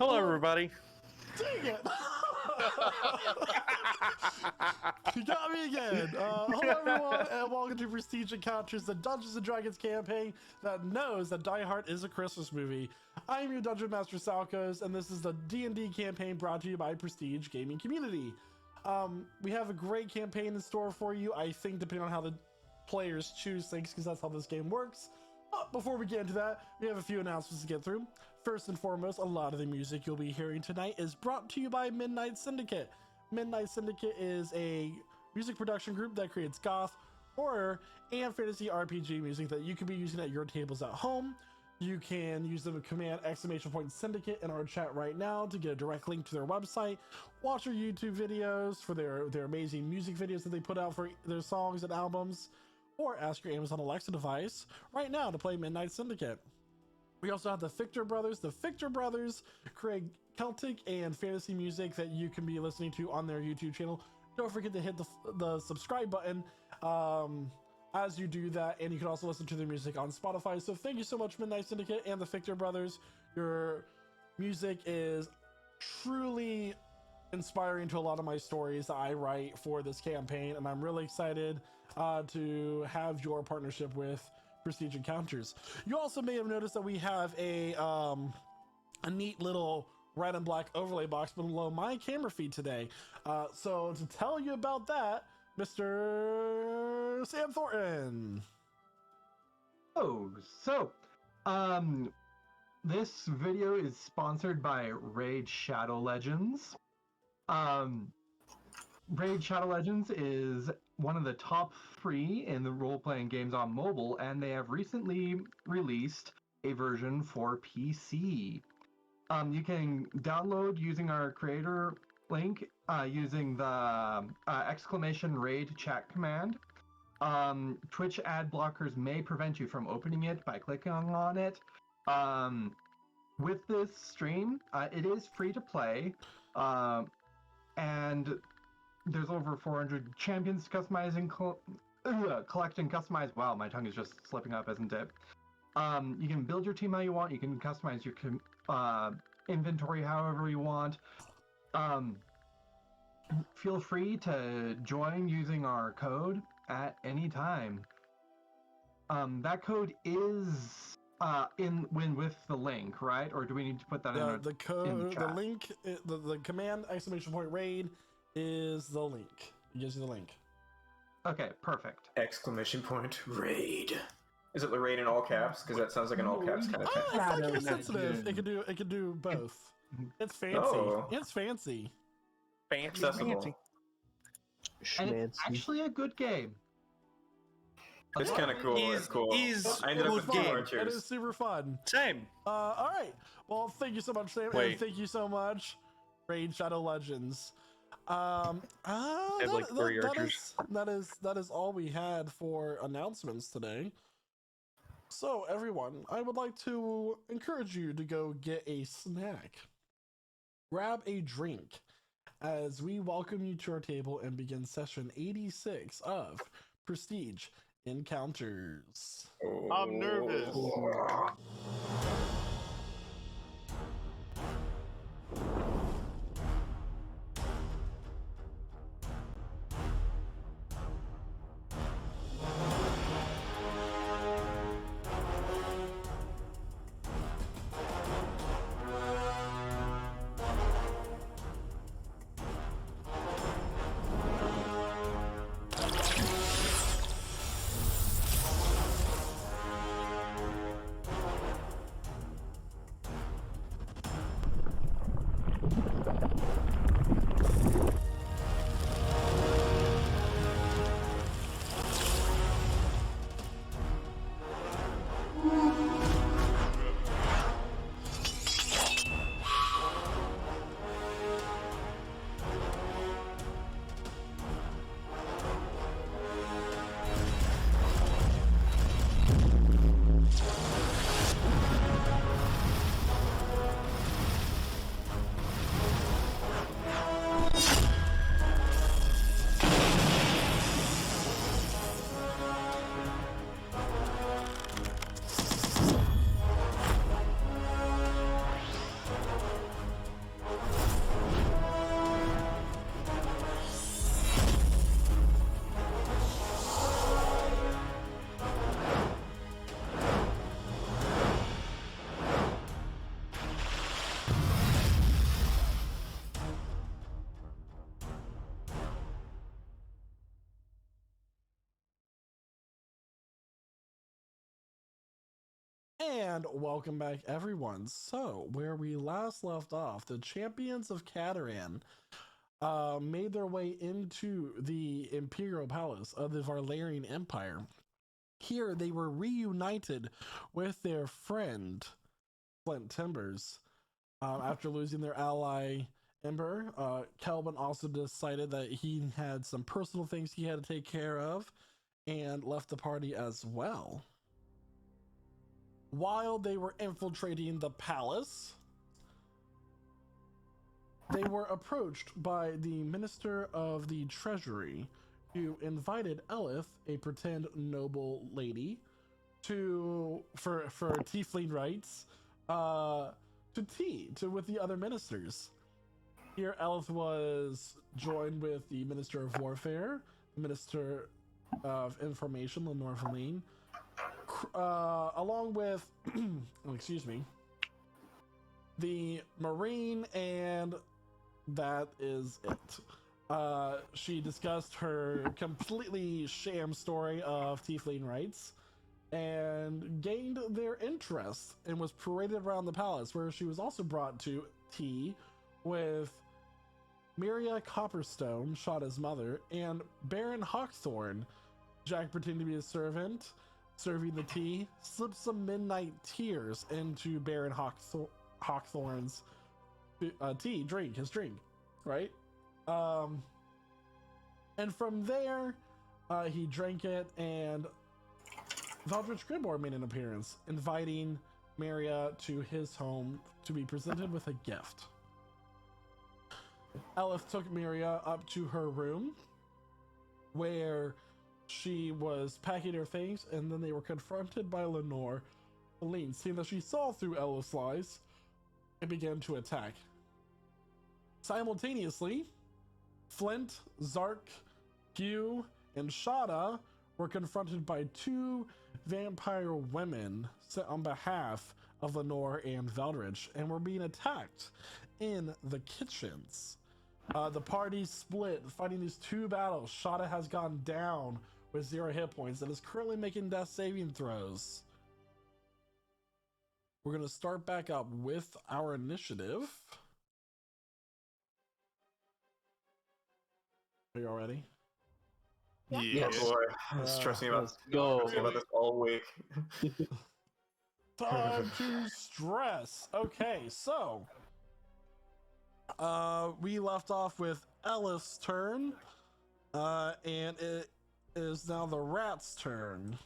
Hello, everybody. Dang it! You got me again. Hello, everyone, and welcome to Prestige Encounters, the Dungeons & Dragons campaign that knows that Die Hard is a Christmas movie. I'm your Dungeon Master, Salkos, and this is the D&D campaign brought to you by Prestige Gaming Community. We have a great campaign in store for you, I think, depending on how the players choose things, because that's how this game works. But before we get into that, we have a few announcements to get through. First and foremost, a lot of the music you'll be hearing tonight is brought to you by Midnight Syndicate. Midnight Syndicate is a music production group that creates goth, horror, and fantasy RPG music that you can be using at your tables at home. You can use the command !syndicate in our chat right now to get a direct link to their website. Watch their YouTube videos for their amazing music videos that they put out for their songs and albums. Or ask your Amazon Alexa device right now to play Midnight Syndicate. We also have the Victor Brothers. The Victor Brothers create Celtic and fantasy music that you can be listening to on their YouTube channel. Don't forget to hit the subscribe button as you do that, and you can also listen to their music on Spotify. So thank you so much, Midnight Syndicate and the Victor Brothers. Your music is truly inspiring to a lot of my stories that I write for this campaign, and I'm really excited to have your partnership with Prestige Encounters. You also may have noticed that we have a neat little red and black overlay box below my camera feed today. So to tell you about that, Mr. Sam Thornton. This video is sponsored by Raid Shadow Legends. Raid Shadow Legends is one of the top 3 in the role-playing games on mobile, and they have recently released a version for PC. You can download using our creator link using the !raid chat command. Twitch ad blockers may prevent you from opening it by clicking on it. With this stream, it is free to play, and there's over 400 champions customizing, collect and customize. Wow, my tongue is just slipping up, isn't it? You can build your team how you want. You can customize your inventory however you want. Feel free to join using our code at any time. That code is with the link, right? Or do we need to put that in The code, in the the chat? link, the command !raid is the link. It gives you the link. Okay, perfect. !raid. Is it the raid in all caps? Because that sounds like an all caps kind of thing. It's not case sensitive. It could do both. It's fancy. Oh. It's fancy. Accessible. And it's actually a good game. It's kind of cool. It's cool. I ended up with Fun. two It archers. is super fun. Same. All right. Well, thank you so much, Sam. Wait. And thank you so much, Raid Shadow Legends. have like 3 archers. That is all we had for announcements today. So everyone, I would like to encourage you to go get a snack, grab a drink, as we welcome you to our table and begin session 86 of Prestige Encounters. I'm nervous. And welcome back, everyone. So, where we last left off, the champions of Cataran made their way into the Imperial Palace of the Valerian Empire. Here, they were reunited with their friend, Flint Timbers. After losing their ally, Ember, Kelvin also decided that he had some personal things he had to take care of and left the party as well. While they were infiltrating the palace, they were approached by the Minister of the Treasury, who invited Elith, a pretend noble lady, for tiefling rights, to tea with the other ministers. Here, Elith was joined with the Minister of Warfare, the Minister of Information, Lenore Feline, along with, excuse me, the Marine, and that is it. She discussed her completely sham story of tiefling rights and gained their interest and was paraded around the palace, where she was also brought to tea with Miria Copperstone, Shada's mother, and Baron Hawkthorn. Jack pretending to be a servant, serving the tea, slipped some midnight tears into Baron Hawkthorn's his drink, right? And from there, he drank it, and Valdrich Gribor made an appearance, inviting Maria to his home to be presented with a gift. Elif took Maria up to her room, where she was packing her things, and then they were confronted by Lenore Feline, seeing that she saw through Elif's lies, and began to attack. Simultaneously, Flint, Zark, Hugh, and Shada were confronted by two vampire women sent on behalf of Lenore and Valdrich, and were being attacked in the kitchens. The party split, fighting these two battles. Shada has gone down with 0 hit points and is currently making death saving throws. We're going to start back up with our initiative. Are you all ready? Yes. Oh boy, I was stressing about this all week. Time to stress. Okay, so we left off with Ellis' turn, and it is now the rat's turn.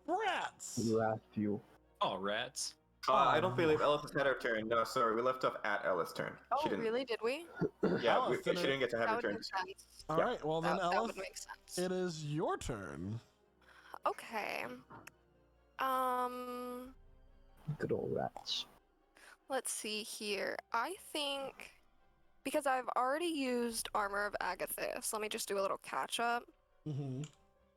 Rats! You. Oh, rats. I don't believe Ellis has had her turn. No, sorry, we left off at Ellis' turn. Oh, really? Did we? Yeah, Alice she didn't get to have That her would turn. make sense. All right, well then, That Ellis, would make sense. it is your turn. Okay. Good old rats. Let's see here. I think because I've already used Armor of Agathis, let me just do a little catch up. Mm-hmm.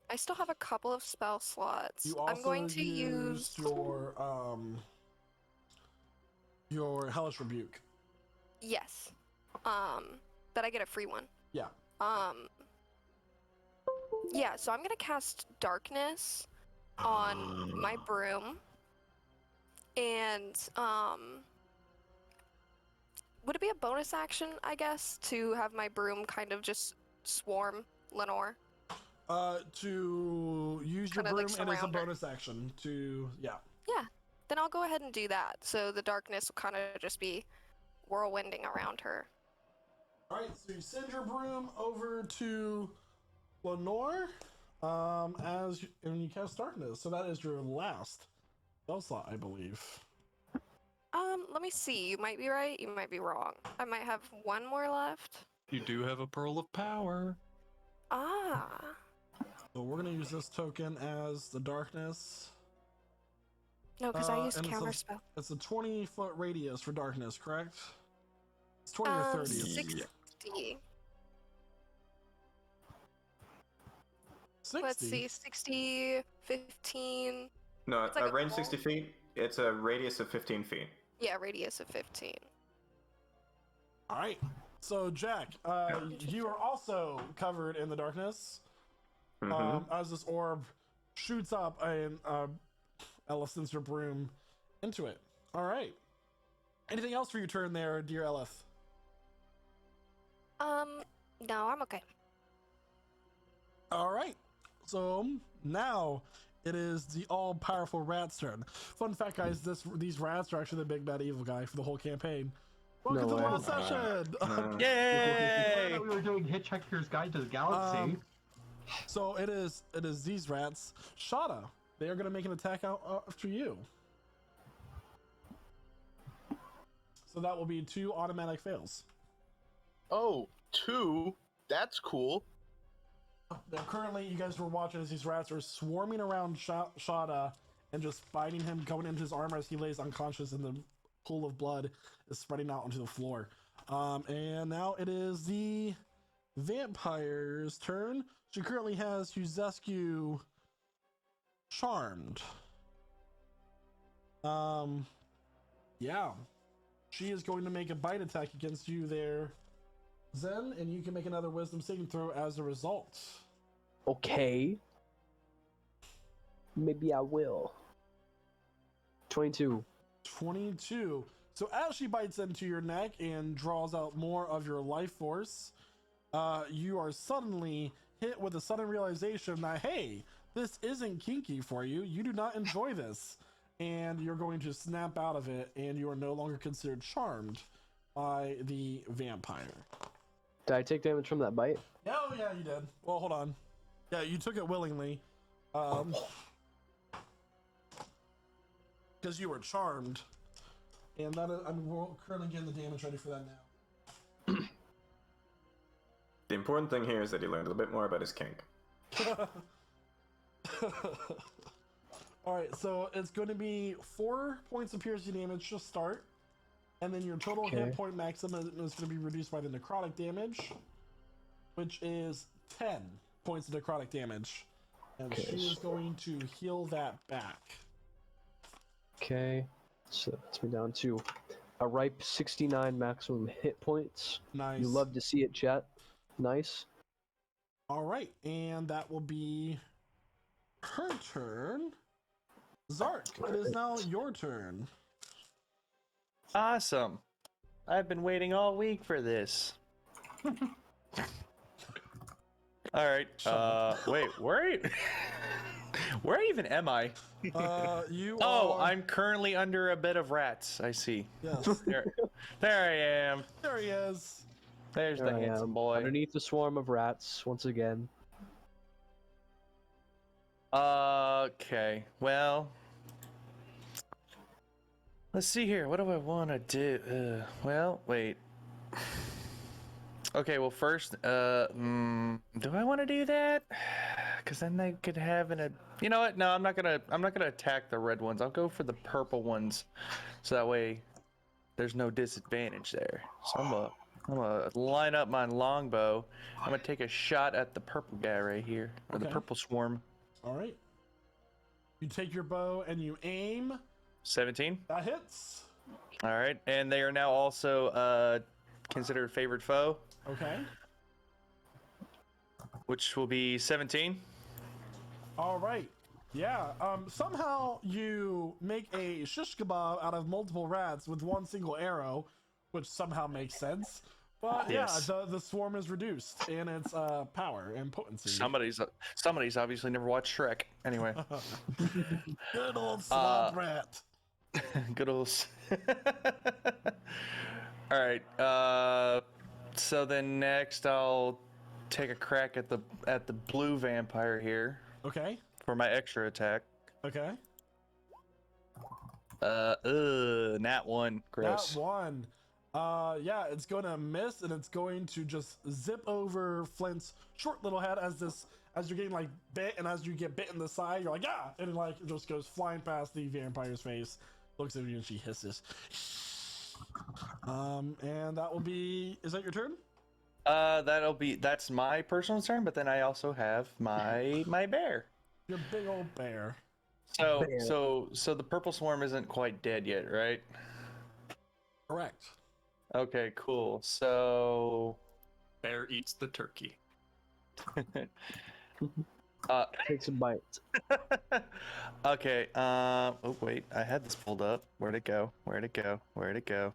I still have a couple of spell slots. You also I'm going to use your Hellish Rebuke. yes. That I get a free one. Yeah. Yeah, so I'm gonna cast Darkness on my broom. And would it be a bonus action, I guess, to have my broom kind of just swarm Lenore? To use your Kinda, broom, like, it is a surround her. bonus action to, yeah. Yeah, then I'll go ahead and do that. So the darkness will kind of just be whirlwinding around her. All right, so you send your broom over to Lenore, and you cast Darkness. So that is your last spell slot, I believe. Let me see. You might be right. You might be wrong. I might have one more left. You do have a Pearl of Power. Ah. So we're gonna use this token as the Darkness. No, because I used and counterspell. It's a 20-foot radius for Darkness, correct? It's 20 or 30. 60. 60? Let's see. 60, 15. No, It's like a range pole. 60 feet. It's a radius of 15 feet. Yeah, radius of 15. All right. So Jack, you are also covered in the darkness. Mhm. As this orb shoots up and Ella sends her broom into it. All right. Anything else for your turn there, dear Elith? No, I'm okay. All right. So now it is the all-powerful rat's turn. Fun fact, guys, these rats are actually the big bad evil guy for the whole campaign. Welcome to the way. whole session. I Yay! thought we were doing Hitchhiker's Guide to the Galaxy. So it is these rats. Shada, they are going to make an attack out after you. So that will be 2 automatic fails. Oh, 2? That's cool. Now, currently, you guys were watching as these rats are swarming around Shada and just biting him, going into his armor as he lays unconscious, and the pool of blood is spreading out onto the floor. And now it is the vampire's turn. She currently has Yuzescu charmed. Yeah. She is going to make a bite attack against you there, Zen, and you can make another wisdom saving throw as a result. Okay. Maybe I will. 22. 22. So as she bites into your neck and draws out more of your life force, you are suddenly hit with a sudden realization that, hey, this isn't kinky for you. You do not enjoy this. And you're going to snap out of it, and you are no longer considered charmed by the vampire. Did I take damage from that bite? Oh, yeah, you did. Well, hold on. Yeah, you took it willingly. Because you were charmed. And that is, we're currently getting the damage ready for that now. The important thing here is that he learned a little bit more about his kink. Alright, so it's going to be 4 points of piercing damage to start. And then your total Okay. hit point maximum is going to be reduced by the necrotic damage, which is 10 points of necrotic damage. And Okay, she is so- going to heal that back. Okay. So that's me down to a ripe 69 maximum hit points. Nice. You love to see it, chat. Nice. Alright, and that will be her turn. Zark, it is now your turn. Awesome. I've been waiting all week for this. All right. Wait, where even am I? You Oh, are... I'm currently under a bed of rats. I see. Yes, There I am. there he is. There's There the I handsome am, boy. underneath the swarm of rats once again. Okay. Well, let's see here. What do I want to do? Well, wait. Okay. Well, first, do I want to do that? Because then they could have You know what? No, I'm not gonna attack the red ones. I'll go for the purple ones, so that way there's no disadvantage there. So I'm gonna line up my longbow. I'm gonna take a shot at the purple guy right here, or the Okay. purple swarm. Alright. You take your bow and you aim. 17. That hits. All right, and they are now also considered favored foe, Okay. which will be 17. All right. Yeah. Somehow you make a shish kebab out of multiple rats with one single arrow, which somehow makes sense. But Yes. yeah, the swarm is reduced in its power and potency. Somebody's obviously never watched Shrek. Anyway, Good old swamp rat. good old. All right. So then next I'll take a crack at the blue vampire here Okay. for my extra attack. Okay. Nat 1. Gross. That one. Yeah, it's going to miss, and it's going to just zip over Flint's short little head as you're getting like bit, and as you get bit in the side, you're like, ah, and it just goes flying past the vampire's face, looks at you, and she hisses. And that will be. Is that your turn? That's my personal turn, but then I also have my bear. Your big old bear. So Bear. so the purple swarm isn't quite dead yet, right? Correct. Okay, cool. So Bear eats the turkey. Takes a bite. Okay. Oh wait, I had this pulled up. Where'd it go? Where'd it go? Where'd it go?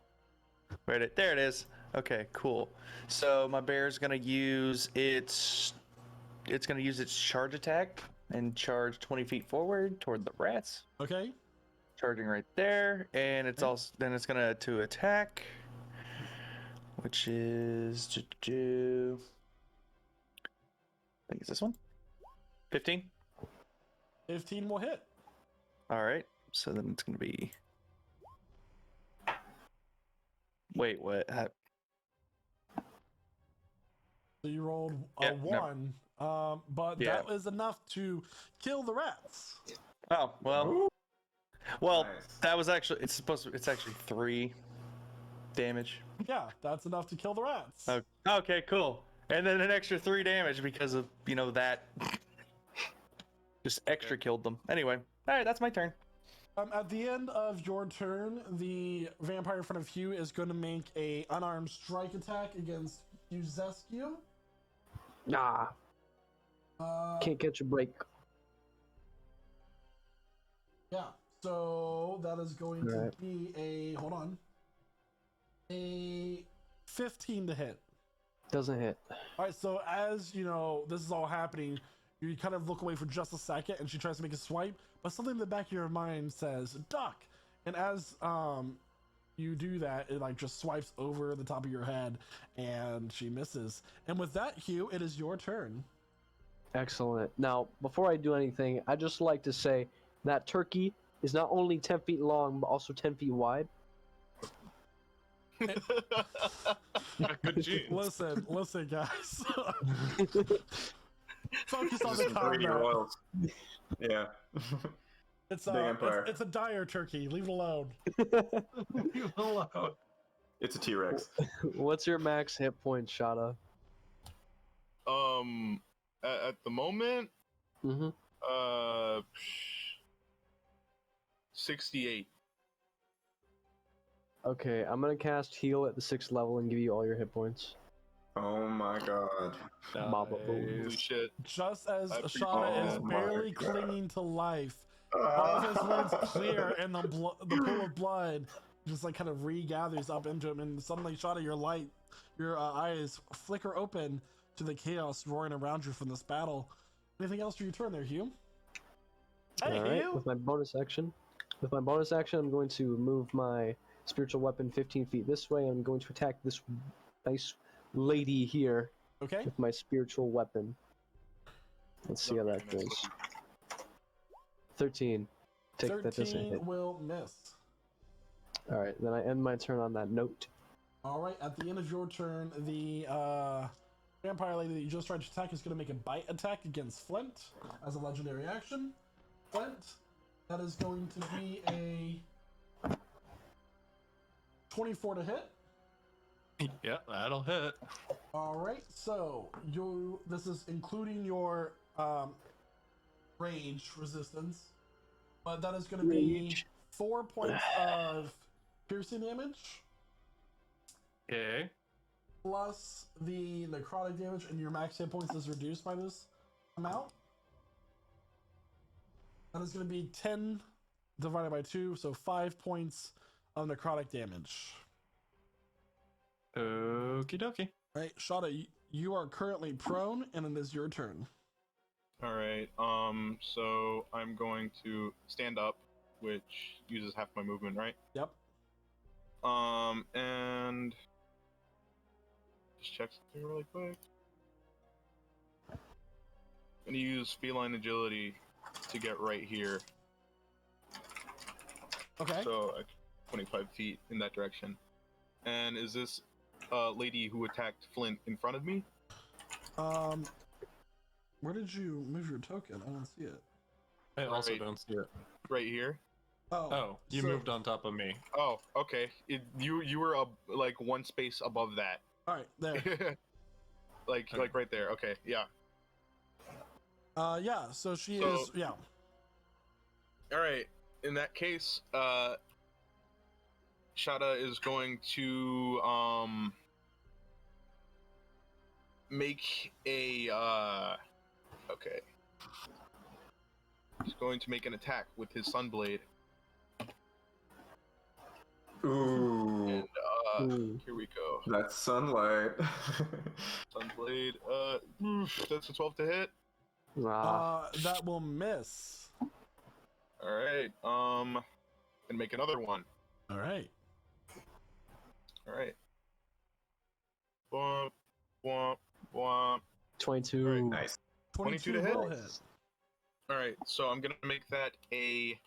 There it is. Okay, cool. So my bear's gonna use its charge attack and charge 20 feet forward toward the rats. Okay. Charging right there, and it's also then it's gonna to attack, which is I think it's this one. 15. 15 will hit. All right. So then it's gonna be. Wait, what? So you rolled a Yeah, no. 1, but Yeah. that was enough to kill the rats. Oh well. Well, Nice. that was actually it's actually 3 damage. Yeah, that's enough to kill the rats. Okay, cool. And then an extra 3 damage because of that. Just extra killed them. Anyway, all right, that's my turn. At the end of your turn, the vampire in front of Hugh is going to make a unarmed strike attack against Uzescu. Nah, can't catch a break. Yeah, so that is going to Alright. be a 15 to hit. Doesn't hit. All right, so as you know, this is all happening. You kind of look away for just a second, and she tries to make a swipe, but something in the back of your mind says "duck," and as you do that, it like just swipes over the top of your head, and she misses. And with that, Hugh, it is your turn. Excellent. Now, before I do anything, I'd just like to say that turkey is not only 10 feet long, but also 10 feet wide. Good genes. Listen, guys. Focus on the Just some greedy combat. royals. Yeah. It's Big empire. it's a dire turkey. Leave it alone. Leave it alone. It's a T-Rex. What's your max hit point, Shada? At the moment, Mm-hmm. 68. Okay, I'm gonna cast heal at the 6th level and give you all your hit points. Oh my god. Baba boom. Holy shit. Just as I Shada is Oh my barely God. clinging to life, all of his wounds clear, and the pool of blood just like kind of regathers up into him, and suddenly, Shada, your eyes flicker open to the chaos roaring around you from this battle. Anything else for your turn there, Hugh? All right, with my bonus action, I'm going to move my spiritual weapon 15 feet this way. I'm going to attack this nice lady here Okay. with my spiritual weapon. Let's see how that goes. 13. Take that doesn't 13 hit. will miss. All right, then I end my turn on that note. All right, at the end of your turn, the vampire lady that you just tried to attack is going to make a bite attack against Flint as a legendary action. Flint, that is going to be a 24 to hit. Yeah, that'll hit. All right, so this is including your rage resistance, but that is going to be 4 points of piercing damage. Okay. Plus the necrotic damage, and your max hit points is reduced by this amount. That is going to be 10 divided by 2, so 5 points of necrotic damage. Okie dokie. All right, Shada, you are currently prone, and it is your turn. All right. So I'm going to stand up, which uses half my movement, right? Yep. And just check something really quick. I'm gonna use feline agility to get right here. Okay. So 25 feet in that direction. And is this lady who attacked Flint in front of me? Where did you move your token? I don't see it. I also Right. don't see it. Right here. Oh, you so- moved on top of me. Oh, okay. You were like one space above that. All right, there. like right there. Okay, yeah. Yeah. So she So- is. Yeah. All right. In that case, Shada is going to make a okay. He's going to make an attack with his Sunblade. Ooh, And here we go. that's sunlight. Sunblade. That's a 12 to hit. That will miss. All right. And make another one. All right. All right. Womp, womp, womp. 22. All right, Nice. 22 to will hit? All right, so I'm gonna make that a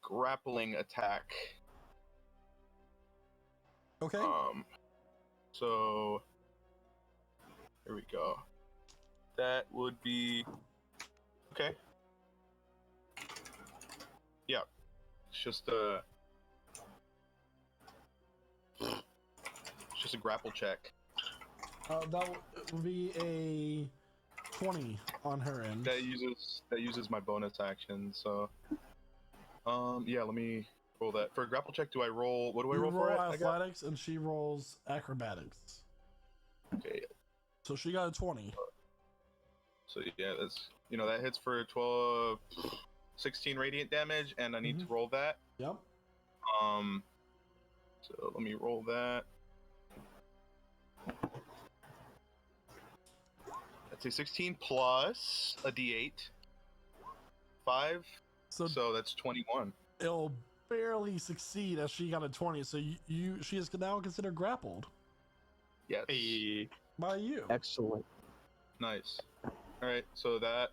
grappling attack. Okay. So here we go. That would be okay. Yeah, it's just a grapple check. That would be a 20 on her end. That uses my bonus action. So, yeah, let me roll that for a grapple check. Do I roll? What do I roll for it? Athletics, and she rolls acrobatics. Okay. So she got a 20. So yeah, that's that hits for 16 radiant damage, and I need to roll that. Yep. So let me roll that. That's a 16 plus a d8. 5. So that's 21. It'll barely succeed as she got a 20. So she is now considered grappled. Yes. By you. Excellent. Nice. All right. So that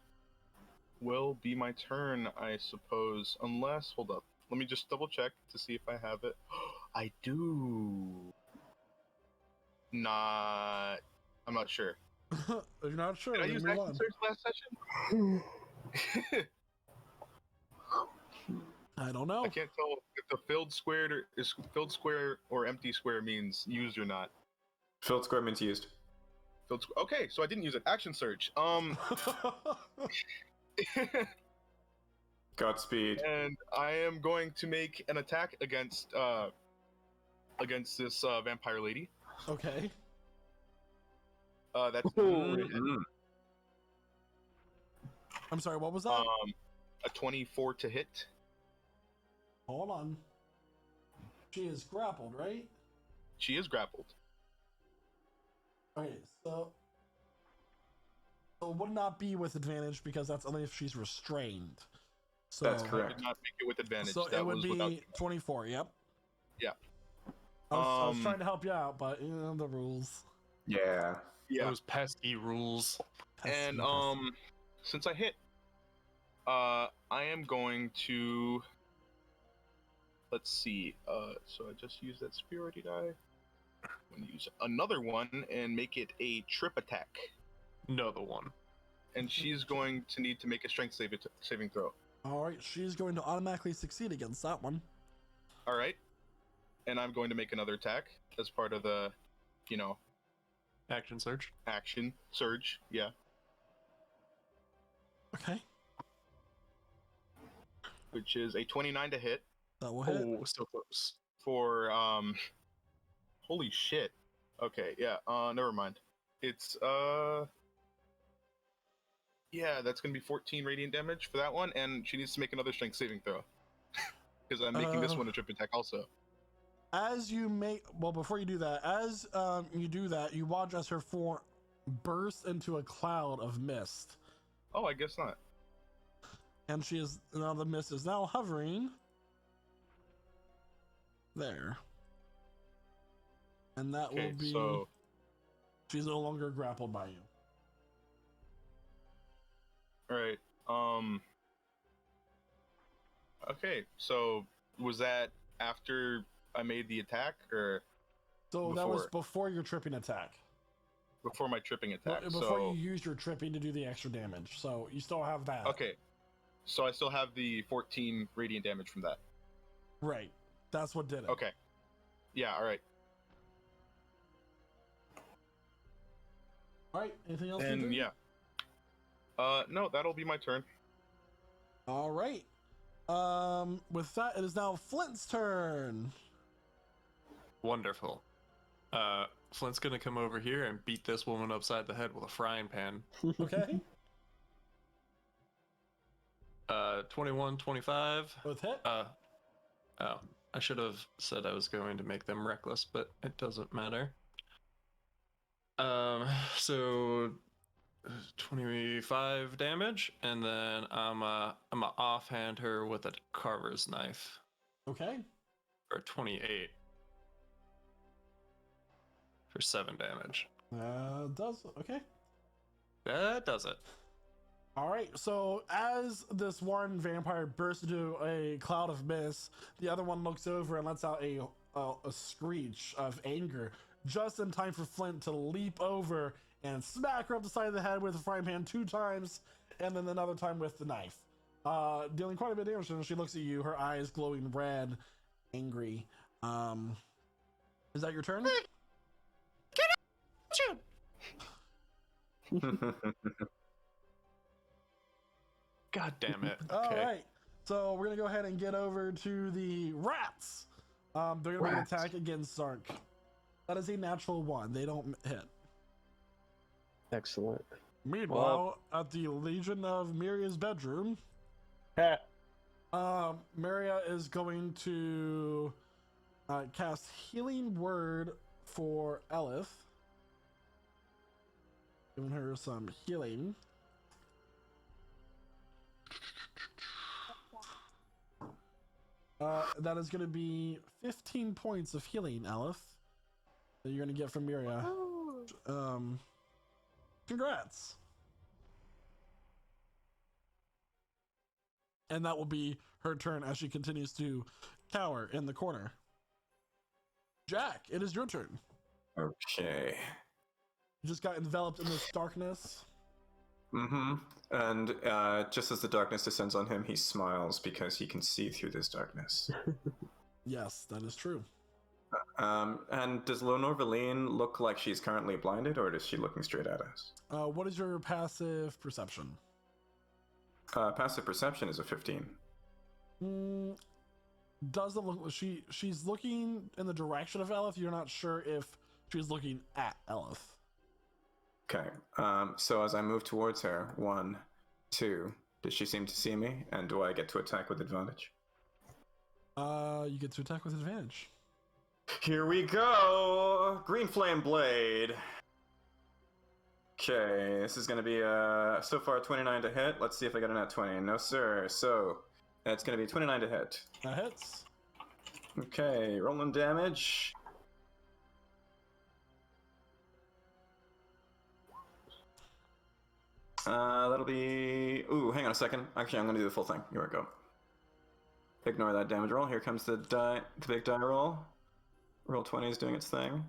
will be my turn, I suppose. Unless, hold up. Let me just double check to see if I have it. I do. I'm not sure. If you're not sure, did I use action search last session? I don't know. I can't tell if the filled square or empty square means used or not. Filled square means used. Okay, so I didn't use it. Action search. Godspeed. And I am going to make an attack against this vampire lady. Okay. That's I'm sorry, what was that? A 24 to hit. Hold on. She is grappled, right? She is grappled. Okay, so it would not be with advantage because that's only if she's restrained. So That's I correct. did not make it with advantage. So that it would was be without... 24. Yep. Yeah. I was trying to help you out, but the rules. Yeah. Yeah. Those pesky rules. And since I hit, I am going to. Let's see. So I just used that superiority die. I'm going to use another one and make it a trip attack. Another one. And she's going to need to make a strength saving throw. All right, she's going to automatically succeed against that one. All right. And I'm going to make another attack as part of the, Action surge. action surge. Yeah. Okay. Which is a 29 to hit. That will hit. Oh, so close. For holy shit. Okay, yeah, never mind. It's yeah, that's gonna be 14 radiant damage for that one, and she needs to make another strength saving throw. Because I'm making this one a trip attack also. As you make, well, before you do that, as you do that, you watch as her form bursts into a cloud of mist. Oh, I guess not. And she is, now the mist is now hovering there. And that will be, so she's no longer grappled by you. alright. Okay, so was that after I made the attack, or so that was before your tripping attack. before my tripping attack? Before you used your tripping to do the extra damage, so you still have that. Okay, so I still have the 14 radiant damage from that. Right, that's what did it. Okay, yeah, all right. All right, anything else? And to do? yeah, no, that'll be my turn. All right. With that, it is now Flint's turn. Wonderful. Flint's gonna come over here and beat this woman upside the head with a frying pan. Okay. 21, 25. Both hit. Oh, I should have said I was going to make them reckless, but it doesn't matter. So 25 damage, and then I'm offhand her with a carver's knife Okay. for 28 for 7 damage. Does okay. That does it. All right. So as this one vampire bursts into a cloud of mist, the other one looks over and lets out a screech of anger, just in time for Flint to leap over and smack her up the side of the head with a frying pan 2 times, and then another time with the knife, dealing quite a bit of damage. And she looks at you, her eyes glowing red, angry. Is that your turn? God damn it. All Okay. right. So we're gonna go ahead and get over to the rats. They're gonna make an attack against Zark. That is a natural 1. They don't hit. Excellent. Meanwhile, at the Legion of Miria's bedroom, Maria is going to cast Healing Word for Elif, giving her some healing. That is going to be 15 points of healing, Elif, that you're going to get from Miria. Congrats. And that will be her turn as she continues to cower in the corner. Jack, it is your turn. Okay. You just got enveloped in this darkness. Mm-hmm. And just as the darkness descends on him, he smiles because he can see through this darkness. Yes, that is true. And does Leonor Valine look like she's currently blinded, or is she looking straight at us? What is your passive perception? Passive perception is a 15. Doesn't look. She's looking in the direction of Elif. You're not sure if she's looking at Elif. Okay. So as I move towards her, 1, 2, does she seem to see me? And do I get to attack with advantage? You get to attack with advantage. Here we go! Green Flame Blade. Okay, this is going to be so far 29 to hit. Let's see if I get a nat 20. No, sir. So it's going to be 29 to hit. That hits. Okay, rolling damage. That'll be... Ooh, hang on a second. Actually, I'm going to do the full thing. Here we go. Ignore that damage roll. Here comes the big die roll. Roll 20 is doing its thing.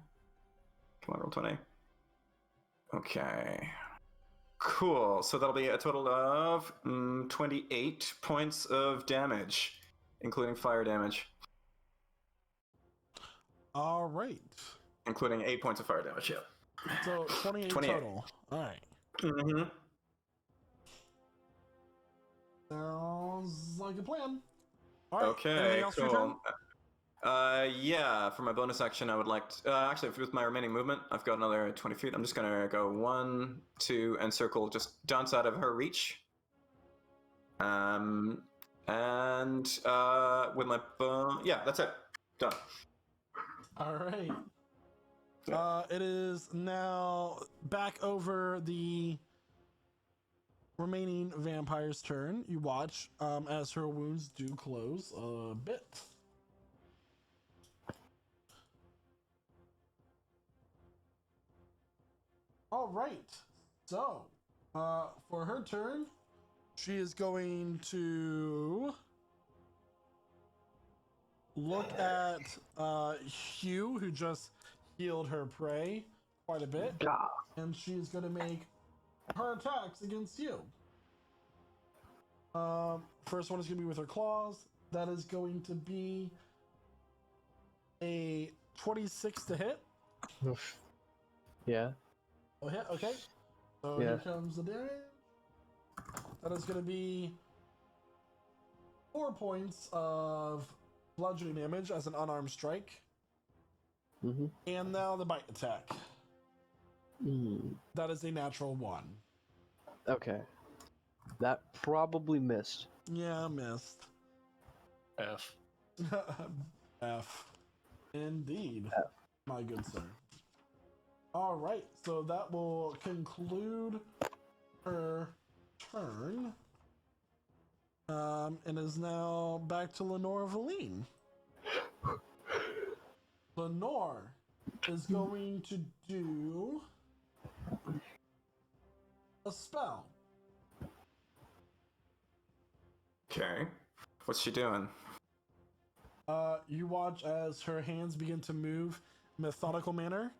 Come on, roll 20. Okay. Cool. So that'll be a total of 28 points of damage, including fire damage. All right. Including 8 points of fire damage, yeah. So 28 total. All right. Mm-hmm. Sounds like a plan. All right. Okay, Anything else for your turn? cool. Yeah, for my bonus action, I would like to... actually, with my remaining movement, I've got another 20 feet. I'm just going to go 1, 2, and circle just dance out of her reach. And with my yeah, that's it. Done. All right. It is now back over the remaining vampire's turn. You watch as her wounds do close a bit. All right. So, for her turn, she is going to look at Hugh, who just healed her prey quite a bit, and she's going to make her attacks against you. First one is going to be with her claws. That is going to be a 26 to hit. Oof. Yeah. Oh, hit. Okay. So Yeah. here comes the damage. That is going to be 4 points of bludgeoning damage as an unarmed strike. Mm-hmm. And now the bite attack. That is a natural 1. Okay. That probably missed. Yeah, missed. F. F. Indeed. F. My good sir. All right, so that will conclude her turn. And is now back to Lenore Valine. Lenore is going to do a spell. Okay. What's she doing? You watch as her hands begin to move in a methodical manner.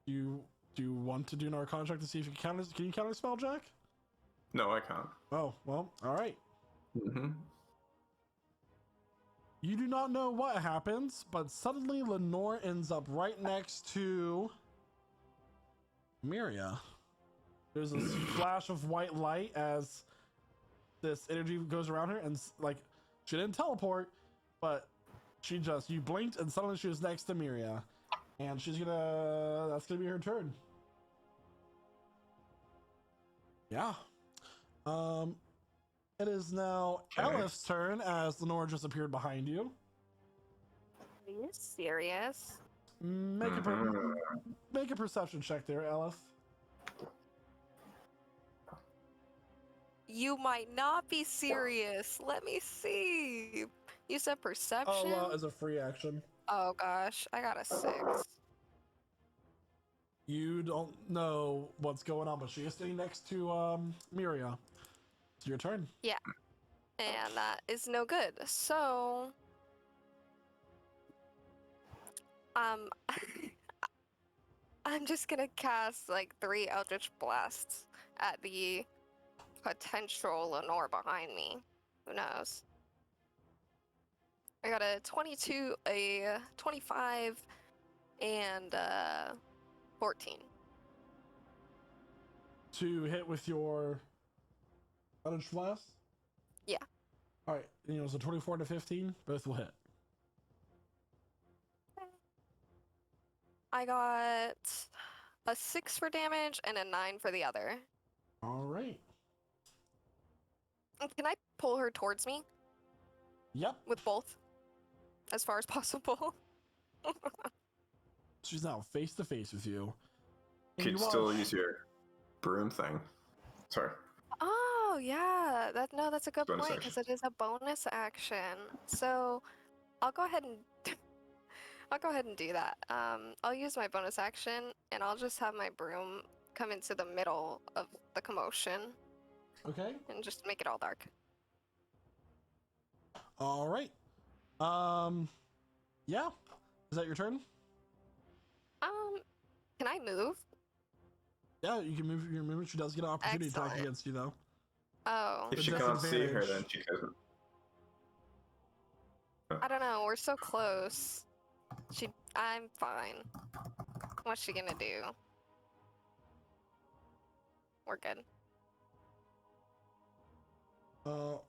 You do you want to do an Arcana check to see if you can counter? Can you counter spell, Jack? No, I can't. Oh well, all right. Mm-hmm. You do not know what happens, but suddenly Lenore ends up right next to Miria. There's a flash of white light as this energy goes around her, and like she didn't teleport, but you blinked, and suddenly she was next to Miria, and that's gonna be her turn. Yeah. It is now Okay. Elif's turn as Lenore just appeared behind you. Are you serious? Make a perception check there, Elif. You might not be serious. Let me see. You said perception? Oh, as a free action. Oh gosh, I got a 6. You don't know what's going on, but she is sitting next to Miria. It's your turn. Yeah. And that is no good. So I'm just gonna cast like 3 Eldritch Blasts at the potential Lenore behind me. Who knows? I got a 22, a 25, and 14. To hit with your Eldritch Blast? Yeah. Alright, so 24 to 15, both will hit. I got a 6 for damage and a 9 for the other. Alright. Can I pull her towards me Yep. with both? As far as possible. She's now face to face with you. And Could you still watch- use your broom thing. Sorry. Oh yeah, that's a good Bonus point because it is a bonus action. So I'll go ahead and do that. I'll use my bonus action and I'll just have my broom come into the middle of the commotion Okay. and just make it all dark. Alright. Yeah. Is that your turn? Can I move? Yeah, you can move your movement. She does get an opportunity to attack Excellent. against you, though. Oh, If The she can't see her, then disadvantage. she couldn't. I don't know. We're so close. I'm fine. What's she gonna do? We're good.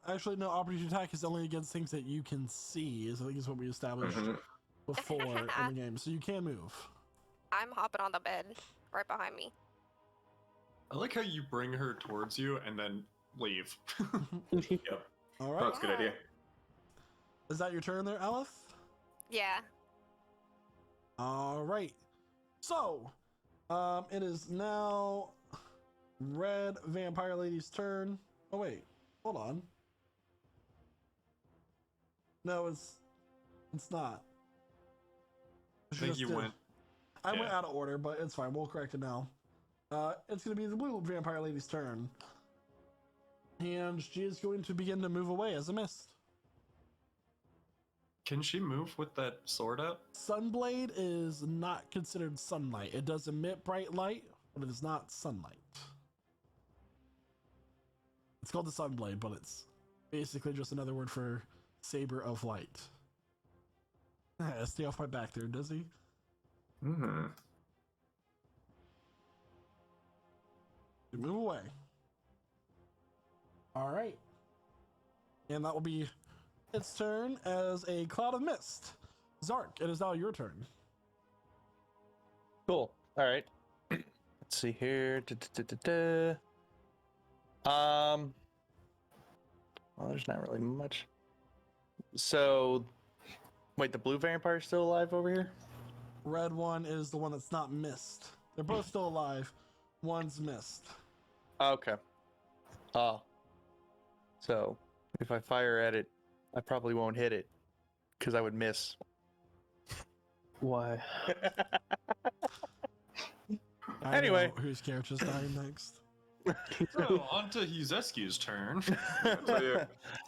Actually, no. Opportunity attack is only against things that you can see. I think is what we established Mhm. before in the game. So you can move. I'm hopping on the bed right behind me. I like how you bring her towards you and then leave. Yep. All Oh, right. that's a good idea. Is that your turn there, Aleph? Yeah. All right. So, it is now Red Vampire Lady's turn. Oh wait, hold on. No, it's not. I She think just you did. went. I went yeah. out of order, but it's fine. We'll correct it now. It's going to be the Blue Vampire Lady's turn. And she is going to begin to move away as a mist. Can she move with that sword up? Sunblade is not considered sunlight. It does emit bright light, but it is not sunlight. It's called the Sunblade, but it's basically just another word for saber of light. Stay off my back there, does he? Mm-hmm. Move away. All right. And that will be its turn as a cloud of mist. Zark, it is now your turn. Cool. All right. Let's see here. Well, there's not really much. So, wait, the blue vampire's still alive over here? Red one is the one that's not missed. They're both still alive. One's missed. Okay. Oh. So, if I fire at it, I probably won't hit it because I would miss. Why? I Anyway. know whose character's dying next. So, on to Huzescu's turn. So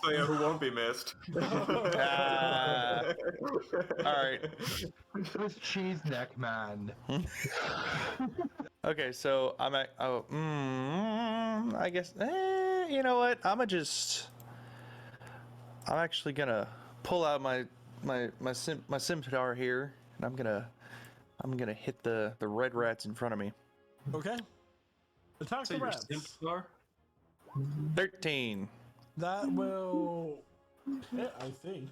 yeah, who won't be missed? Ah. All right. This cheese neck man. Okay, so I'm at. Oh, I guess. You know what? I'm actually gonna pull out my scimitar here, and I'm gonna hit the red rats in front of me. Okay. Attack So the your rats. Simplar? 13. That will hit, I think.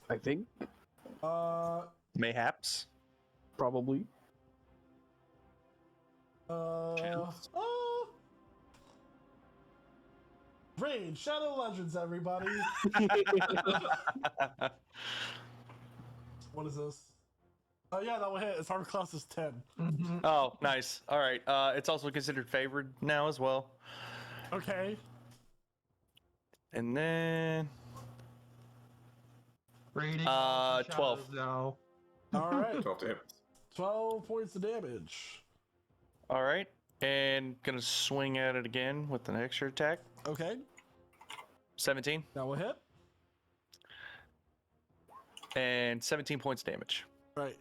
I think Mayhaps. probably. Raid, Shadow Legends, everybody. What is this? Oh yeah, that will hit. Its armor class is 10. Oh, nice. All right. It's also considered favored now as well. Okay. And then Raiding 12. shadows now. All right. 12 to hit. 12 points of damage. All right, and gonna swing at it again with an extra attack. Okay. 17 That will hit. and 17 points damage. Right.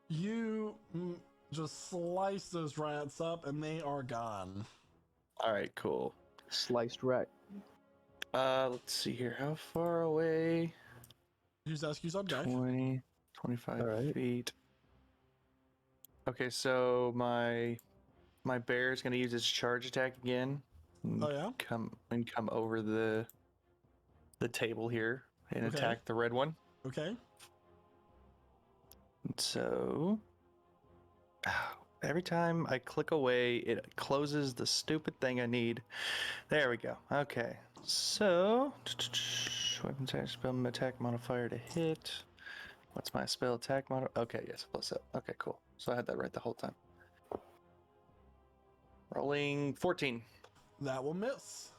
You just slice those rats up and they are gone. All right, cool. Sliced rat. Let's see here. How far away? Use SQ's on deck. 20, 25 All right. feet. Okay, so my bear is gonna use its charge attack again. And Oh yeah? come over the table here and Okay. attack the red one. Okay. So every time I click away, it closes the stupid thing I need. There we go. Okay. So weapon attack, spell attack modifier to hit. What's my spell attack modifier? Okay, yes, plus it. Okay, cool. So I had that right the whole time. Rolling 14. That will miss.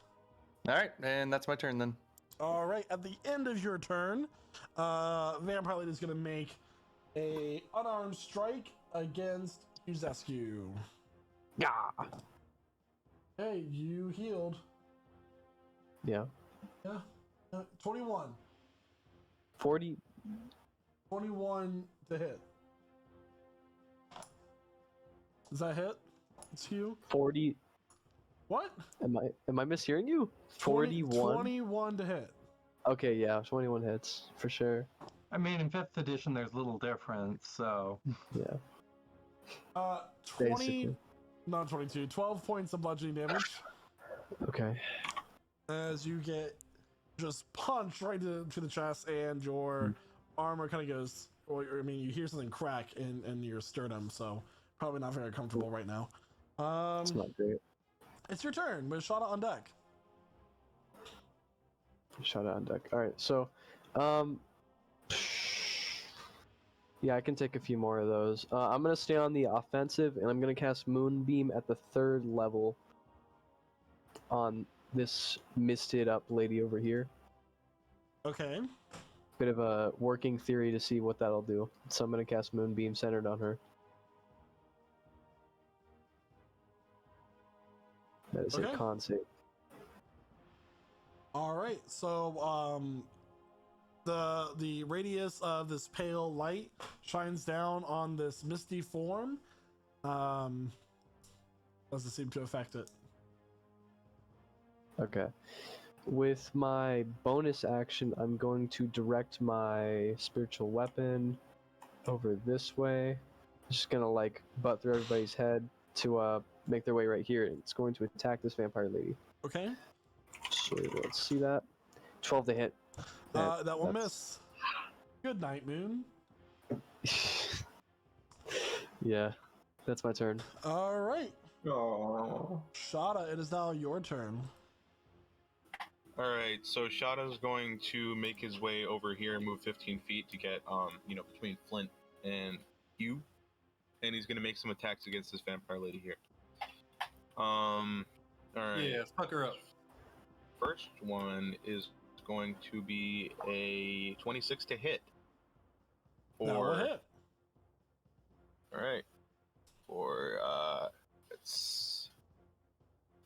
All right, and that's my turn then. All right. At the end of your turn, Vampire Lady is going to make a unarmed strike against Uzescu. Yeah. Hey, you healed. Yeah. Yeah. 21. 40. 21 to hit. Does that hit? It's you. 40. What? Am I mishearing you? 20 41. 21 to hit. Okay, yeah, 21 hits for sure. I mean, in 5th edition, there's little difference, so. Yeah. 20. Basically. Not 22. 12 points of bludgeoning damage. Okay. As you get just punched right to the chest, and your armor kind of goes. Or I mean, you hear something crack in your sternum, so probably not very comfortable right now. It's not great. It's your turn with Shada on deck. Shot it on deck. All right, so, yeah, I can take a few more of those. I'm gonna stay on the offensive, and I'm gonna cast Moonbeam at the 3rd level on this misted up lady over here. Okay. Bit of a working theory to see what that'll do. So I'm gonna cast Moonbeam centered on her. That is Okay. a con save. All right. So the radius of this pale light shines down on this misty form. Doesn't seem to affect it. Okay. With my bonus action, I'm going to direct my spiritual weapon over this way. Just gonna like butt through everybody's head to make their way right here. It's going to attack this vampire lady. Okay. So let's see that. 12 to hit. That will That's- miss. Good night, Moon. Yeah, that's my turn. All right. Oh. Shada, it is now your turn. All right, so Shada's going to make his way over here and move 15 feet to get, between Flint and you, and he's gonna make some attacks against this vampire lady here. All right. Yeah, fuck her up. First one is going to be a 26 to hit. That will hit. All right. For it's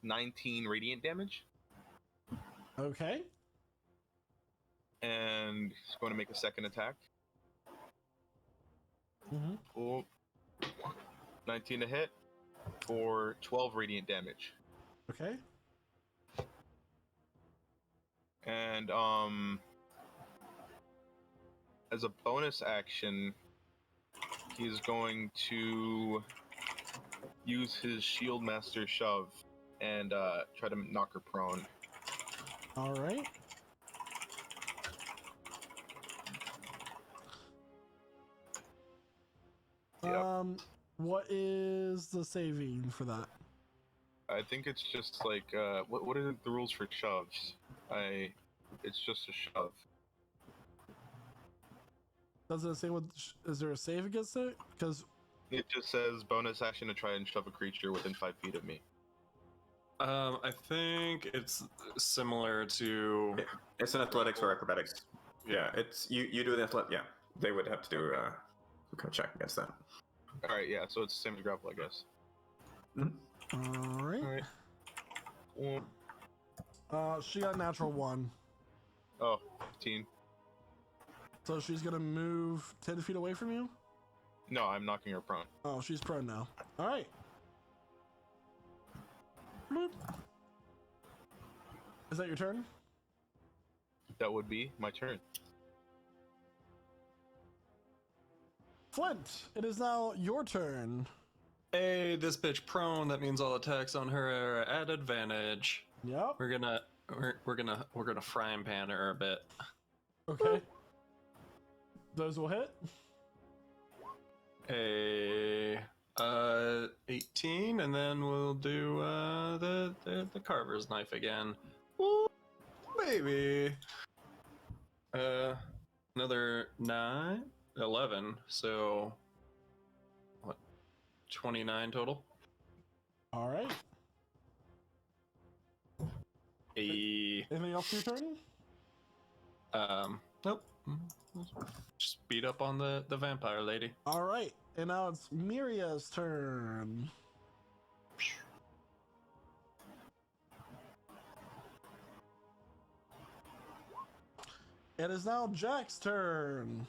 19 radiant damage, Okay. and he's going to make a second attack. Mm-hmm. Oh, 19 to hit for 12 radiant damage. Okay. And as a bonus action, he's going to use his Shield Master Shove and try to knock her prone. All right. Yep. What is the saving for that? I think it's just like what are the rules for shoves? It's just a shove. Does it say what? Is there a save against it? Because It just says bonus action to try and shove a creature within 5 feet of me. I think it's similar to. It's an athletics or acrobatics. Yeah, it's you do the athletic. Yeah, they would have to do some kind of check against that. All right, yeah, so it's the same as grapple, I guess. all right. All right. She got natural 1, Oh, 15. so she's gonna move 10 feet away from you. No, I'm knocking her prone. Oh, she's prone now. All right. Bloop. Is that your turn? That would be my turn. Flint, it is now your turn. Hey, this bitch prone. That means all attacks on her are at advantage. Yep. We're gonna frying pan her a bit. Okay. Those will hit. A 18, and then we'll do the carver's knife again. Ooh, baby. Another 9, 11. So what? 29 total. All right. Anything else for your turn? Nope. Just beat up on the vampire lady. All right. And now it's Miria's turn. It is now Jack's turn.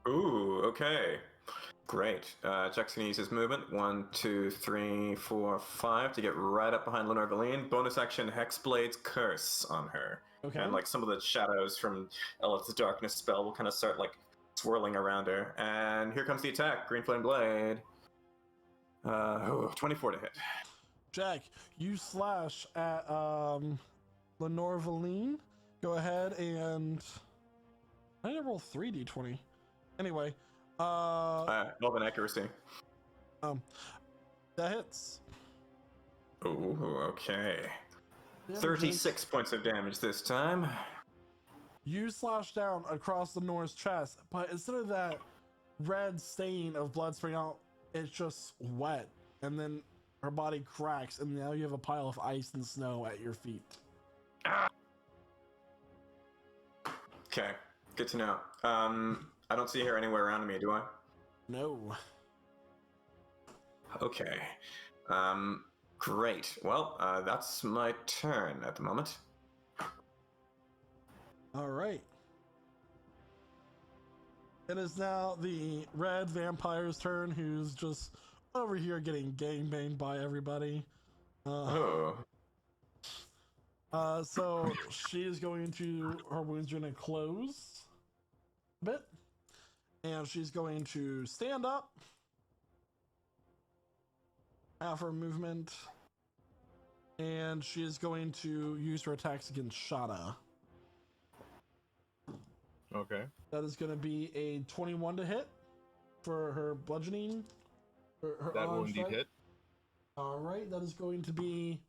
Ooh, okay. Great. Jack's gonna use his movement. 1, 2, 3, 4, 5 to get right up behind Lenore Valine. Bonus action Hexblade's Curse on her. Okay. And like some of the shadows from Elith's Darkness spell will kind of start like swirling around her. And here comes the attack. Green Flame Blade. 24 to hit. Jack, you slash at Lenore Valine. Go ahead and I need to roll 3d20. Anyway, Elven accuracy. that hits. Ooh, okay. Damage 36 points of damage this time. You slash down across the Nor's chest, but instead of that red stain of blood spraying out, it's just wet, and then her body cracks, and now you have a pile of ice and snow at your feet. Okay, good to know. I don't see her anywhere around me, do I? No. Okay. Great. Well, that's my turn at the moment. All right. It is now the red vampire's turn, who's just over here getting gangbanged by everybody. Oh. So she is going to, her wounds are going to close a bit, and she's going to stand up, half her movement, and she is going to use her attacks against Shada. Okay. That is going to be a 21 to hit for her bludgeoning. Her That will indeed strike. hit. All right, that is going to be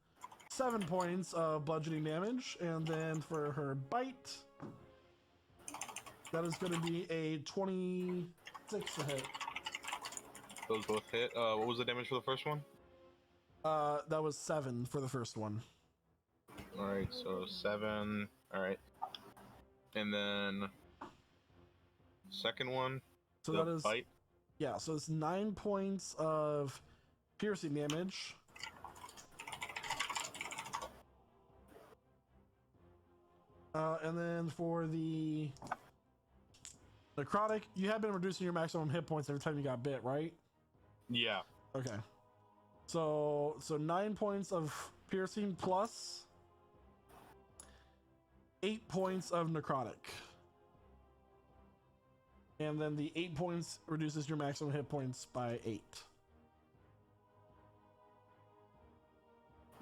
7 points of bludgeoning damage, and then for her bite, that is going to be a 26 to hit. Those both hit. What was the damage for the first one? That was 7 for the first one. Alright, so 7. Alright. And then second one, So the that is bite. yeah. So it's 9 points of piercing damage. And then for the necrotic, you have been reducing your maximum hit points every time you got bit, right? Yeah. Okay. So 9 points of piercing plus 8 points of necrotic. And then the 8 points reduces your maximum hit points by 8.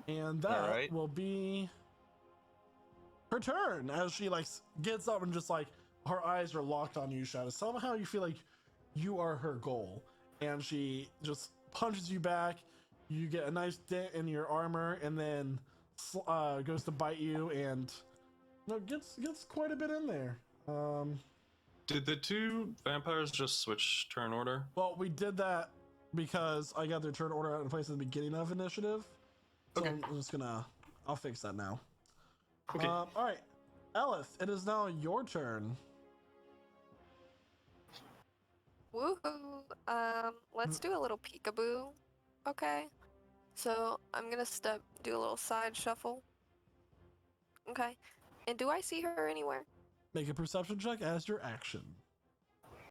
And that Alright. will be her turn as she like gets up and just like her eyes are locked on you, Shadow. Somehow you feel like you are her goal, and she just punches you back. You get a nice dent in your armor, and then goes to bite you, and gets quite a bit in there. Did the two vampires just switch turn order? Well, we did that because I got their turn order out in place at the beginning of initiative. So Okay. I'm just gonna, I'll fix that now. Okay. All right, Elith, it is now your turn. Woohoo! Let's do a little peekaboo. Okay. So I'm gonna do a little side shuffle. Okay. And do I see her anywhere? Make a perception check as your action.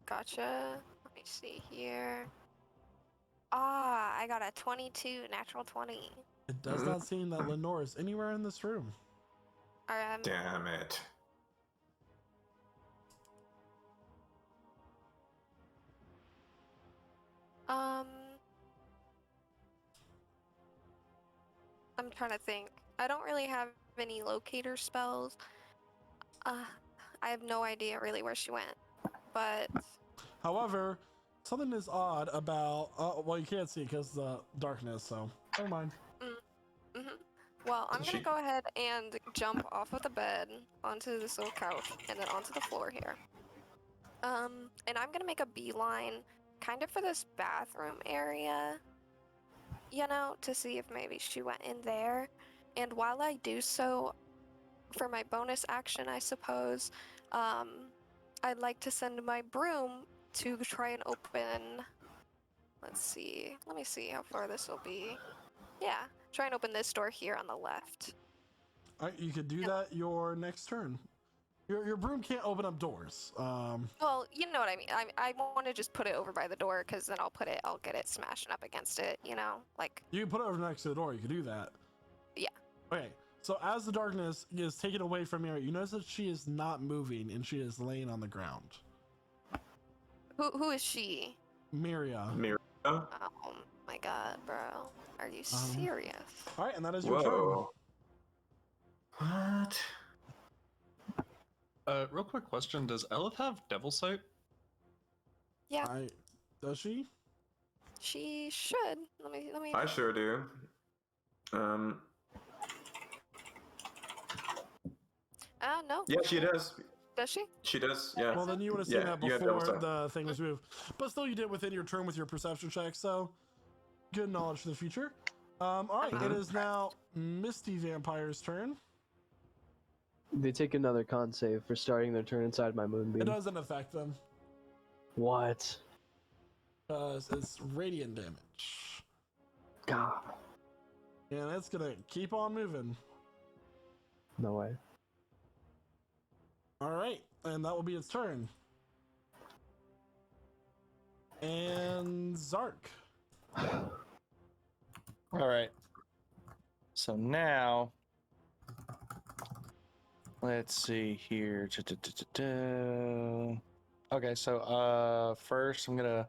Gotcha. Let me see here. Ah, I got a 22, natural 20. It does not seem that Lenore is anywhere in this room. Damn it. I'm trying to think. I don't really have any locator spells. I have no idea really where she went. But However, something is odd about. Well, you can't see it because the darkness. So never mind. well, I'm She- gonna go ahead and jump off of the bed onto this little couch and then onto the floor here. And I'm gonna make a beeline kind of for this bathroom area, you know, to see if maybe she went in there. And while I do so, for my bonus action, I suppose, I'd like to send my broom to try and open. Let's see. Let me see how far this will be. Yeah, try and open this door here on the left. All right, you could do that your next turn. Your broom can't open up doors. Well, you know what I mean. I want to just put it over by the door because then I'll get it smashing up against it. You know, like. You can put it over next to the door. You can do that. Yeah. Okay. So as the darkness is taken away from Mira, you notice that she is not moving and she is laying on the ground. Who is she? Miria. Mira. Oh my god, bro. Are you serious? All right, and that is your turn. Whoa. What? Real quick question: does Elith have Devil Sight? Yeah, Does she? she should. Let me. I sure do. No. Yeah, she does. Does she? She does. Yeah. Well, then you would have seen Yeah, that you have double before sight. the thing was moved. But still, you did within your turn with your perception check, so good knowledge for the future. All right, it is now Misty Vampire's turn. They take another con save for starting their turn inside my moonbeam. It doesn't affect them What? because it's radiant damage. God. And it's going to keep on moving. No way. All right, and that will be its turn. And Zark. All right. So now, let's see here. Okay, so first I'm gonna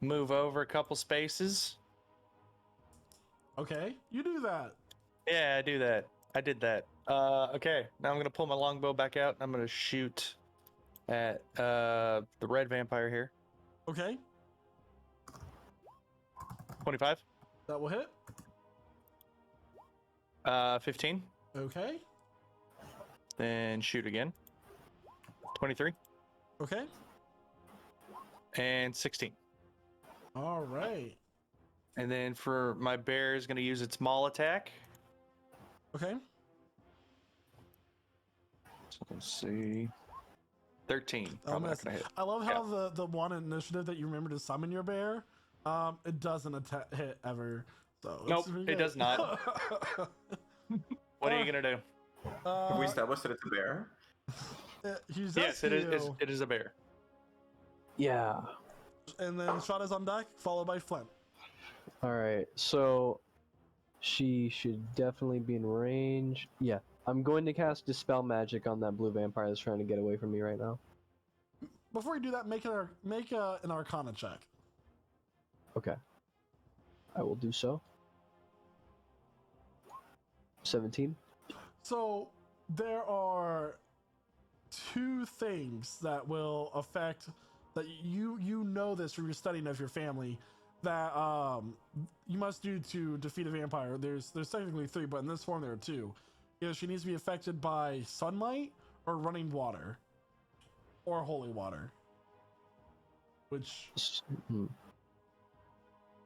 move over a couple spaces. Okay, you do that. Yeah, I do that. I did that. Okay, now I'm gonna pull my longbow back out and I'm gonna shoot at the red vampire here. Okay, 25. that will hit. 15. Okay. Then shoot again. 23 Okay. and 16. All right. And then for my bear is going to use its maul attack. Okay. So let's see. 13. I'll Probably not miss. going to hit. I love how the one initiative that you remember to summon your bear, it doesn't hit ever. So Nope, it's pretty it good. does not. What are you going to do? Have we established that it's a bear? He's Yes, it is. It is a bear. Yeah. And then shot is on deck, followed by Flint. All right. So she should definitely be in range. Yeah. I'm going to cast Dispel Magic on that blue vampire that's trying to get away from me right now. Before you do that, make an Arcana check. Okay. I will do so. 17. So there are two things that will affect that you know this from your studying of your family that you must do to defeat a vampire. There's technically three, but in this form there are two. Either she needs to be affected by sunlight or running water or holy water. Which Hmm.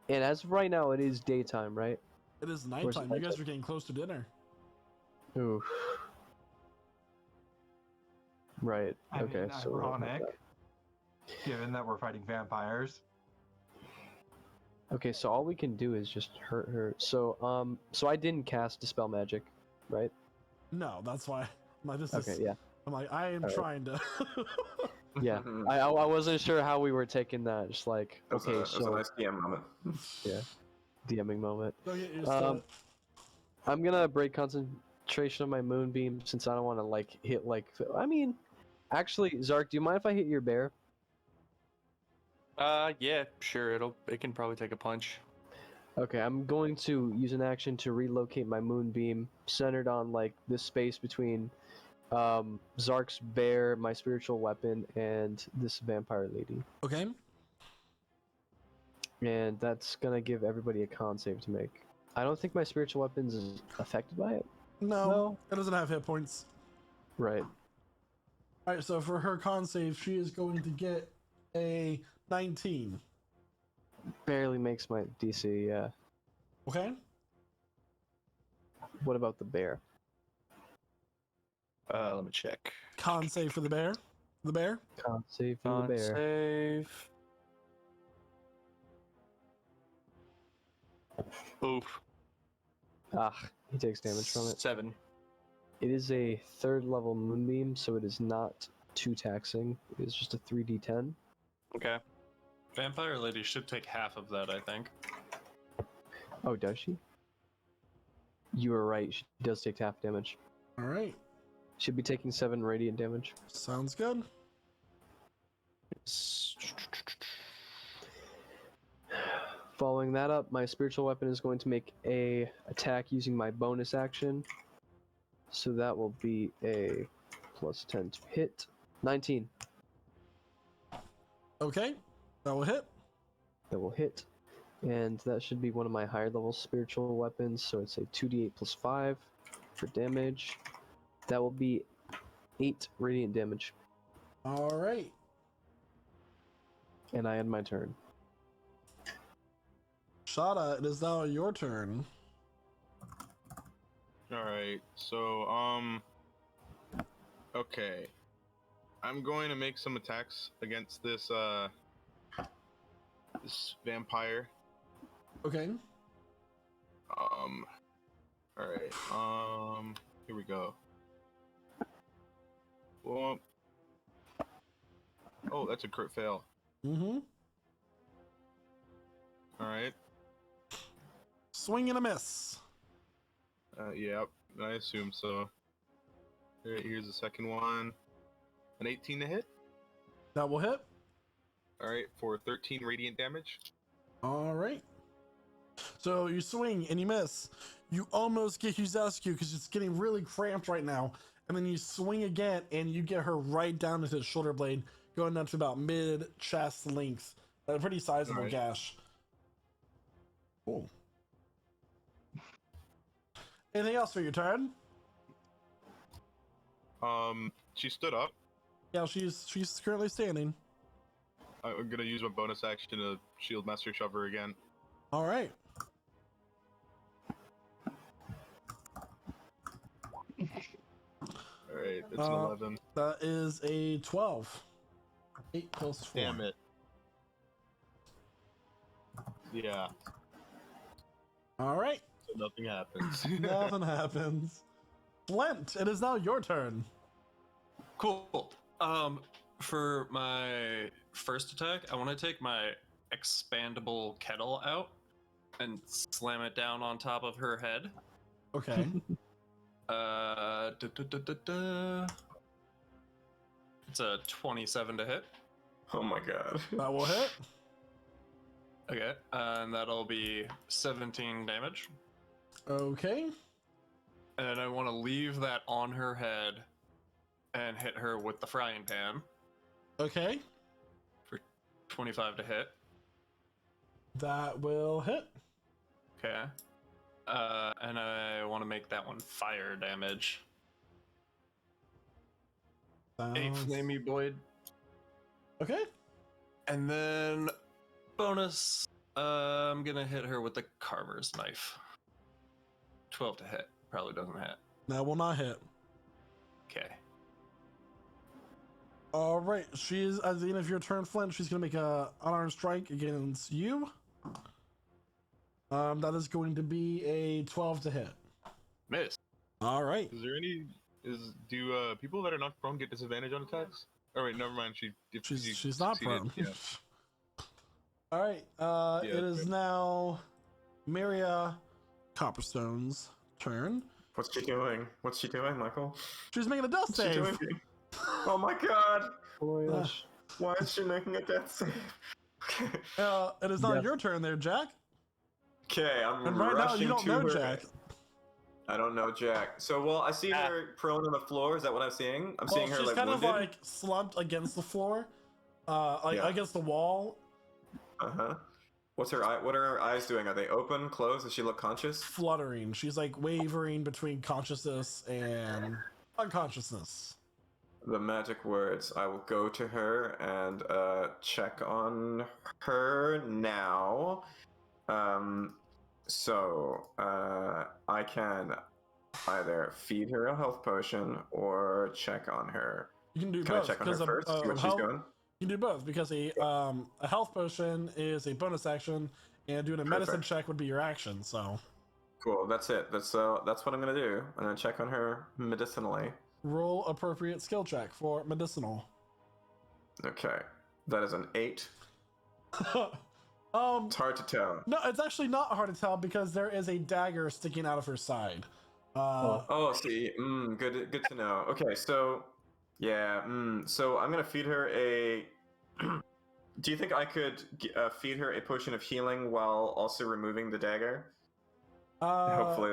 And as of right now, it is daytime, right? it is Where's nighttime. the You guys nighttime? are getting close to dinner. Oof. Right. I Okay. mean, So we'll have ironic, that. given that we're fighting vampires. Okay, so all we can do is just hurt her. So so I didn't cast Dispel Magic, right? No, that's why. Okay, yeah. I'm like, I am Alright. trying to. Yeah. I wasn't sure how we were taking that. Just like, That was, okay, that was a so nice DM moment. yeah, DMing moment. Don't get used to Um, it. I'm gonna break concentration of my moonbeam since I don't want to like hit like. I mean, actually, Zark, do you mind if I hit your bear? Yeah, sure. It can probably take a punch. Okay, I'm going to use an action to relocate my moonbeam centered on like this space between Zark's bear, my spiritual weapon, and this vampire lady. Okay. And that's gonna give everybody a con save to make. I don't think my spiritual weapons is affected by it. No, No. it doesn't have hit points. Right. All right, so for her con save, she is going to get a 19. Barely makes my DC, yeah. Okay. What about the bear? Let me check. Con save for the bear. The bear. Con save for Con the bear. save. Oof. Ah, he takes damage from it. 7. It is a 3rd level moonbeam, so it is not too taxing. It is just a 3d10. Okay. Vampire Lady should take half of that, I think. Oh, does she? You were right. She does take half damage. All right. Should be taking 7 radiant damage. Sounds good. Following that up, my spiritual weapon is going to make a attack using my bonus action. So that will be a plus 10 to hit. 19. Okay. That will hit. That will hit. And that should be one of my higher level spiritual weapons. So it's a 2d8 plus 5 for damage. That will be 8 radiant damage. All right. And I end my turn. Shada, it is now your turn. Alright, so, okay. I'm going to make some attacks against this vampire. Okay. Alright, here we go. Well, oh, that's a crit fail. Mm-hmm. Alright, Swing and a miss. yep, I assume so. Alright, here's the second one. An 18 to hit. That will hit. Alright, for 13 radiant damage. All right. So you swing and you miss. You almost get Huzescu because it's getting really cramped right now. And then you swing again and you get her right down into the shoulder blade, going down to about mid-chest length. A pretty sizable Alright. gash. Cool. Anything else for your turn? She stood up. Yeah, she's currently standing. I'm gonna use my bonus action to shield master shove her again. All right. All right, it's an 11. That is a 12. 8 plus 4. Damn it. Yeah. All right. So nothing happens. Nothing happens. Flint, it is now your turn. Cool. For my first attack, I want to take my expandable kettle out and slam it down on top of her head. Okay. It's a 27 to hit. Oh my god. That will hit. Okay, and that'll be 17 damage. Okay. And I want to leave that on her head and hit her with the frying pan Okay. for 25 to hit. That will hit. Okay. And I want to make that one fire damage. A Sounds- flamey blade. Okay. And then bonus, I'm gonna hit her with the carver's knife. 12 to hit. Probably doesn't hit. That will not hit. Okay. All right. She's at the end of your turn, Flint. She's gonna make a unarmed strike against you. That is going to be a 12 to hit. Miss. All right. Is there any? Do people that are not prone get disadvantage on attacks? Oh wait, never mind. She's not prone. Yeah. All right. Yeah, It is okay. now Maria Copperstone's turn. What's she doing? What's she doing, Michael? She's making a death What's she save. doing? Oh my god! Spoilers. Why is she making a death save? It is not Yes. your turn there, Jack. Okay, I'm And right now rushing you don't to know her. Jack. I don't know Jack. So, well, I see her prone on the floor. Is that what I'm seeing? I'm seeing her she's like kind wounded. of like slumped against the floor, Yeah. against the wall, Uh huh. What's her eye? What are her eyes doing? Are they open, closed? Does she look conscious? fluttering. She's like wavering between consciousness and unconsciousness. The magic words. I will go to her and check on her now. So I can either feed her a health potion or check on her. You can do Can I both check on her because first? See what she's health, doing. you can do both because a health potion is a bonus action, and doing a medicine Perfect. check would be your action. So Cool. That's it. That's what I'm gonna do. I'm gonna check on her medicinally. roll appropriate skill check for medicinal. Okay. That is an 8. Um, It's hard to tell. no, it's actually not hard to tell because there is a dagger sticking out of her side. Oh, see. Good to know. Okay, so yeah. So I'm gonna feed her a. Do you think I could feed her a potion of healing while also removing the dagger? Hopefully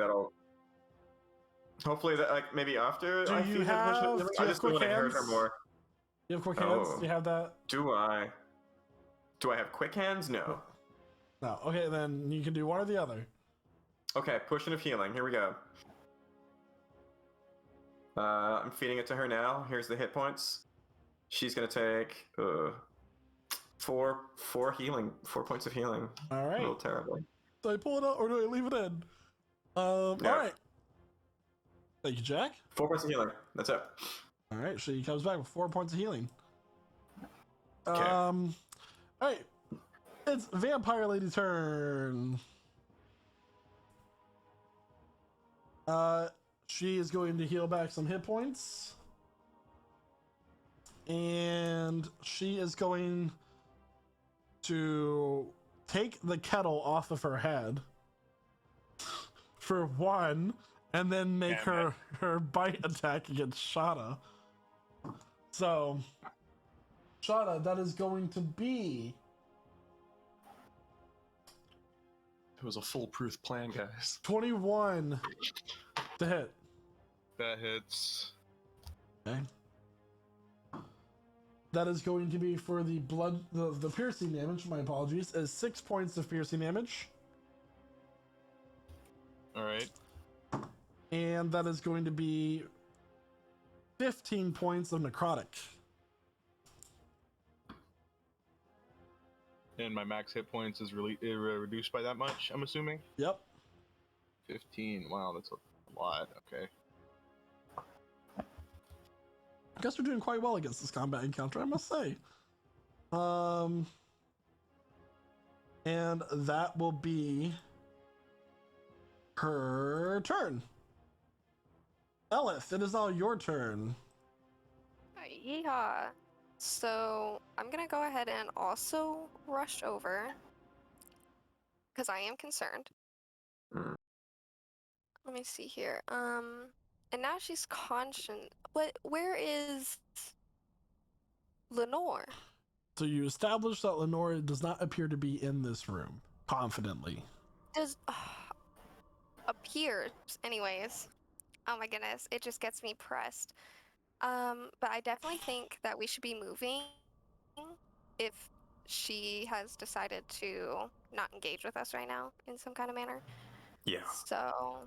that like maybe after Do I you feed her a potion of have- healing. do you I have just don't quick want to hurt her hands? more. You have quick hands? Oh. Do you have that? Do I? Do I have quick hands? No. No. Okay, then you can do one or the other. Okay, potion of healing. Here we go. I'm feeding it to her now. Here's the hit points. She's gonna take 4 points of healing. All A right. little terribly. Do I pull it out or do I leave it in? Yeah. All right. Thank you, Jack. 4 points of healing. That's it. All right, she comes back with 4 points of healing. Okay. All right. It's Vampire Lady turn. She is going to heal back some hit points. And she is going to take the kettle off of her head for one, and then make her bite attack against Shada. So, Shada, that is going to be It was a foolproof plan, guys. 21 to hit. That hits. Okay. That is going to be for the blood, the piercing damage. My apologies, is 6 points of piercing damage. All right. and that is going to be 15 points of necrotic. And my max hit points is really reduced by that much, I'm assuming? Yep. 15. Wow, that's a lot. Okay. I guess we're doing quite well against this combat encounter, I must say. And that will be her turn. Elith, it is now your turn. Yeehaw. So I'm gonna go ahead and also rush over because I am concerned. Mm. Let me see here. And now she's conscious. Where is Lenore? So you establish that Lenore does not appear to be in this room, confidently. Does appears, anyways. Oh my goodness, it just gets me pressed. But I definitely think that we should be moving if she has decided to not engage with us right now in some kind of manner. Yeah. So,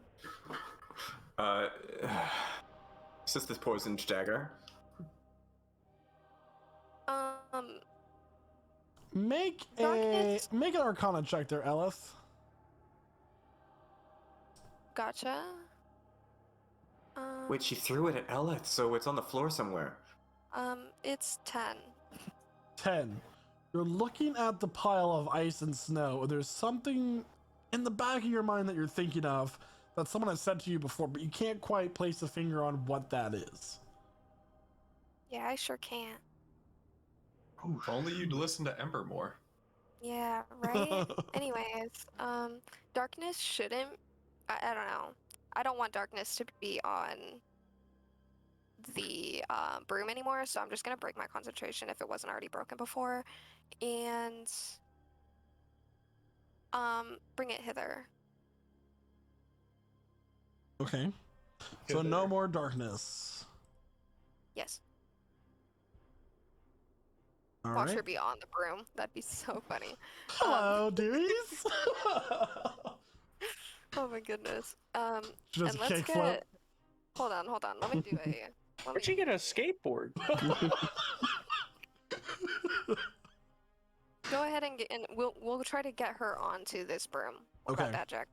Is this poisoned dagger? Make Darkness. an Arcana check there, Elith. Gotcha. Wait, she threw it at Elith, so it's on the floor somewhere. It's 10. 10. You're looking at the pile of ice and snow. There's something in the back of your mind that you're thinking of that someone has said to you before, but you can't quite place a finger on what that is. Yeah, I sure can't. If only you'd listen to Ember more. Yeah, right? Anyways, darkness shouldn't. I don't know. I don't want darkness to be on the broom anymore, so I'm just gonna break my concentration if it wasn't already broken before, and bring it hither. Okay. So no more darkness. Yes. All Watch right. her be on the broom. That'd be so funny. Hello, dearies. Oh my goodness. She does And a let's kick flip. Hold on. Let me do a. Where'd she get a skateboard? Go ahead and we'll try to get her onto this broom. What Okay. about that, Jack?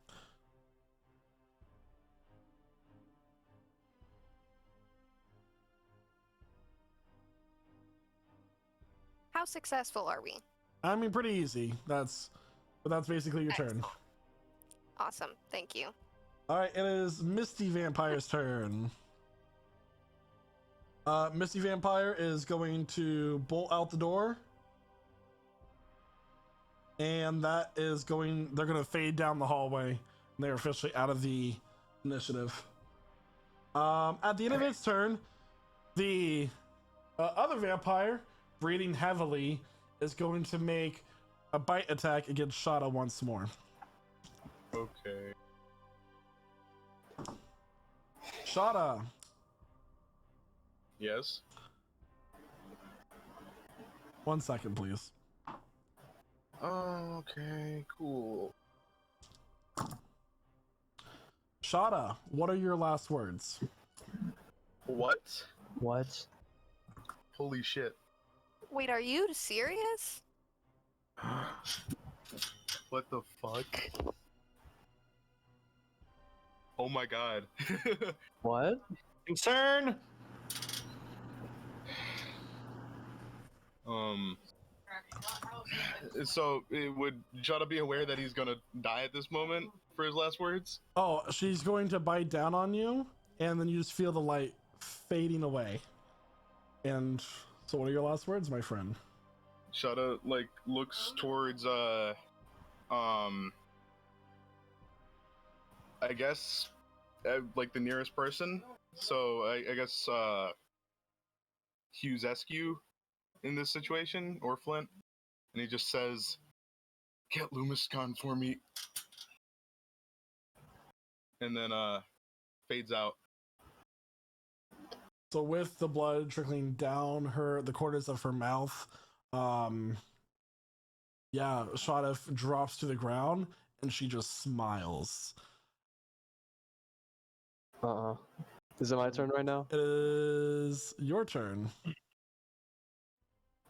How successful are we? I mean, pretty easy. That's basically your turn. Awesome. Thank you. All right, it is Misty Vampire's turn. Misty Vampire is going to bolt out the door. And that is they're going to fade down the hallway. And they're officially out of the initiative. At the end of its turn, the other vampire, breathing heavily, is going to make a bite attack against Shada once more. Okay. Shada. Yes. 1 second, please. Okay, cool. Shada, what are your last words? What? What? Holy shit. Wait, are you serious? What the fuck? Oh my god. What? Concern? So would Jada be aware that he's gonna die at this moment for his last words? Oh, she's going to bite down on you, and then you just feel the light fading away. And so what are your last words, my friend? Shada looks towards I guess the nearest person. So I guess Hughes Eskew in this situation, or Flint, and he just says, "Get Loomis gone for me," and then fades out. So with the blood trickling down the corners of her mouth, Shada drops to the ground and she just smiles. Is it my turn right now? It is your turn.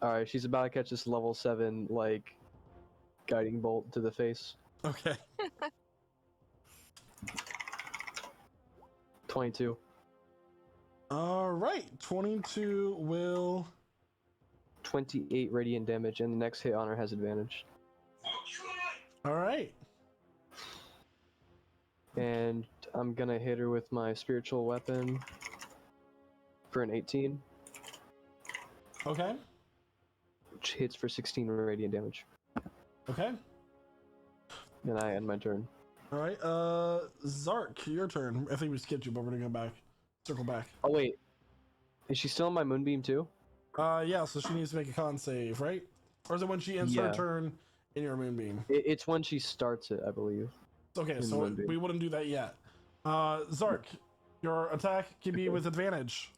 Alright, she's about to catch this level 7, like, guiding bolt to the face. Okay. 22. All right. 22 will. 28 radiant damage, and the next hit on her has advantage. All right. And I'm gonna hit her with my spiritual weapon for an 18, Okay. which hits for 16 radiant damage. Okay. And I end my turn. All right. Zark, your turn. I think we skipped you, but we're gonna go back. Circle back. Oh wait, is she still on my moonbeam too? Yeah. So she needs to make a con save, right? Or is it when she ends her Yeah. turn in your moonbeam? It's when she starts it, I believe. Okay, In so moonbeam. we wouldn't do that yet. Zark, your attack can be with advantage.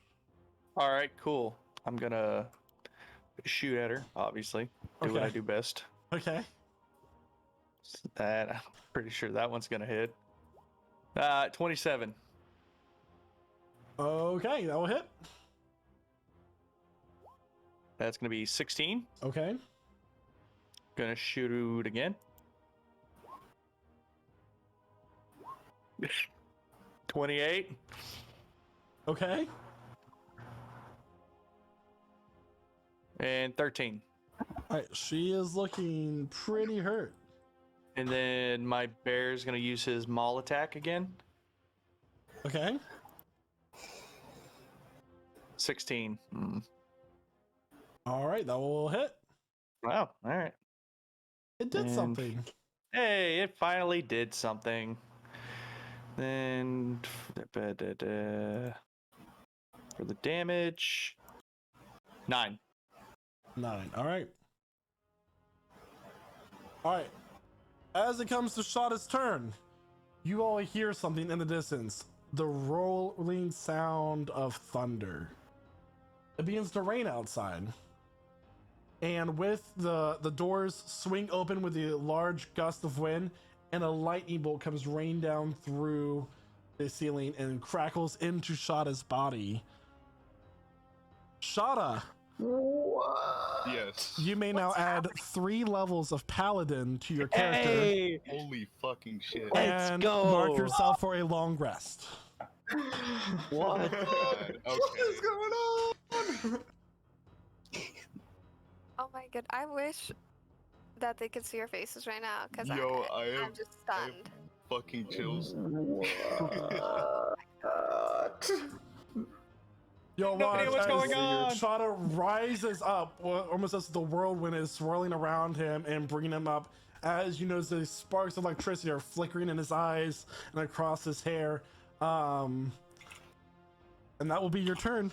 All right, cool. I'm gonna shoot at her. Obviously, do what I Okay. do best. Okay. That I'm pretty sure that one's gonna hit. 27. Okay, that will hit. That's gonna be 16. Okay. Gonna shoot again. 28. Okay. And 13. All right, she is looking pretty hurt. And then my bear's gonna use his maul attack again. Okay. 16. All right, that will hit. Wow. All right. It did And- something. Hey, it finally did something. Then for the damage, 9. 9. All right. All right. As it comes to Shada's turn, you all hear something in the distance. The rolling sound of thunder. It begins to rain outside. And with the doors swing open with a large gust of wind, and a lightning bolt comes rain down through the ceiling and crackles into Shada's body. Shada, Yes. you may now What's add happening? 3 levels of paladin to your character. Hey! Holy fucking shit. Let's And go! mark yourself for a long rest. What? God, What is okay. going on? Oh my god, I wish that they could see your faces right now, because Yo, I I'm am just I am stunned. fucking chills. Yo, No watch idea what's as going on. Shada rises up, almost as the whirlwind is swirling around him and bringing him up. As you notice, the sparks of electricity are flickering in his eyes and across his hair. And that will be your turn.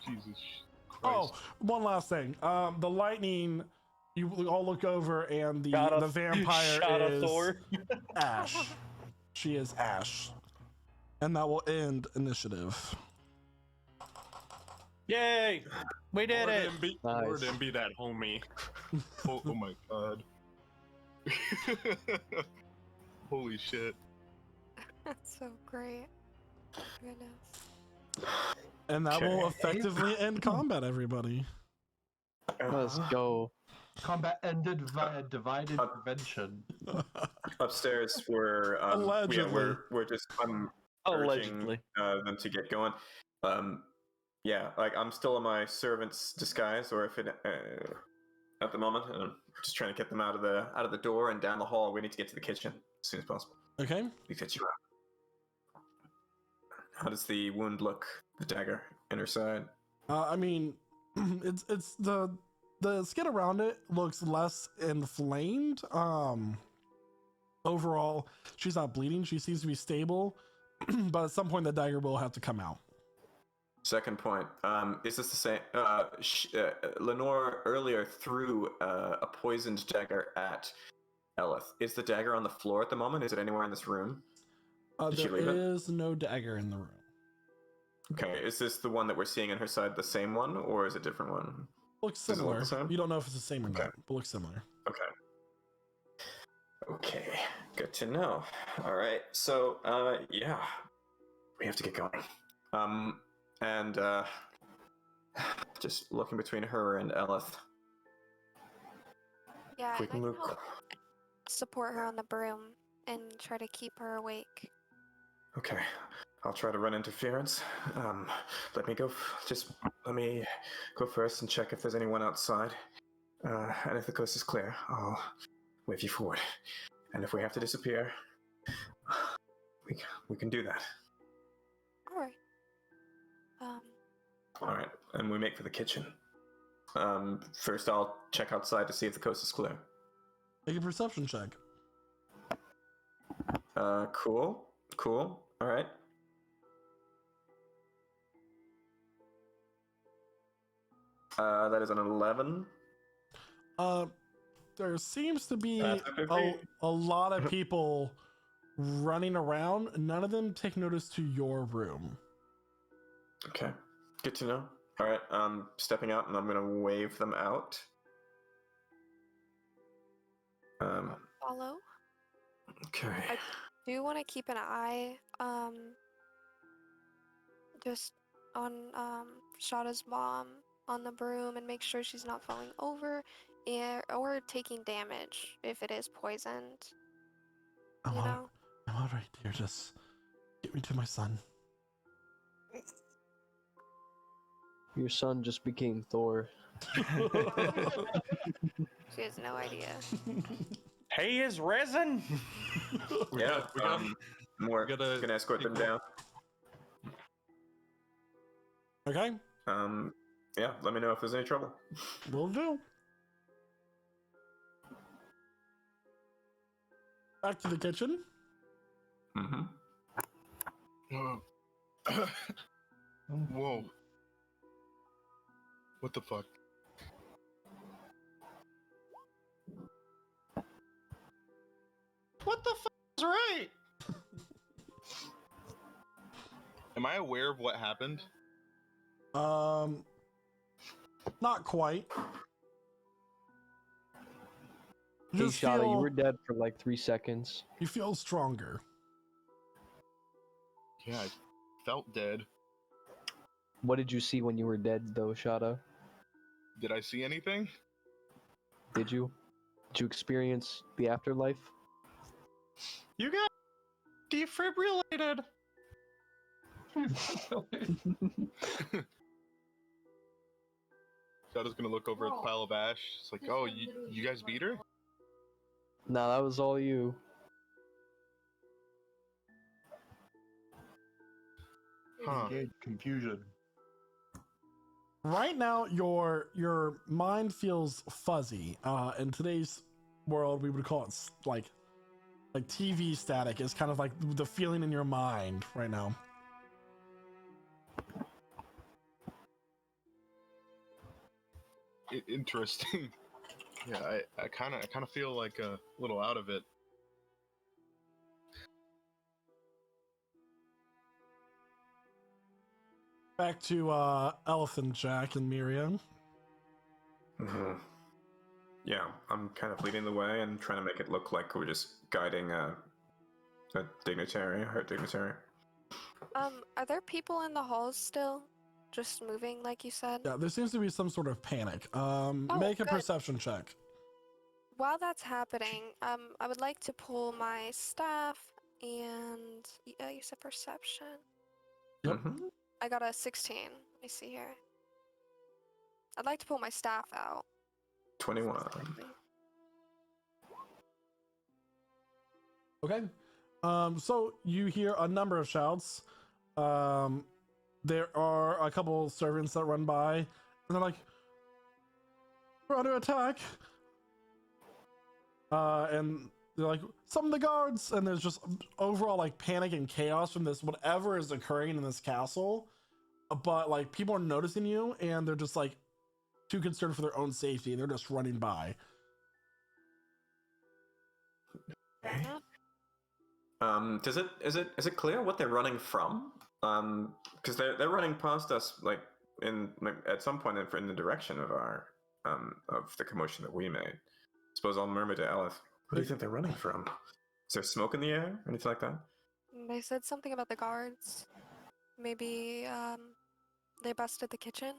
Jesus Oh, Christ. one last thing. The lightning. You all look over, and the Shot a- vampire shot a is Thor. Ash. She is Ash, and that will end initiative. Yay! We did it. Lord Nice. and be that homie. Oh my god. Holy shit. That's so great. Goodness. And that will Okay. effectively end combat, everybody. Let's go. Combat ended via divided prevention. Upstairs, we're Allegedly. we're just urging Allegedly. them to get going. Yeah, like I'm still in my servant's disguise, or if it at the moment, and I'm just trying to get them out of the door and down the hall. We need to get to the kitchen as soon as possible. Okay. We fit you out. How does the wound look? The dagger in her side. I mean, it's the skin around it looks less inflamed. Overall, she's not bleeding. She seems to be stable, but at some point the dagger will have to come out. Second point. Is this the same? Lenore earlier threw a poisoned dagger at Elith. Is the dagger on the floor at the moment? Is it anywhere in this room? Did she There leave it? is no dagger in the room. Okay, is this the one that we're seeing on her side the same one, or is it a different one? Looks Does it look similar. the same? You don't know if it's the same or Okay. not, but looks similar. Okay. Okay, good to know. All right, so yeah, we have to get going. And just looking between her and Elith. Yeah, If we and I can can look. help support her on the broom and try to keep her awake. Okay, I'll try to run interference. Let me go. Just let me go first and check if there's anyone outside. And if the coast is clear, I'll wave you forward. And if we have to disappear, we can do that. All right. All right, and we make for the kitchen. First, I'll check outside to see if the coast is clear. Make a perception check. Cool. All right. That is an 11. There seems to be That's a 15. a lot of people running around. None of them take notice to your room. Okay, good to know. All right, I'm stepping out and I'm gonna wave them out. Follow. Okay. I do want to keep an eye, just on Shada's mom on the broom and make sure she's not falling over, or taking damage if it is poisoned. I'm You all, know. I'm all right, dear. Just get me to my son. Your son just became Thor. She has no idea. He is risen. Yeah. More gotta gonna escort them take- down. Okay, Yeah. Let me know if there's any trouble. will do. Back to the kitchen. Mm-hmm. Whoa. What the fuck? What the fuck is right? Am I aware of what happened? Not quite. You Hey, just Shada, you feel were dead for like 3 seconds. you feel stronger. Yeah, I felt dead. What did you see when you were dead, though, Shada? Did I see anything? Did you? Did you experience the afterlife? You got defibrillated. Shada's gonna look over at the pile of ash. It's like, oh, you guys beat her? Nah, that was all you. Huh. Confusion. Right now, your mind feels fuzzy. In today's world, we would call it like TV static. Is kind of like the feeling in your mind right now. Interesting. Yeah, I kind of feel like a little out of it. Back to Elephant Jack and Miriam. Mm-hmm. Yeah, I'm kind of leading the way and trying to make it look like we're just guiding a dignitary, a heart dignitary. Are there people in the halls still? Just moving, like you said? Yeah, there seems to be some sort of panic. Make a good. perception check. While that's happening, I would like to pull my staff and you said perception. Yep. Mm-hmm. I got a 16. Let me see here. I'd like to pull my staff out. 21. Okay. So you hear a number of shouts. There are a couple servants that run by, and they're like, "We're under attack!" And they're like, "Summon the guards!" And there's just overall like panic and chaos from this whatever is occurring in this castle. But like people are noticing you, and they're just like too concerned for their own safety, and they're just running by. Is it clear what they're running from? Because they're running past us, like at some point in the direction of our of the commotion that we made. Suppose I'll murmur to Elif. What do you think they're running from? Is there smoke in the air? Anything like that? They said something about the guards. Maybe they busted the kitchen.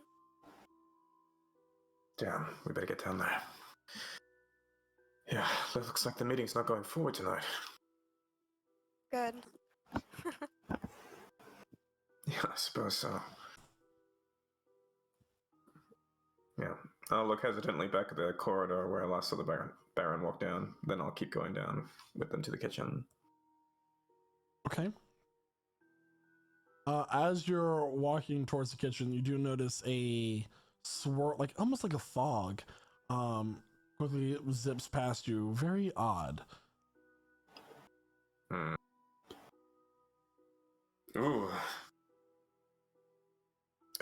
Damn, we better get down there. Yeah, that looks like the meeting's not going forward tonight. Good. Yeah, I suppose so. Yeah, I'll look hesitantly back at the corridor where I last saw the Baron walk down. Then I'll keep going down with them to the kitchen. Okay. As you're walking towards the kitchen, you do notice a swirl, like almost like a fog, quickly zips past you. Very odd. Ooh.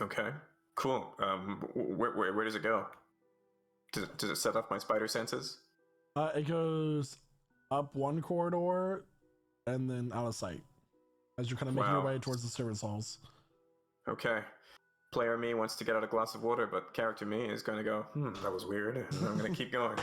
Okay. Cool. Where does it go? Does it set off my spider senses? It goes up one corridor and then out of sight as you're kind of making your Wow. way towards the servants' halls. Okay. Player me wants to get out a glass of water, but character me is going to go, that was weird, and I'm going to keep going.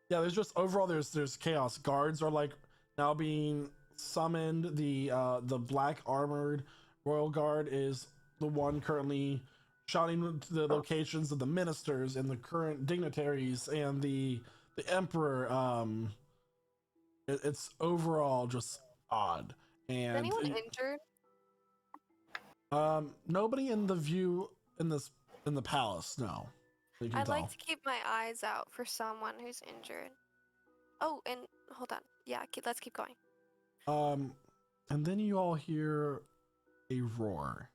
Yeah, there's just overall there's chaos. Guards are like now being summoned. The black armored royal guard is the one currently shouting to the locations of the ministers and the current dignitaries and the emperor. It's overall just odd. Is And anyone injured? nobody in the view in the palace. No, you can I'd tell. like to keep my eyes out for someone who's injured. Oh, and hold on. Yeah, let's keep going. And then you all hear a roar.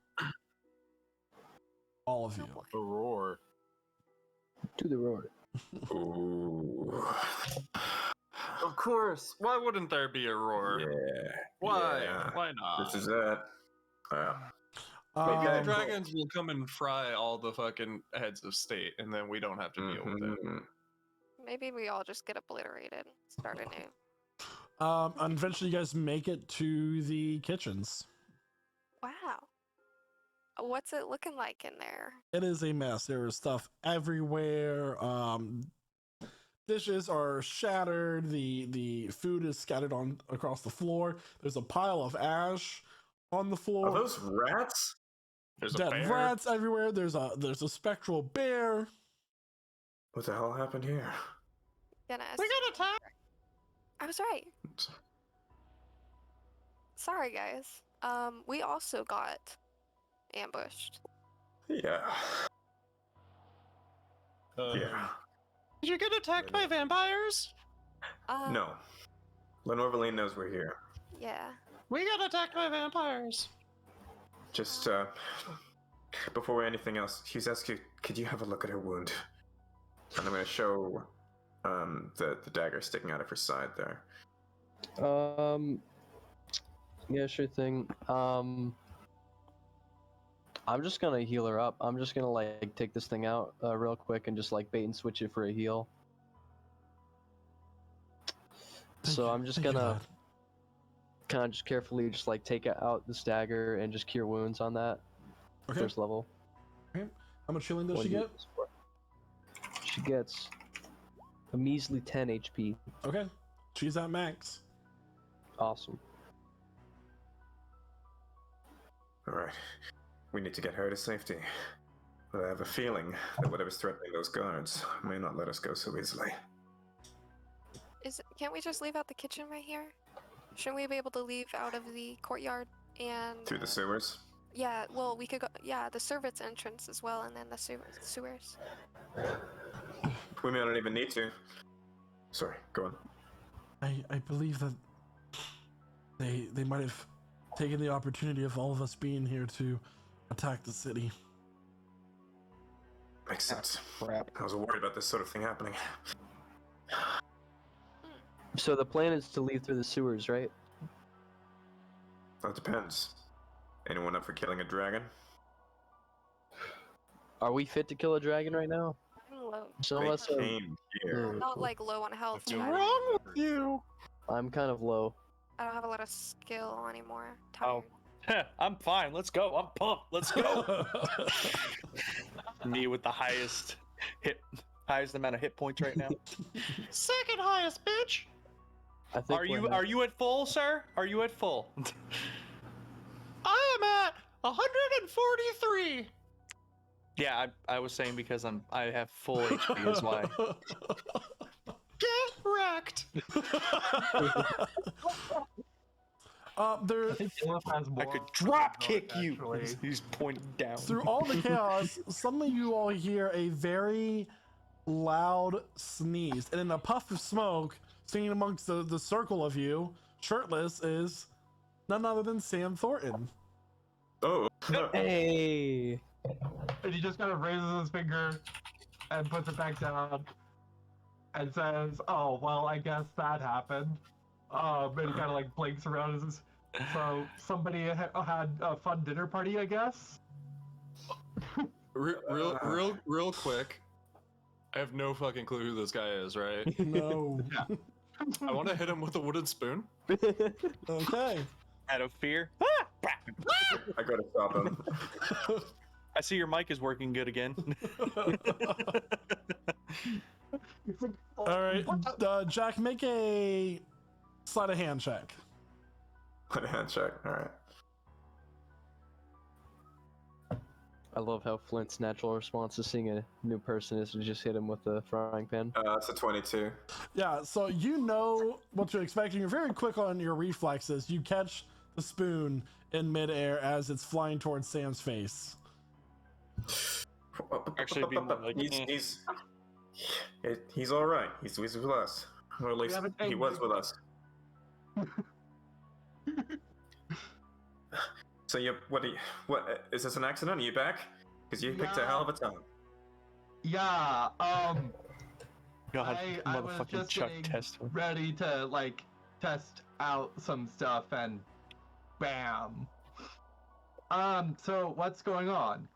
All of you. Oh boy. A roar. To the roar. Ooh. Of course. Why wouldn't there be a roar? Yeah. Why? Yeah. Why not? This is it. Maybe the Um, dragons will come and fry all the fucking heads of state, and then we don't have to deal with it. Maybe we all just get obliterated. Start anew. and eventually you guys make it to the kitchens. Wow. What's it looking like in there? It is a mess. There is stuff everywhere. Dishes are shattered. The food is scattered on across the floor. There's a pile of ash on the floor. Are those rats? There's a Dead bear. rats everywhere. There's a spectral bear. What the hell happened here? Gonna We got attacked. I was right. Sorry, guys. We also got ambushed. Yeah. Yeah. Did you get attacked by vampires? No. Lenorvaline knows we're here. Yeah. We got attacked by vampires. Just, before anything else, he's asked you, could you have a look at her wound? And I'm going to show, the dagger sticking out of her side there. Yeah, sure thing. I'm just gonna heal her up. I'm just gonna like take this thing out real quick and just like bait and switch it for a heal. So I'm just gonna kind of just carefully just like take out this dagger and just cure wounds on that first level. Okay. How much healing does she get? She gets a measly 10 HP. Okay. She's at max. Awesome. Alright. We need to get her to safety. But I have a feeling that whatever's threatening those guards may not let us go so easily. Can't we just leave out the kitchen right here? Shouldn't we be able to leave out of the courtyard and Through the sewers? Yeah, well, we could go. Yeah, the servants' entrance as well, and then the sewers. We may not even need to. Sorry, go on. I believe that they might have taken the opportunity of all of us being here to attack the city. Makes sense. Crap. I was worried about this sort of thing happening. So the plan is to leave through the sewers, right? That depends. Anyone up for killing a dragon? Are we fit to kill a dragon right now? I'm low. So They unless came here. Not like low on health. What's but wrong with you? I'm kind of low. I don't have a lot of skill anymore. Oh. Tired. I'm fine. Let's go. I'm pumped. Let's go. Me with the highest hit Highest amount of hit points right now. Second highest, bitch. I think Are you at full, sir? Are you at full? I am at 143. Yeah, I was saying because I have full HP is why. Get wrecked. There, I think Olaf has more. I could drop votes, kick you. actually. He's pointing down. through all the chaos, suddenly you all hear a very loud sneeze, and in a puff of smoke, singing amongst the circle of you, shirtless, is none other than Sam Thornton. Oh. Hey. And he just kind of raises his finger and puts it back down and says, "Oh, well, I guess that happened." And he kind of like blinks around and says, "So somebody had a fun dinner party, I guess." Real quick. I have no fucking clue who this guy is, right? No. I want to hit him with a wooden spoon. Okay. Out of fear. I gotta stop him. I see your mic is working good again. All right, Jack, make a sleight of hand check. Put a hand check. All right. I love how Flint's natural response to seeing a new person is to just hit him with a frying pan. It's a 22. Yeah, so you know what to expect, and you're very quick on your reflexes. You catch the spoon in midair as it's flying towards Sam's face. Actually, it'd be more like, he's all right. He's with us, or at least he was with us. So what is this an accident? Are you back? Because you picked a hell of a time. Yeah. God, I was motherfucking just Chuck getting test. ready to like test out some stuff, and bam. So what's going on?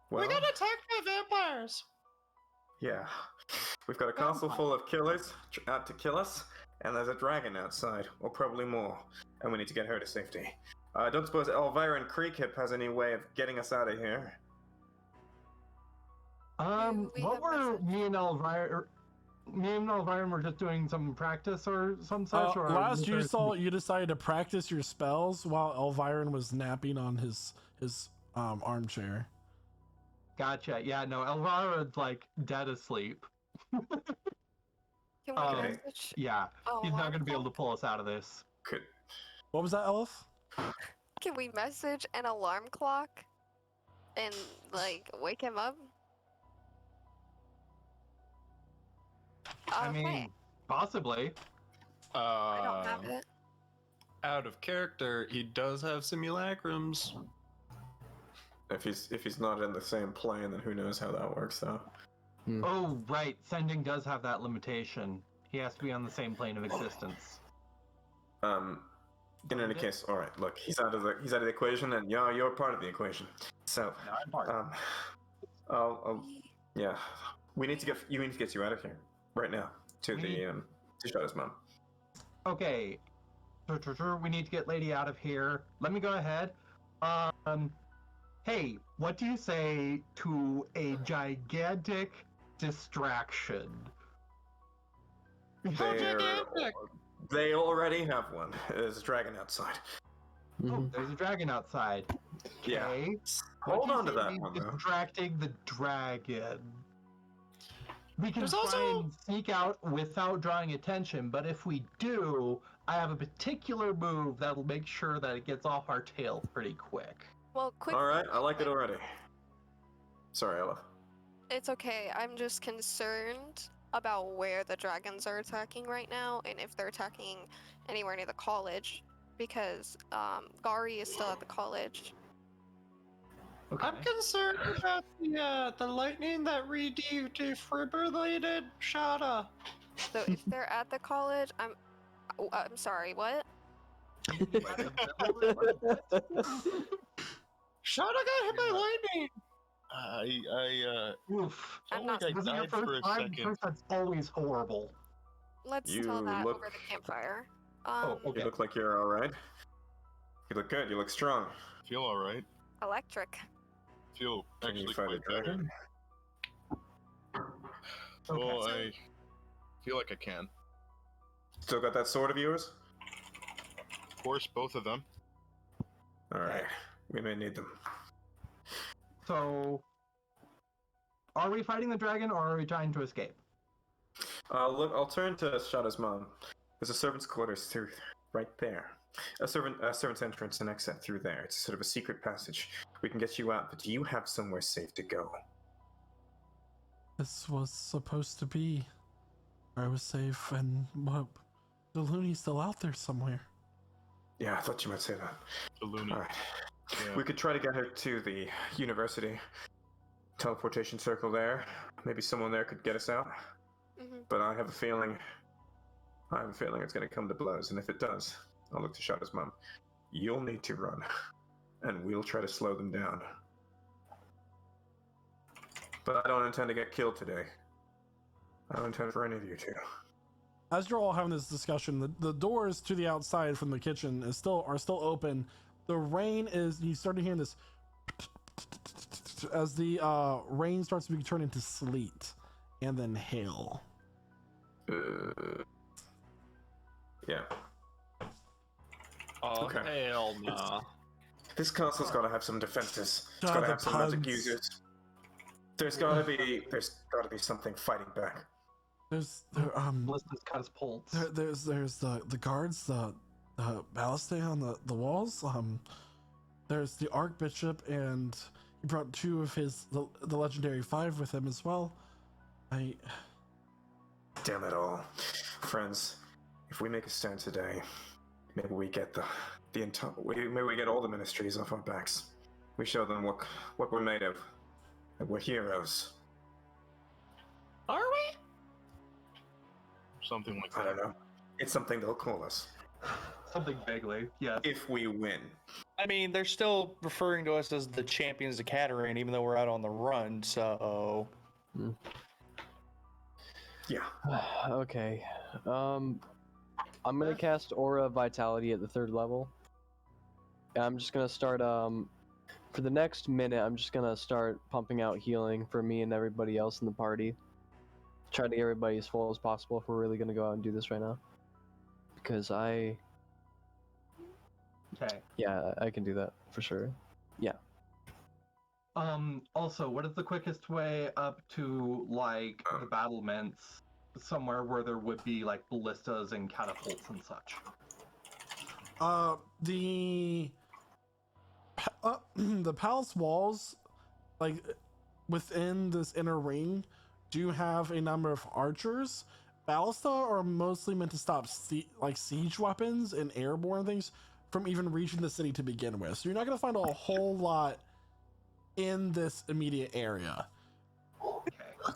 Well, We got attacked by vampires. yeah, we've got a castle full of killers out to kill us, and there's a dragon outside, or probably more, and we need to get her to safety. I don't suppose Elvira and Creekhip has any way of getting us out of here. we What have were message? me and Elvira were just doing some practice or some such? Or Last was you there saw, you decided to practice your spells while Elviron was napping on his armchair. Gotcha. Yeah, no, Elvira's like dead asleep. Can we Okay. message? Yeah, Oh, he's not alarm gonna be able to clock? pull us out of this. Could What was that, Elf? Can we message an alarm clock and like wake him up? I Okay, mean, possibly. I don't have it. Out of character, he does have simulacrums. if he's not in the same plane, then who knows how that works though. Oh, right. Sending does have that limitation. He has to be on the same plane of existence. In any case, all right. Look, he's out of the equation, and you're part of the equation. So, yeah, we need to get you out of here right now to to Shadow's mom. Okay. We need to get Lady out of here. Let me go ahead. Hey, what do you say to a gigantic distraction? They already have one. There's a dragon outside. Oh, there's a dragon outside. Yeah. Okay. Hold on to What do that you say one, we though. distracting the dragon. We can There's try also- and sneak out without drawing attention, but if we do, I have a particular move that'll make sure that it gets off our tail pretty quick. Well, quick. All right, I like it already. Sorry, Ella. It's okay. I'm just concerned about where the dragons are attacking right now, and if they're attacking anywhere near the college, because Gari is still at the college. Okay. I'm concerned about the lightning that defibrillated Shada. So if they're at the college, I'm sorry. What? Shada got hit by lightning. Oof. I'm not. like I Wasn't your died for first a time? second. First, that's always horrible. Let's You tell that look- over the campfire. Oh, okay. You look like you're all right. You look good. You look strong. Feel alright. Electric. Feel Can you actually fight a quite better. dragon? Well, So- I feel like I can. Still got that sword of yours? Of course, both of them. Alright. We may need them. So, are we fighting the dragon or are we trying to escape? Look, I'll turn to Shada's mom. There's a servant's quarters through right there. A servant's entrance and exit through there. It's sort of a secret passage. We can get you out, but do you have somewhere safe to go? This was supposed to be where I was safe, and what? The Looney's still out there somewhere. Yeah, I thought you might say that. The loony. Alright. Yeah. We could try to get her to the university. Teleportation circle there. Maybe someone there could get us out. Mhm. But I have a feeling it's going to come to blows, and if it does, I'll look to Shada's mom. You'll need to run, and we'll try to slow them down. But I don't intend to get killed today. I don't intend for any of you to. As you're all having this discussion, the doors to the outside from the kitchen are still open. The rain is, you start hearing this as the rain starts to be turned into sleet and then hail. Yeah. Oh, Okay. hell nah. This castle's got to have some defenses. It's God, got to the have some magic puns. users. There's got to be something fighting back. There's Ballista's cut his pulse. there's the guards, the ballista on the walls. There's the Archbishop, and he brought two of the legendary 5 with him as well. Damn it all, friends! If we make a stand today, maybe we get maybe we get all the ministries off our backs. We show them what we're made of. That we're heroes. Are we? Something like I that. don't know. It's something they'll call us Something vaguely, yes. if we win. I mean, they're still referring to us as the champions of Katarine, even though we're out on the run. So, Yeah. Okay. I'm gonna cast Aura Vitality at the 3rd level. And I'm just gonna start for the next minute, I'm just gonna start pumping out healing for me and everybody else in the party. Try to get everybody as full as possible if we're really gonna go out and do this right now. Because Okay. yeah, I can do that for sure. Also, what is the quickest way up to, like, the battlements? Somewhere where there would be, like, ballistas and catapults and such. The palace walls, like within this inner ring, do have a number of archers. Ballista are mostly meant to stop siege weapons and airborne things from even reaching the city to begin with. So you're not going to find a whole lot in this immediate area. Okay.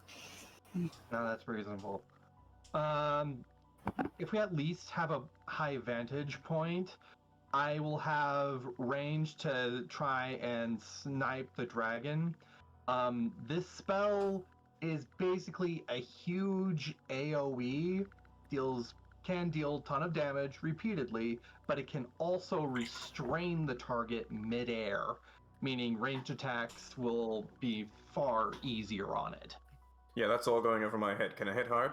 No, that's reasonable. If we at least have a high vantage point, I will have range to try and snipe the dragon. This spell is basically a huge AoE, can deal a ton of damage repeatedly, but it can also restrain the target midair, meaning ranged attacks will be far easier on it. Yeah, that's all going over my head. Can I hit hard?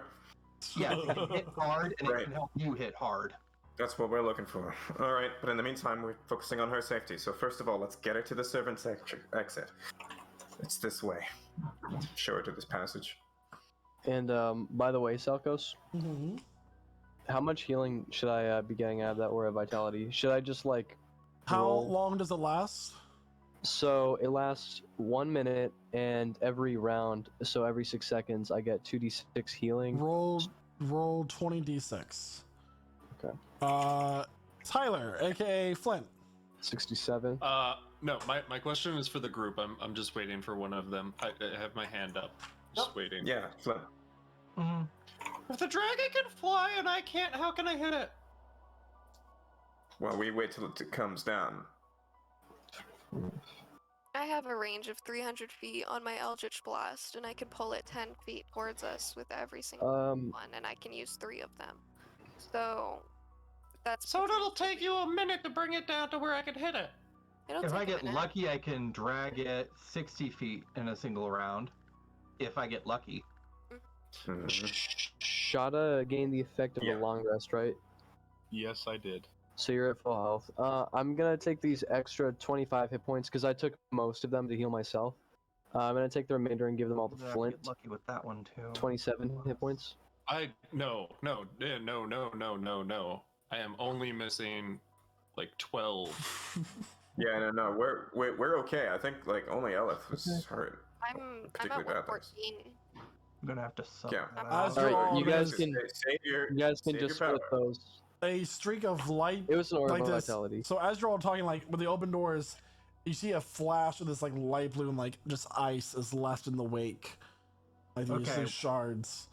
Yeah, it can hit hard, and Right. it can help you hit hard. That's what we're looking for. All right, but in the meantime, we're focusing on her safety. So first of all, let's get her to the servant's exit. It's this way. Show her to this passage. And by the way, Selkos, Mm-hmm. how much healing should I be getting out of that Aura Vitality? Should I just like How roll? long does it last? So it lasts 1 minute, and every round, so every 6 seconds, I get 2d6 healing. Roll 20d6. Okay. Tyler, aka Flint. 67. No, my question is for the group. I'm just waiting for one of them. I have my hand up. Just waiting. Yeah, Flip. Mhm. If the dragon can fly and I can't, how can I hit it? Well, we wait till it comes down. I have a range of 300 feet on my Eldritch Blast, and I can pull it 10 feet towards us with every single one, and I can use 3 of them. So, that's... So it'll take you a minute to bring it down to where I can hit it. It'll If take I a get minute. lucky, I can drag it 60 feet in a single round. If I get lucky. Mhm. Shada gained the effect of Yeah. the long rest, right? Yes, I did. So you're at full health. I'm gonna take these extra 25 hit points because I took most of them to heal myself. I'm gonna take the remainder and give them all to Yeah, Flint. get lucky with that one too. 27 hit points. No. I am only missing like 12. Yeah, no, we're okay. I think like only Elith was hurt. I'm at Particularly bad 114. I'm gonna have to sub Yeah. that As out. you're Alright, all you guys this- can save your you guys can save your just split power. those. a streak of light It was an order like of this. vitality. So as you're all talking, like with the open doors, you see a flash of this like light blue and like just ice is left in the wake, like these Okay. shards.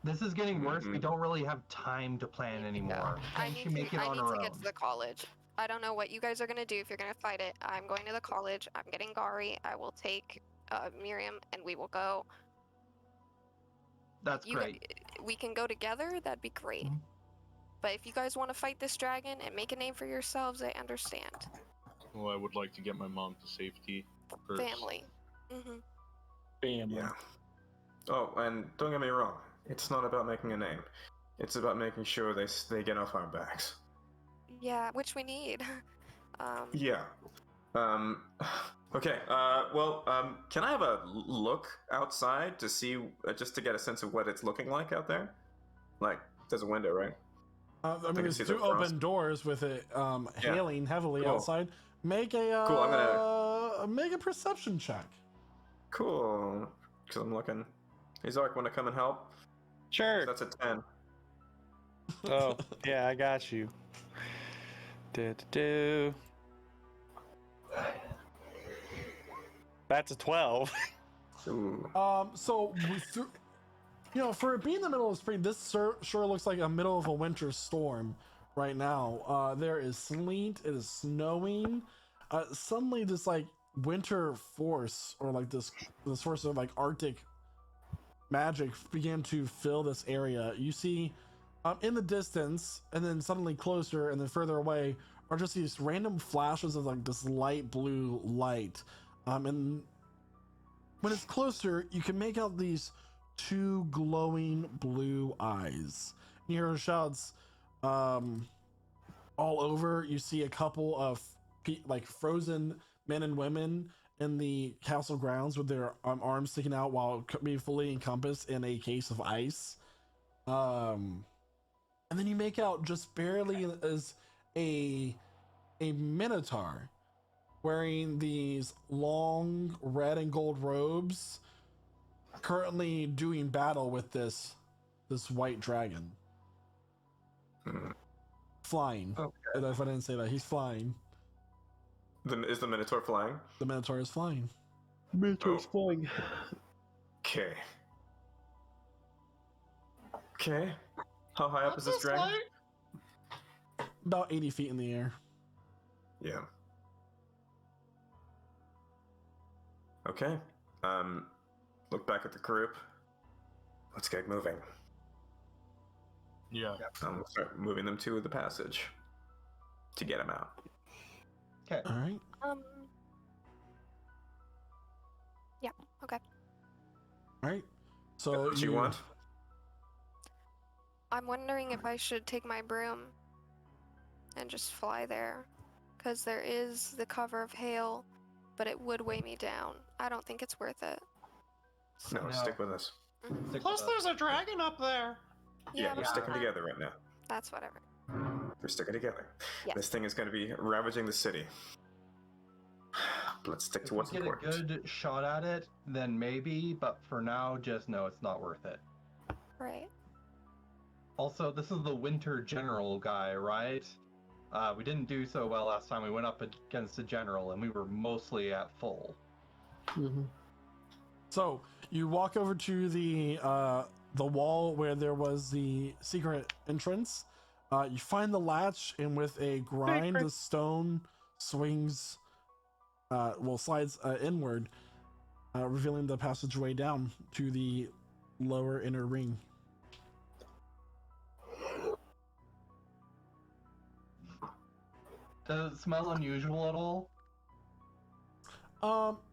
This is getting worse. We Mhm. don't really have time to plan anymore. I Can need she make it I on need her to get to own? the college. I don't know what you guys are gonna do if you're gonna fight it. I'm going to the college. I'm getting Gari. I will take Miriam, and we will go. That's You, great. we can go together. That'd be great. Mhm. But if you guys want to fight this dragon and make a name for yourselves, I understand. Well, I would like to get my mom to safety first. Family. Mm-hmm. Yeah. Oh, and don't get me wrong. It's not about making a name. It's about making sure they get off our backs. Yeah, which we need. Yeah. Okay. Can I have a look outside to see, just to get a sense of what it's looking like out there? Like, there's a window, right? I mean, can there's see the two frost. open doors with it hailing heavily Cool. outside. Make a Cool, I'm make a perception check. Cool. Because I'm looking. Hey, Zark, want to come and help? Sure. That's a 10. Oh, yeah, I got you. Do. That's a 12. Ooh. So we through, for it being the middle of spring, this sure looks like a middle of a winter storm right now. There is sleet. It is snowing. Suddenly, this like winter force, or like this force of like Arctic magic, began to fill this area. You see, in the distance, and then suddenly closer, and then further away, are just these random flashes of like this light blue light. And when it's closer, you can make out these two glowing blue eyes. You hear shouts all over. You see a couple of like frozen men and women in the castle grounds with their arms sticking out while being fully encompassed in a case of ice. And then you make out just barely as a minotaur wearing these long red and gold robes, currently doing battle with this white dragon. Hmm. Flying. Okay. And if I didn't say that, he's flying. Is the Minotaur flying? The minotaur is flying. Minotaur's flying. Okay. Okay. How high up is this dragon? About 80 feet in the air. Yeah. Okay. Look back at the group. Let's get moving. Yeah. We'll start moving them to the passage to get them out. Okay. All right. Yeah. Okay. All right. So What you want? I'm wondering if I should take my broom and just fly there, because there is the cover of hail, but it would weigh me down. I don't think it's worth it. No, No. stick with us. Stick with us. a dragon up there. Yeah, we're but sticking fine. together right now. That's whatever. We're sticking together. Yes. This thing is going to be ravaging the city. Let's stick If to we what's get important. a good shot at it, then maybe, but for now, just know it's not worth it. Right. Also, this is the Winter General guy, right? We didn't do so well last time we went up against the General, and we were mostly at full. Mm-hmm. So you walk over to the wall where there was the secret entrance. You find the latch, and with a grind, the stone swings, slides inward, revealing the passageway down to the lower inner ring. Does it smell unusual at all?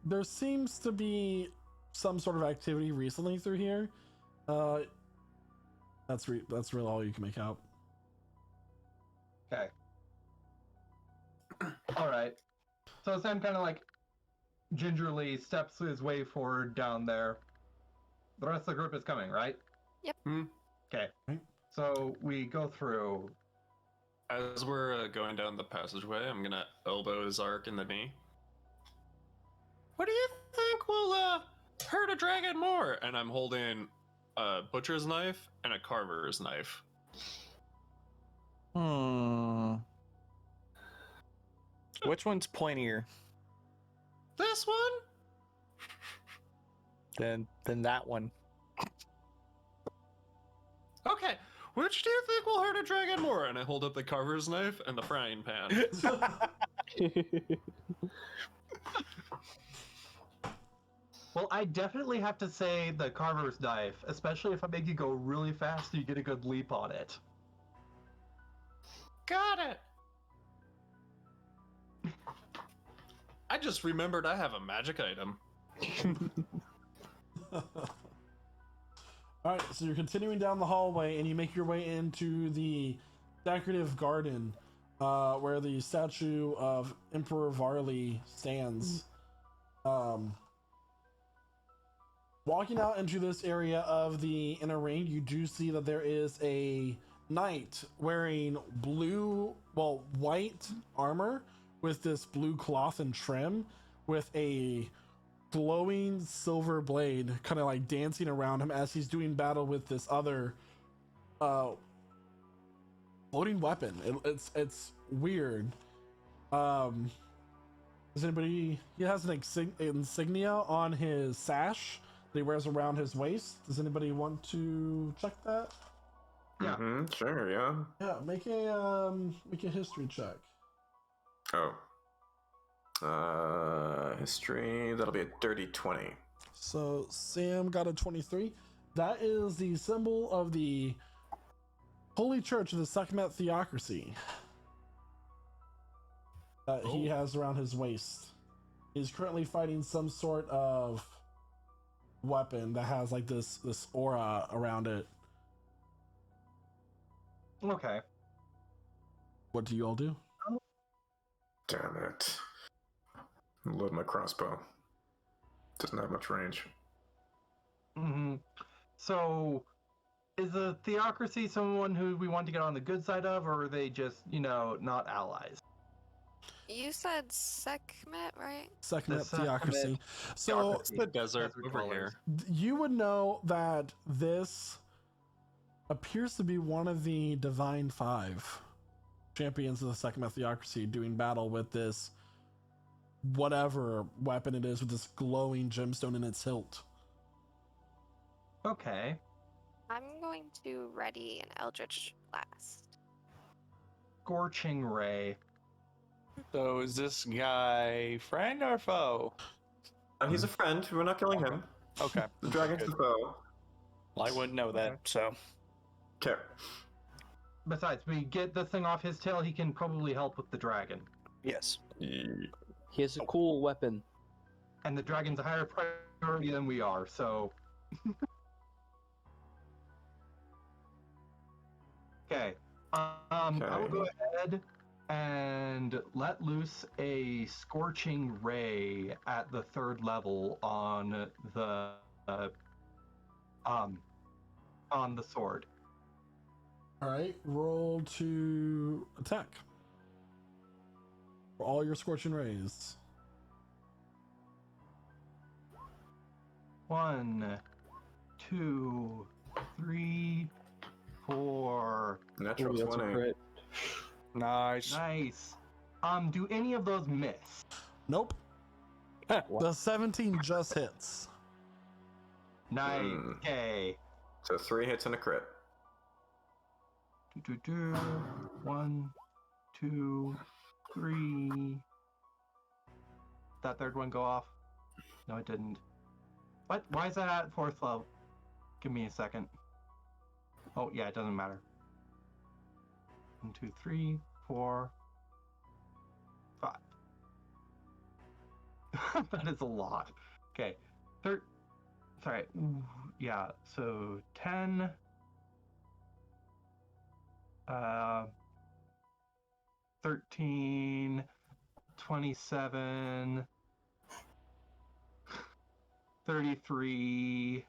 There seems to be some sort of activity recently through here. Uh, that's really all you can make out. Okay. All right. So Sam kind of like gingerly steps his way forward down there. The rest of the group is coming, right? Yep. Okay. Right. So we go through. As we're going down the passageway, I'm gonna elbow Zark in the knee. What do you think will hurt a dragon more? And I'm holding a butcher's knife and a carver's knife. Which one's pointier? This one? Then that one. Okay. Which do you think will hurt a dragon more? And I hold up the carver's knife and the frying pan. Well, I definitely have to say the carver's knife, especially if I make you go really fast so you get a good leap on it. Got it. I just remembered I have a magic item. All right, so you're continuing down the hallway, and you make your way into the decorative garden, where the statue of Emperor Varley stands. Walking out into this area of the inner ring, you do see that there is a knight wearing white armor with this blue cloth and trim, with a glowing silver blade kind of like dancing around him as he's doing battle with this other floating weapon. It's weird. Does anybody? He has an insignia on his sash that he wears around his waist. Does anybody want to check that? Yeah. Sure, yeah. Yeah, make a history check. Oh. History, that'll be a dirty 20. So Sam got a 23. That is the symbol of the Holy Church of the Sekhmet Theocracy that he has around his waist. He's currently fighting some sort of weapon that has like this aura around it. Okay. What do you all do? Damn it. Load my crossbow. Doesn't have much range. So, is the theocracy someone who we want to get on the good side of, or are they just, not allies? You said Sekhmet, right? Sekhmet The Sekhmet Theocracy. So It's the desert over callers. here. you would know that this appears to be one of the Divine Five champions of the Sekhmet Theocracy doing battle with this whatever weapon it is with this glowing gemstone in its hilt. Okay. I'm going to ready an Eldritch Blast. Scorching Ray. So is this guy friend or foe? He's a friend. We're not killing him. Okay. The dragon's the foe. Well, I wouldn't know that, so. Okay. Besides, we get this thing off his tail, he can probably help with the dragon. Yes. He has a cool weapon. And the dragon's a higher priority than we are, so... Okay. I will go ahead and let loose a Scorching Ray at the 3rd level on the sword. All right, roll to attack. For all your scorching rays. 1, 2, 3, 4. Natural Ooh, that's a 20. crit. Nice. Nice. Do any of those miss? Nope. The 17 just hits. Nice. Hmm. Okay. So 3 hits and a crit. 1, 2, 3. That 3rd one go off? No, it didn't. What? Why is that at 4th level? Give me a second. Oh, yeah, it doesn't matter. 1, 2, 3, 4, 5. That is a lot. Okay. Sorry. yeah, so 10. 13, 27, 33,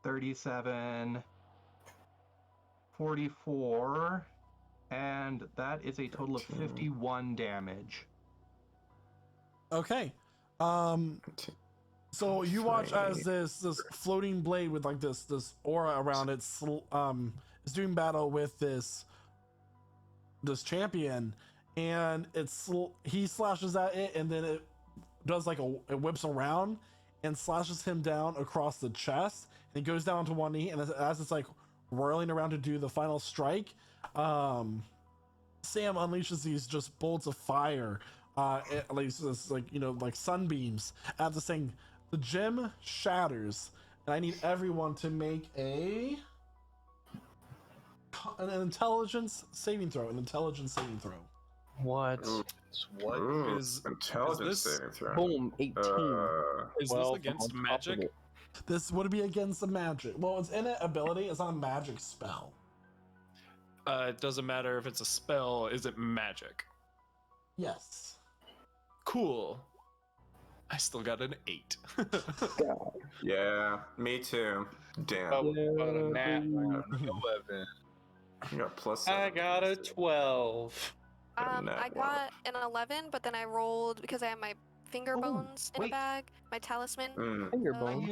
37, 44, and that is a total of 51 damage. Okay. So you watch as this floating blade with like this aura around it is doing battle with this champion, and he slashes at it, and then it does like it whips around and slashes him down across the chest, and he goes down to one knee, and as it's like whirling around to do the final strike, Sam unleashes these just bolts of fire, like sunbeams at the thing. The gem shatters, and I need everyone to make an intelligence saving throw. What? It's what? Is intelligence this- saving throw? Boom, 18. Is this 12 against on top of magic? it. This would be against the magic. Well, it's in an ability. It's not a magic spell. It doesn't matter if it's a spell. Is it magic? Yes. Cool. I still got an 8. Yeah, me too. Damn. Oh, about a nat. 11. You got plus I 7. got a 12. I nat got an 11, but then I rolled because I have my finger Oh, bones in a wait. bag, my talisman. Finger So, bones.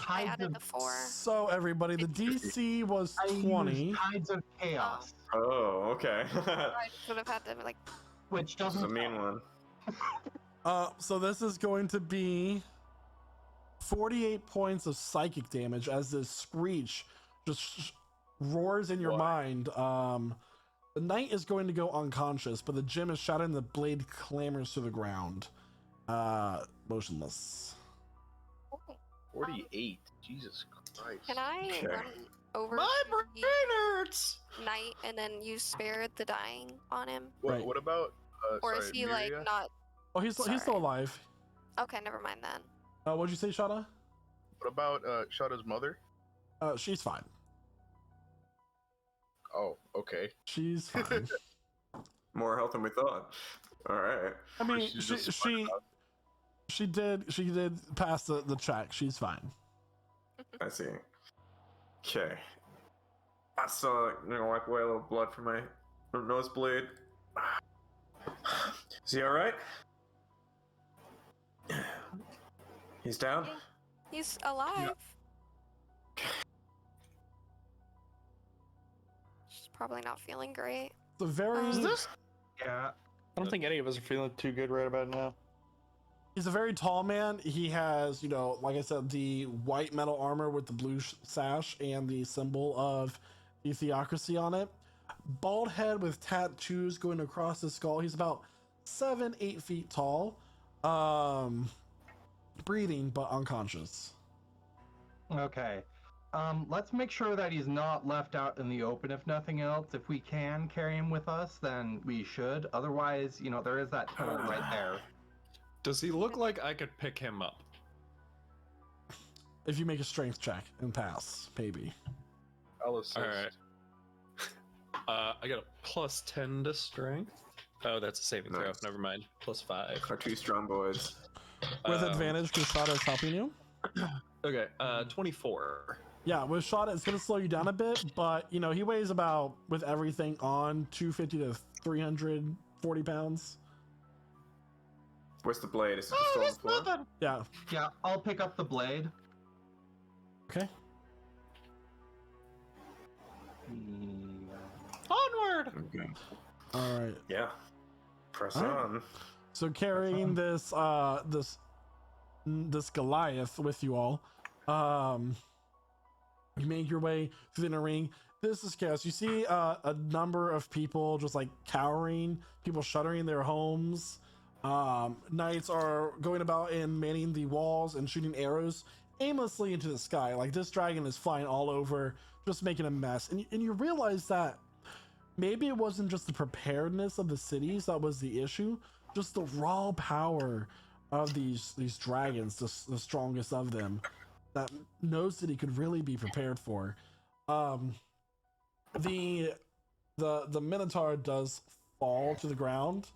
I added the 4. So everybody, the DC was I 20. used Tides of Chaos, Oh, okay. I should have had to like. which This is a doesn't mean one. So this is going to be 48 points of psychic damage as this screech just roars in your What? mind. The knight is going to go unconscious, but the gem is shattered and the blade clambers to the ground, motionless. 48. Jesus Christ. Can I Okay. run over My to brain the hurts. knight and then use spare the dying on him, Right. What about? or sorry, is he like Miria? not? Oh, he's still Sorry. alive. Okay, never mind then. What'd you say, Shada? What about Shada's mother? She's fine. Oh, okay. She's fine. More health than we thought. All right. I mean, She's just smart she did pass the check. She's fine. I see. Okay. I saw, wipe away a little blood from my nosebleed. Is he all right? He's down. He's alive. She's probably not feeling great. The very Is this? Yeah. I don't think any of us are feeling too good right about now. he's a very tall man. He has, like I said, the white metal armor with the blue sash and the symbol of the theocracy on it. Bald head with tattoos going across his skull. He's about 7-8 feet tall. Breathing but unconscious. Okay. Let's make sure that he's not left out in the open, if nothing else. If we can carry him with us, then we should. Otherwise, there is that tunnel right there. Does he look like I could pick him up? If you make a strength check and pass, maybe. I'll assist. All right. I got a plus 10 to strength. Oh, that's a saving throw. Nice. Never mind. Plus 5. Our 2 strong boys. With advantage because Shada is helping you. Okay, 24. Yeah, with Shada, it's going to slow you down a bit, but, he weighs about, with everything on, 250 to 340 pounds. Where's the blade? Is it still on the floor? Yeah. Yeah, I'll pick up the blade. Okay. Onward! Okay. All right. Yeah. Press All right. on. So carrying this Goliath with you all, you make your way through the inner ring. This is chaos. You see a number of people just like cowering, people shuddering in their homes. Knights are going about and manning the walls and shooting arrows aimlessly into the sky. Like this dragon is flying all over, just making a mess. And you realize that maybe it wasn't just the preparedness of the cities that was the issue, just the raw power of these dragons, the strongest of them, that no city could really be prepared for. The Minotaur does fall to the ground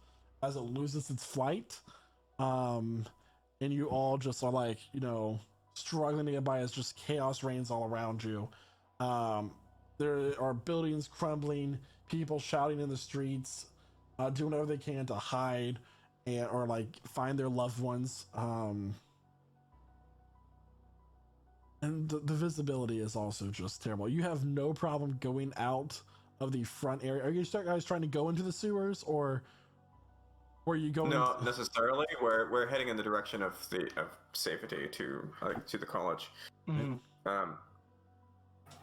as it loses its flight, and you all just are like, struggling to get by as just chaos reigns all around you. There are buildings crumbling, people shouting in the streets, doing whatever they can to hide or like find their loved ones. And the visibility is also just terrible. You have no problem going out of the front area. Are you guys trying to go into the sewers, or are you going? Not necessarily. We're heading in the direction of safety to the college. Mhm.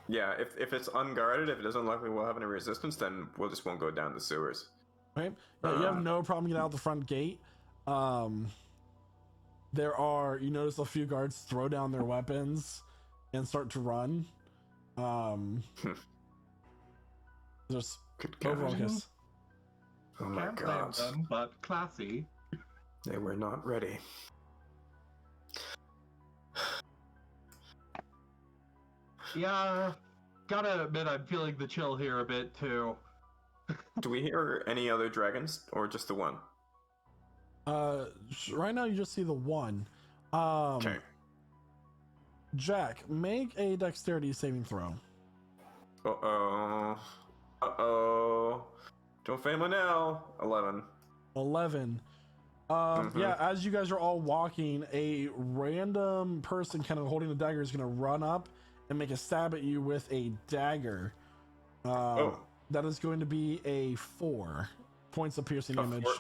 Yeah, if it's unguarded, if it doesn't look like we'll have any resistance, then we'll just won't go down the sewers. Right? Yeah, you have no problem getting out the front gate. You notice a few guards throw down their weapons and start to run. Just Good overall God. kiss. Oh my Can't blame God. them, but classy. They were not ready. Yeah, gotta admit I'm feeling the chill here a bit too. Do we hear any other dragons, or just the one? Right now you just see the one. Okay. Jack, make a dexterity saving throw. Uh oh. Don't fail me now. 11. 11. Mhm. Yeah, as you guys are all walking, a random person kind of holding a dagger is going to run up and make a stab at you with a dagger. That is going to be a 4 points of piercing A damage. 4?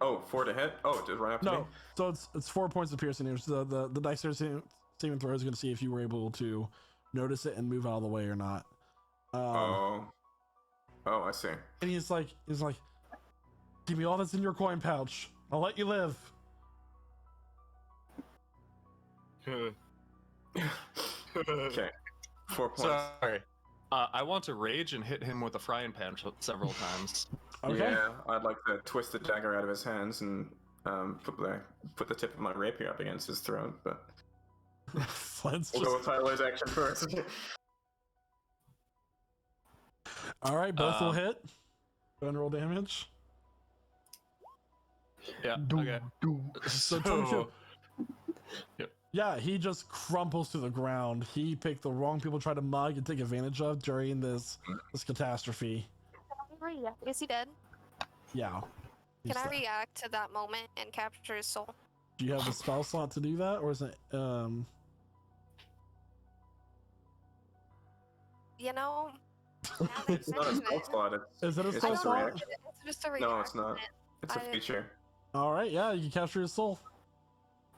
Oh, 4 to hit? Oh, just right up to me? No, so it's 4 points of piercing damage. The dexterity saving throw is going to see if you were able to notice it and move out of the way or not. Oh, I see. And he's like, give me all that's in your coin pouch. I'll let you live. Okay. 4 points. Sorry. I want to rage and hit him with a frying pan several times. Okay. Yeah, I'd like to twist the dagger out of his hands and put the tip of my rapier up against his throat, but Flint's we'll go with Tyler's action first. All right, both will hit. Go and roll damage. Yeah. Okay. So, So, yeah, he just crumples to the ground. He picked the wrong people to try to mug and take advantage of during this catastrophe. Is he dead? Yeah. Can I react to that moment and capture his soul? Do you have the spell slot to do that, or is it Now that It's you not a mention spell it, slot. Is it a It's spell just a slot? reaction. it's just a reaction. No, it's not. It's a I- feature. All right, yeah, you can capture his soul.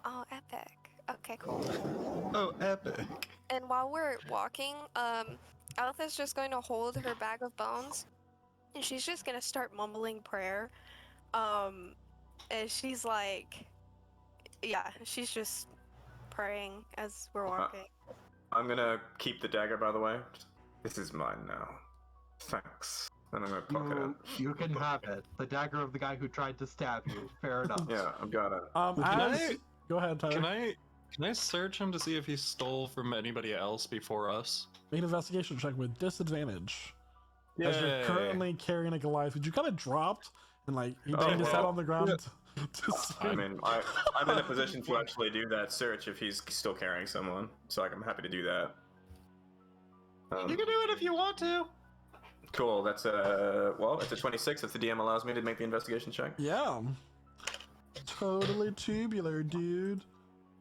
Oh, epic. Okay, cool. oh, epic. And while we're walking, Aletha's just going to hold her bag of bones, and she's just gonna start mumbling prayer. And she's like, yeah, she's just praying as we're walking. I'm gonna keep the dagger, by the way. This is mine now. Thanks. And I'm gonna pocket it. You can have it. The dagger of the guy who tried to stab you. Fair enough. Yeah, I've got it. Go ahead, Tyler. Can I search him to see if he stole from anybody else before us? Make an investigation check with disadvantage. As you're Yay. currently carrying a Goliath, but you kind of dropped and like he Oh, banged his head well, on the ground. To I save- mean, I'm in a position to actually do that search if he's still carrying someone, so I'm happy to do that. You can do it if you want to. Cool. That's it's a 26 if the DM allows me to make the investigation check. Yeah. Totally tubular, dude.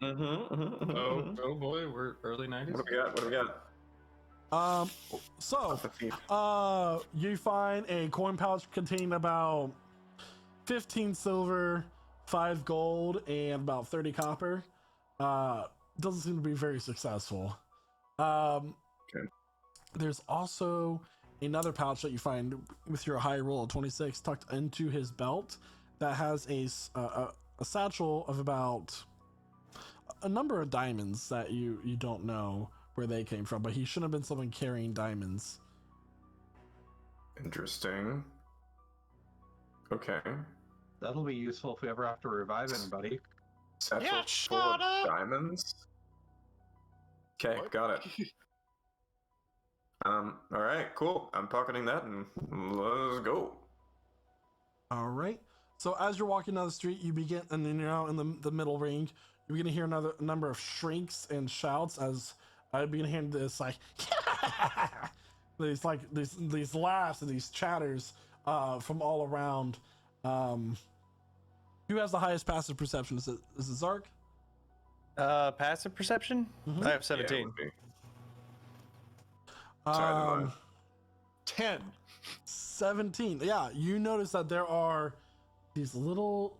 Oh boy, we're early 90s. What do we got? So, The thief. you find a coin pouch containing about 15 silver, 5 gold, and about 30 copper. Doesn't seem to be very successful. Okay. There's also another pouch that you find with your high roll of 26 tucked into his belt that has a satchel of about a number of diamonds that you don't know where they came from, but he shouldn't have been someone carrying diamonds. Interesting. Okay. That'll be useful if we ever have to revive anybody. Satchel Yeah, full shut of up! diamonds. Okay, What? got it. All right, cool. I'm pocketing that, and let's go. All right. So as you're walking down the street, you begin, and then you're now in the middle ring. You begin to hear another number of shrieks and shouts as I begin to hear this like these laughs and these chatters from all around. Who has the highest passive perception? Is it Zark? Passive perception? Mhm. I have Yeah, 17. it would be. Sorry, then mine. 10. 17. Yeah, you notice that there are these little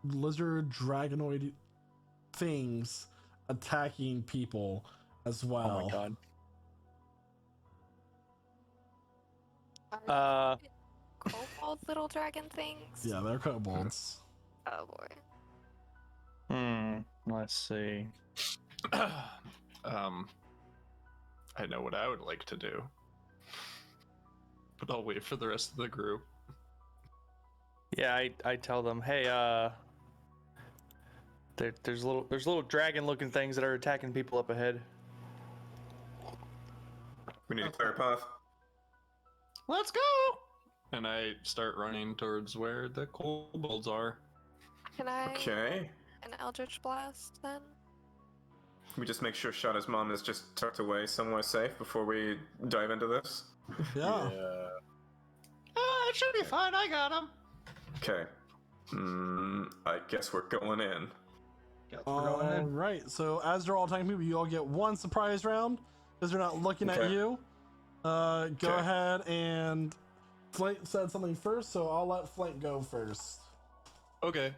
lizard dragonoid things attacking people as well. Oh my god. Are they kobold little dragon things? Yeah, they're kobolds. Oh boy. Let's see. I know what I would like to do, but I'll wait for the rest of the group. Yeah, I tell them, hey, there's little dragon-looking things that are attacking people up ahead. We need a clear path. Let's go! And I start running towards where the kobolds are. Can I Okay. an Eldritch Blast then? We just make sure Shada's mom is just tucked away somewhere safe before we dive into this. Yeah. It should be fine, I got him. Okay. I guess we're going in. Guess we're going All in. right. So as they're all attacking people, you all get one surprise round because they're not looking at Okay. you. Go Okay. ahead and Flint said something first, so I'll let Flint go first. Okay.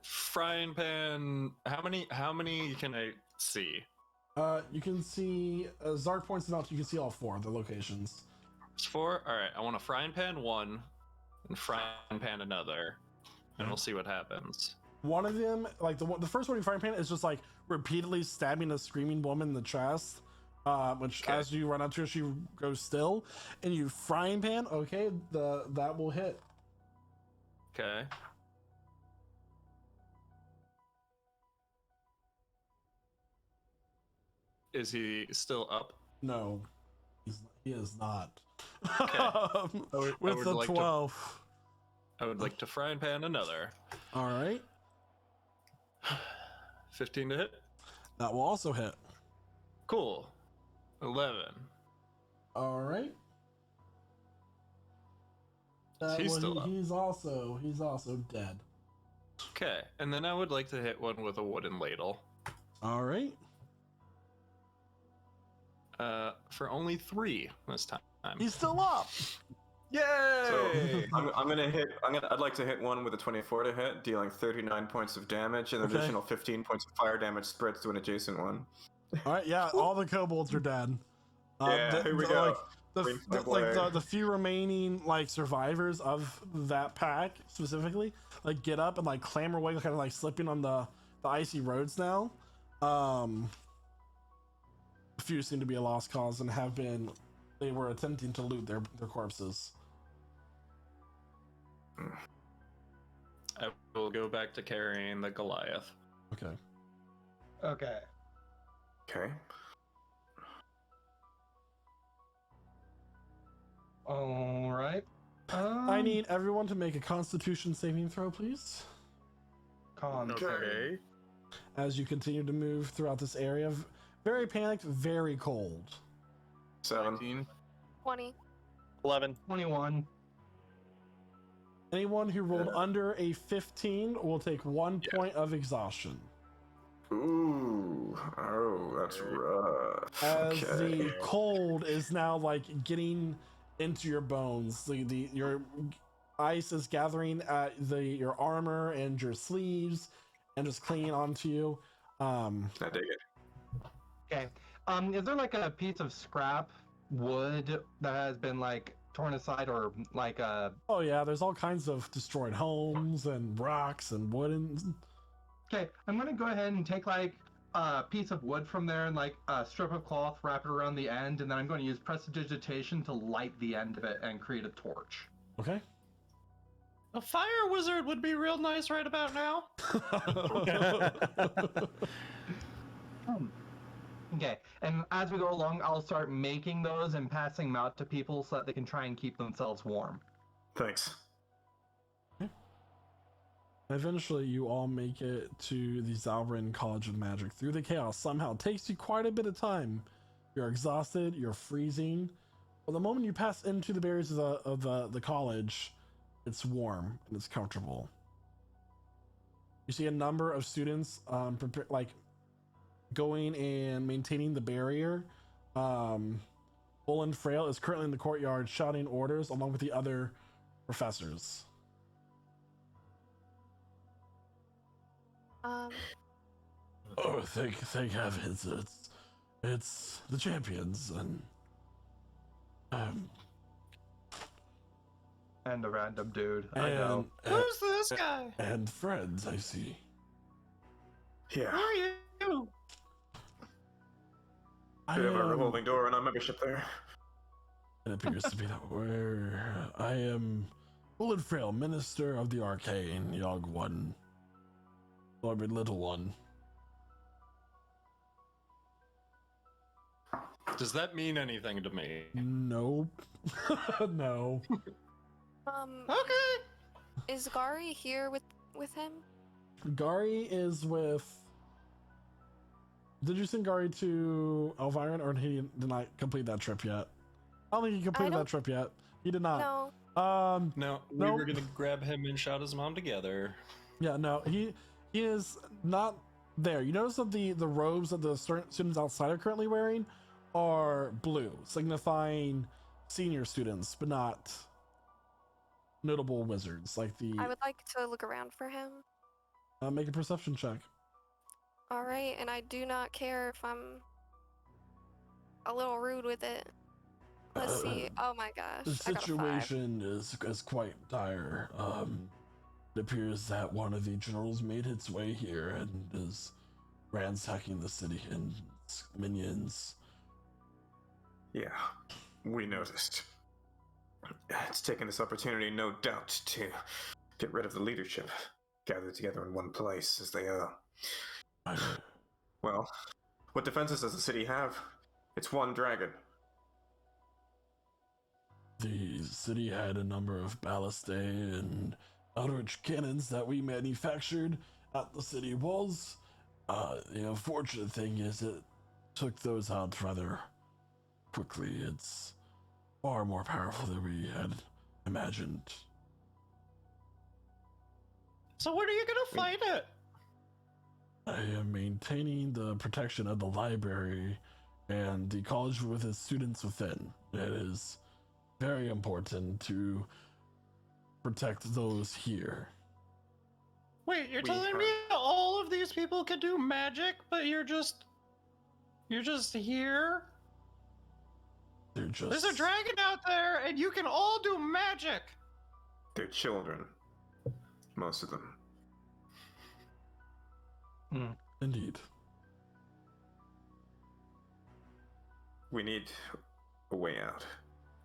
Frying pan. How many can I see? You can see Zark points it out. You can see all four of the locations. It's 4. All right. I want a frying pan 1 and frying pan another, and we'll see what happens. One of them, like the first one in frying pan, is just like repeatedly stabbing a screaming woman in the chest. Which Okay. as you run up to her, she goes still, and you frying pan. Okay, that will hit. Okay. Is he still up? No, he is not. Okay. I With would the like to- 12. I would like to frying pan another. All right, 15 to hit. that will also hit. Cool. 11. All right. He's still up. He's also dead. Okay. And then I would like to hit one with a wooden ladle. All right. For only 3 this time. He's still up. Yay! So I'd like to hit one with a 24 to hit, dealing 39 points of damage, and an Okay. additional 15 points of fire damage spreads to an adjacent one. All right. Yeah, all the kobolds are dead. Yeah, here we go. Like, Wink my way. the few remaining like survivors of that pack specifically like get up and like clamber away, kind of like slipping on the icy roads now. A few seem to be a lost cause and they were attempting to loot their corpses. I will go back to carrying the Goliath. Okay. Okay. Okay. All right. I need everyone to make a Constitution saving throw, please, Con. Okay. as you continue to move throughout this area. Very panicked, very cold. 7. 19. 20. 11. 21. Anyone who rolled under a 15 will take 1 Yeah. point of exhaustion. Ooh. Oh, that's rough. As Okay. the cold is now like getting into your bones. Your ice is gathering at your armor and your sleeves and just clinging onto you. I dig it. Okay. Is there like a piece of scrap wood that has been like torn aside, or like a? Oh yeah, there's all kinds of destroyed homes and rocks and wooden. Okay, I'm gonna go ahead and take like a piece of wood from there and like a strip of cloth, wrap it around the end, and then I'm going to use prestidigitation to light the end of it and create a torch. Okay. A fire wizard would be real nice right about now. Okay, and as we go along, I'll start making those and passing them out to people so that they can try and keep themselves warm. Thanks. Eventually, you all make it to the Zalrin College of Magic through the chaos. Somehow, it takes you quite a bit of time. You're exhausted, you're freezing. But the moment you pass into the barriers of the college, it's warm and it's comfortable. You see a number of students, going and maintaining the barrier. Bull and Frail is currently in the courtyard shouting orders along with the other professors. Oh, thank heavens! It's the champions and And a random dude. I know. Who's this guy? and friends. I see. Yeah. Who are you? We have a revolving door in our membership there. It appears to be that where I am. Bull and Frail, Minister of the Arcane, Yog One, Lord Little One. Does that mean anything to me? Nope. No. Okay. Is Gari here with him? Gari is with. Did you send Gari to Elviron, or he did not complete that trip yet? I don't think he completed that trip yet. He did not. No. No, we Nope. were gonna grab him and shout his mom together. Yeah, no, he is not there. You notice that the robes that the students outside are currently wearing are blue, signifying senior students, but not notable wizards like the. I would like to look around for him. Make a perception check. All right, and I do not care if I'm a little rude with it. Let's see. Oh my gosh. The I got a 5. situation is quite dire. It appears that one of the generals made its way here and is ransacking the city and its minions. Yeah, we noticed. It's taken this opportunity, no doubt, to get rid of the leadership, gathered together in one place as they are. Well, what defenses does the city have? It's one dragon. The city had a number of ballistae and eldritch cannons that we manufactured at the city walls. The unfortunate thing is it took those out rather quickly. It's far more powerful than we had imagined. So when are you gonna fight it? I am maintaining the protection of the library and the college with its students within. It is very important to protect those here. Wait, you're We telling me all of these people can do magic, but you're just here? They're just. There's a dragon out there, and you can all do magic. They're children. Most of them. Indeed. We need a way out.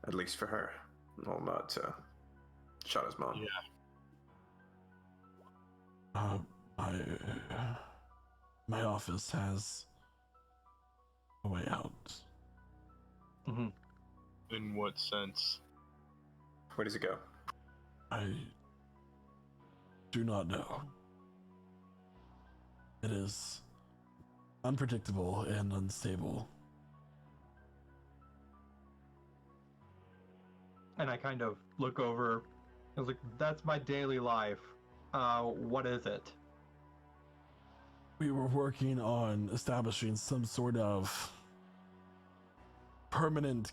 At least for her. Well, not Shada's mom. Yeah. My office has a way out. Mm-hmm. In what sense? Where does it go? I do not know. It is unpredictable and unstable. And I kind of look over. I was like, that's my daily life. What is it? We were working on establishing some sort of permanent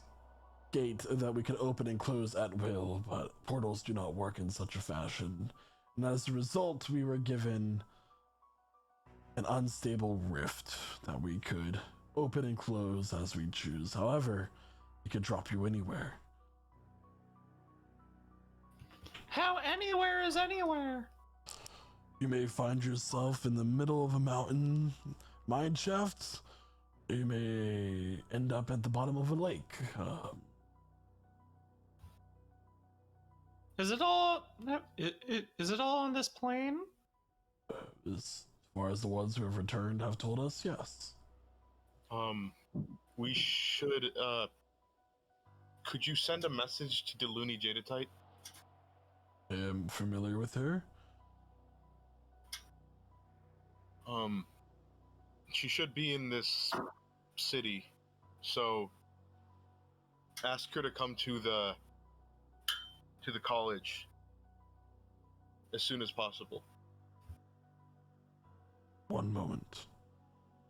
gate that we could open and close at will, but portals do not work in such a fashion. And as a result, we were given an unstable rift that we could open and close as we choose. However, it could drop you anywhere. How anywhere is anywhere? You may find yourself in the middle of a mountain mine shaft. You may end up at the bottom of a lake. Is it all? Is it all on this plane? As far as the ones who have returned have told us, yes. We should, could you send a message to Deluni Jadeite? I am familiar with her. She should be in this city, so ask her to come to the college as soon as possible. One moment.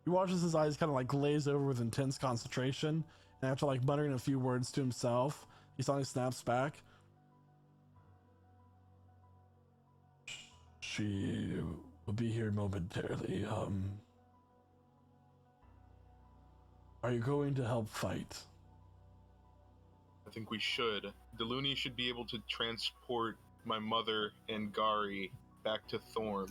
He watches his eyes kind of like glaze over with intense concentration, and after like muttering a few words to himself, he suddenly snaps back. She will be here momentarily. Are you going to help fight? I think we should. Deluni should be able to transport my mother and Gari back to Thorn.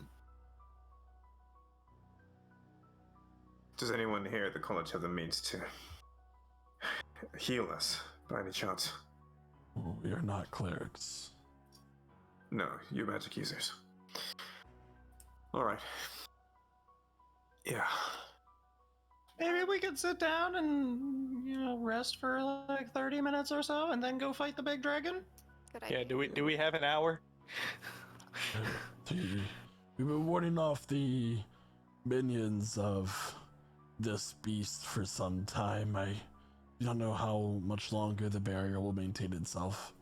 Does anyone here at the college have the means to heal us, by any chance? We are not clerics. No, you magic users. Alright. Yeah. Maybe we could sit down and rest for like 30 minutes or so, and then go fight the big dragon. Good idea. Yeah, do we have an hour? We've been warding off the minions of this beast for some time. I don't know how much longer the barrier will maintain itself.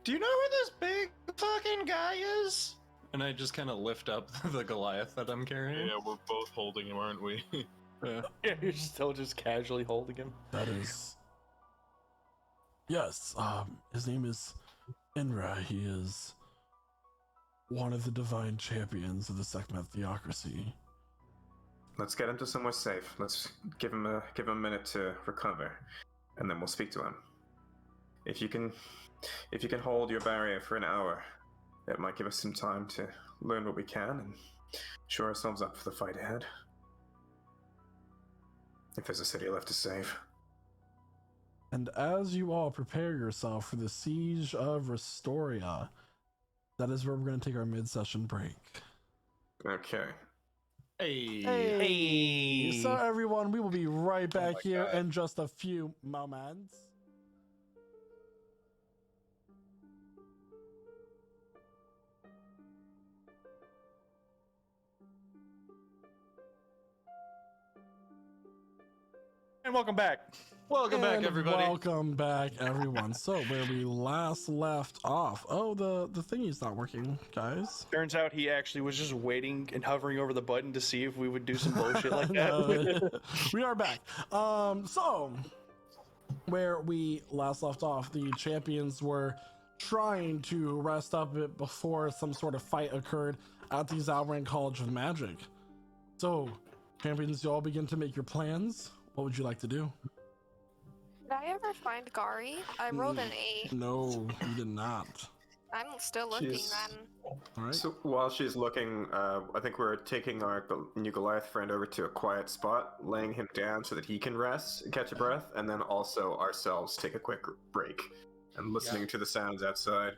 Do you know who this big fucking guy is? And I just kind of lift up the Goliath that I'm carrying. Yeah, we're both holding him, aren't we? Yeah. Yeah, you're still just casually holding him. That is... Yes, his name is Inra. He is one of the divine champions of the Sekhmet theocracy. Let's get him to somewhere safe. Let's give him a minute to recover, and then we'll speak to him. If you can hold your barrier for an hour, it might give us some time to learn what we can and shore ourselves up for the fight ahead. If there's a city left to save. And as you all prepare yourself for the siege of Restoria, that is where we're going to take our mid-session break. Okay. Hey. So everyone, we will be right back my here God. in just a few moments. And welcome back. Welcome back, And everybody. Welcome back, everyone. So where we last left off. Oh, the thingy's not working, guys. Turns out he actually was just waiting and hovering over the button to see if we would do some bullshit like that. No, we are back. So where we last left off, the champions were trying to rest up a bit before some sort of fight occurred at the Zalran College of Magic. So, champions, you all begin to make your plans. What would you like to do? Did I ever find Gari? I rolled an 8. No, you did not. I'm still looking She's- then. All right. So while she's looking, I think we're taking our new Goliath friend over to a quiet spot, laying him down so that he can rest and catch a breath, and then also ourselves take a quick break and listening to the sounds outside.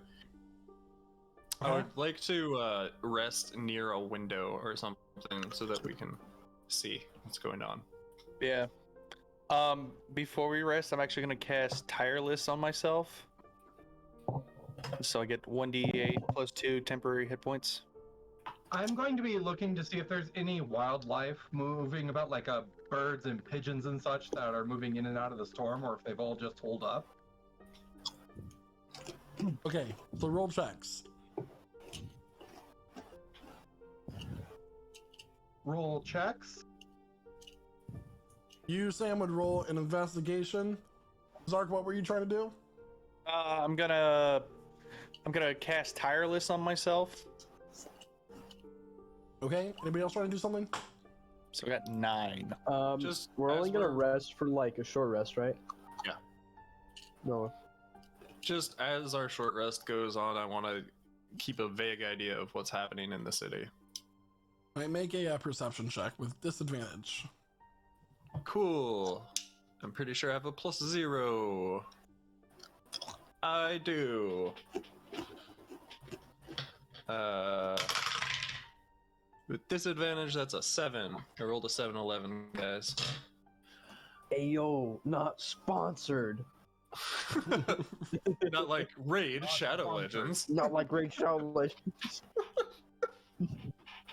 I would like to rest near a window or something so that we can see what's going on. Yeah. Before we rest, I'm actually going to cast Tireless on myself. So I get 1d8 plus 2 temporary hit points. I'm going to be looking to see if there's any wildlife moving about, like birds and pigeons and such that are moving in and out of the storm, or if they've all just holed up. Okay, so roll checks. Roll checks. You, Sam, would roll an investigation. Zark, what were you trying to do? I'm gonna cast Tireless on myself. Okay, anybody else trying to do something? So I got 9. Just We're as only gonna we're- rest for like a short rest, right? Yeah. No. Just as our short rest goes on, I want to keep a vague idea of what's happening in the city. I make a perception check with disadvantage. Cool. I'm pretty sure I have a +0. I do. With disadvantage, that's a 7. I rolled a 7-11, guys. Ayo, not sponsored. Not like Raid Shadow Legends. Not like Great Shadow Legends.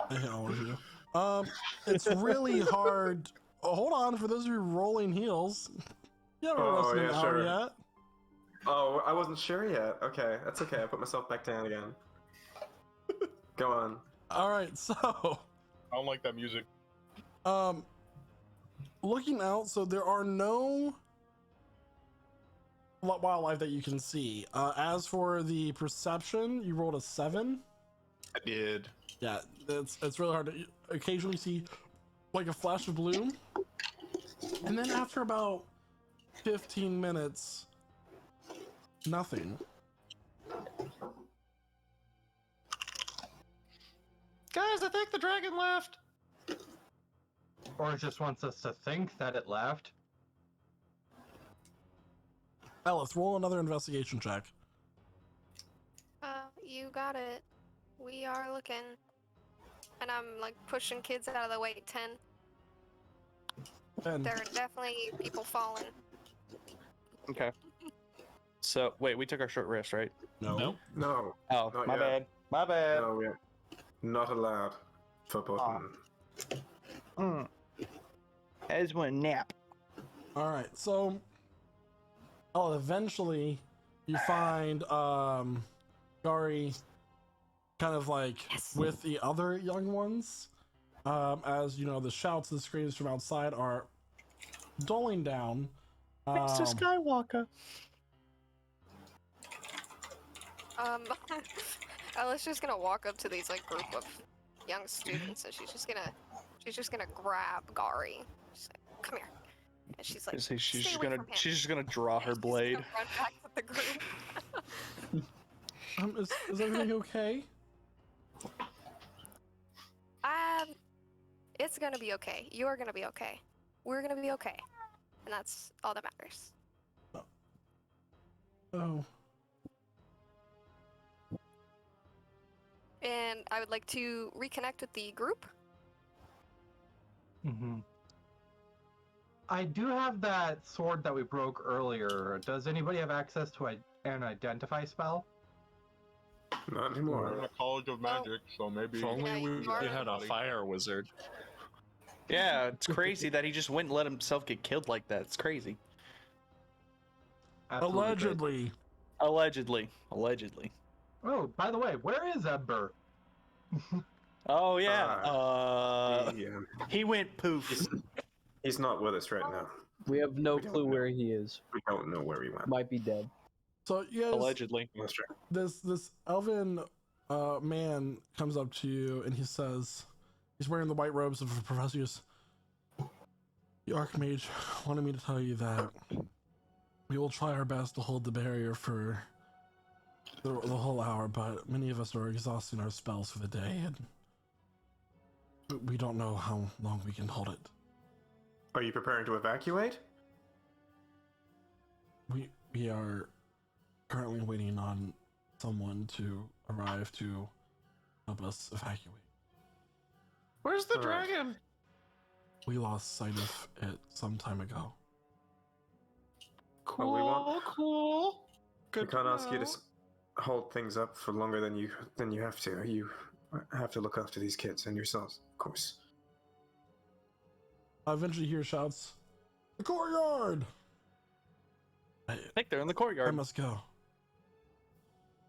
I hate you. It's really hard. Oh, hold on, for those of you rolling heals, you haven't Oh, rested an yeah, hour sure. yet. Oh, I wasn't sure yet. Okay, that's okay. I put myself back down again. Go on. All right, so I don't like that music. looking out, so there are no wildlife that you can see. As for the perception, you rolled a 7. I did. Yeah, it's really hard to occasionally see like a flash of blue, and then after about 15 minutes, nothing. Guys, I think the dragon left. Or it just wants us to think that it left. Ellis, roll another investigation check. You got it. We are looking. And I'm like pushing kids out of the way. 10. And There are definitely people falling. Okay. So wait, we took our short rest, right? no. Nope. No, Oh, Not my yet. bad. My bad. no, we're not allowed for button. I just want a nap. All right, so eventually you find Gary kind of like with the other young ones. As you know, the shouts and screams from outside are dulling down. Mr. Skywalker. Ella's just gonna walk up to these like group of young students, and she's just gonna grab Gari. She's like, "Come here," and she's like, She's "Stay just away gonna from him." she's just gonna draw her She's gonna blade. run back to the group. Is everything okay? It's gonna be okay. You're gonna be okay. We're gonna be okay, and that's all that matters. Oh, And I would like to reconnect with the group. Mm-hmm. I do have that sword that we broke earlier. Does anybody have access to an identify spell? Not We're anymore. in a college of magic, so maybe. If only Yeah, we you are. had a fire wizard. Yeah, it's crazy that he just went and let himself get killed like that. It's crazy. Absolutely crazy. allegedly. Allegedly. Oh, by the way, where is Ember? Oh yeah. Yeah. He went poof. He's not with us right now. We have no We don't clue know. where he is. We don't know where he went. Might be dead. So you guys, Allegedly. That's true. this elven man comes up to you and he says, he's wearing the white robes of a professor. He goes, the Archmage wanted me to tell you that we will try our best to hold the barrier for the whole hour, but many of us are exhausting our spells for the day, and we don't know how long we can hold it. Are you preparing to evacuate? We are currently waiting on someone to arrive to help us evacuate. Where's the Alright. dragon? We lost sight of it some time ago. Cool, we want- cool. Good We can't to ask you to know. hold things up for longer than you have to. You have to look after these kids and yourselves, of course. I eventually hear shouts, "The courtyard!" I think they're in the I courtyard. must go.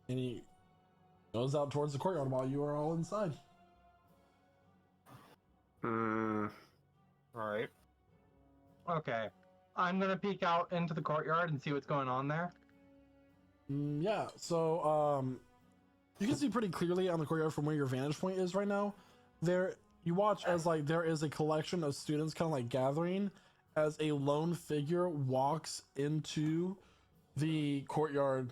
And he goes out towards the courtyard while you are all inside. Hmm. Alright. Okay. I'm gonna peek out into the courtyard and see what's going on there. Yeah, so you can see pretty clearly on the courtyard from where your vantage point is right now. There, you watch as like there is a collection of students kind of like gathering as a lone figure walks into the courtyard,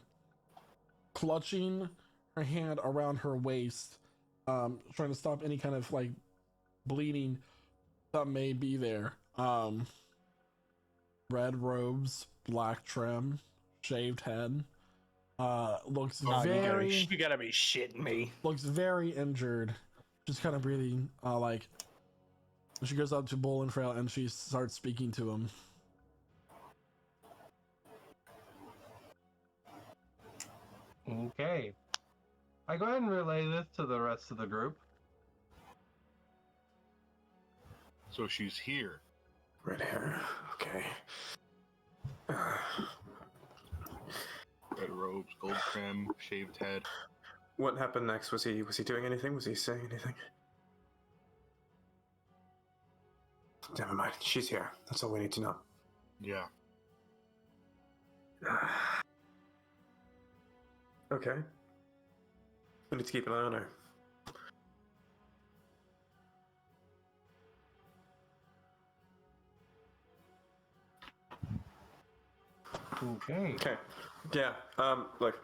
clutching her hand around her waist, trying to stop any kind of like bleeding that may be there. Red robes, black trim, shaved head. Looks Oh, very you gotta be shitting me. looks very injured. Just kind of breathing. Like she goes up to Bull and Frail and she starts speaking to him. Okay. I go ahead and relay this to the rest of the group. So she's here. Red hair. Okay. Red robes, gold trim, shaved head. What happened next? Was he doing anything? Was he saying anything? Never mind. She's here. That's all we need to know. Yeah. Okay. We need to keep an eye on her. Okay. Okay. Yeah. Look.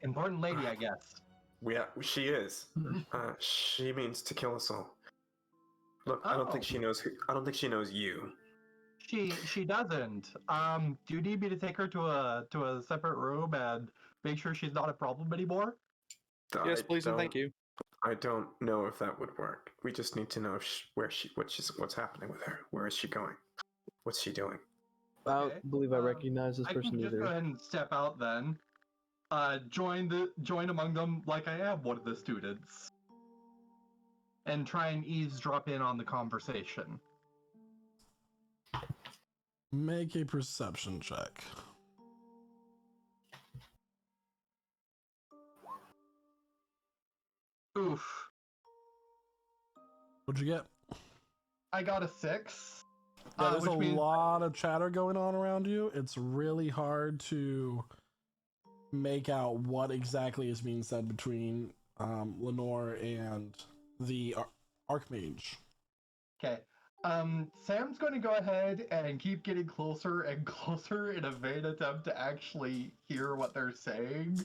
Important lady, I guess. She is. She means to kill us all. Look, I don't think Oh. she knows. I don't think she knows you. She doesn't. Do you need me to take her to a separate room and make sure she's not a problem anymore? Yes, please and thank you. I don't know if that would work. We just need to know if what's happening with her. Where is she going? What's she doing? I Okay, don't believe I recognize this I person can just go either. ahead and step out then. Join among them like I am one of the students, and try and eavesdrop in on the conversation. Make a perception check. Oof. What'd you get? I got a 6. Yeah, there's which a means lot of chatter going on around you. It's really hard to make out what exactly is being said between Lenore and the Archmage. Okay. Sam's going to go ahead and keep getting closer and closer in a vain attempt to actually hear what they're saying.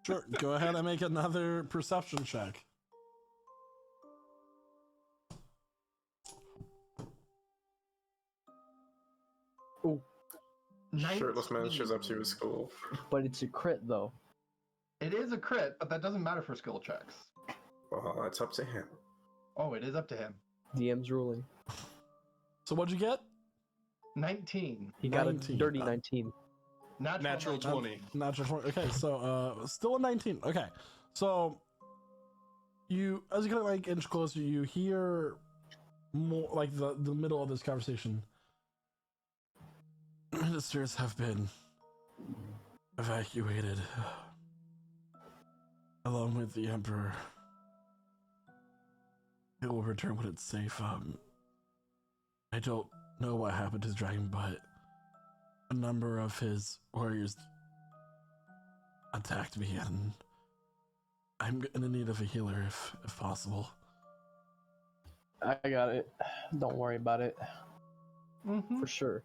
Sure, go ahead and make another perception check. Oh, Shirtless man shows up to 19. his school. but it's a crit though. It is a crit, but that doesn't matter for skill checks. Well, it's up to him. Oh, it is up to him. DM's ruling. So what'd you get? 19. He got a 19. dirty 19. Natural 20. Natural 20. Okay, so still a 19. Okay, so you, as you kind of like inch closer, you hear more like the middle of this conversation. Ministers have been evacuated along with the Emperor. It will return when it's safe. I don't know what happened to the dragon, but a number of his warriors attacked me, and I'm in need of a healer if possible. I got it. Don't worry about it. Mm-hmm. For sure.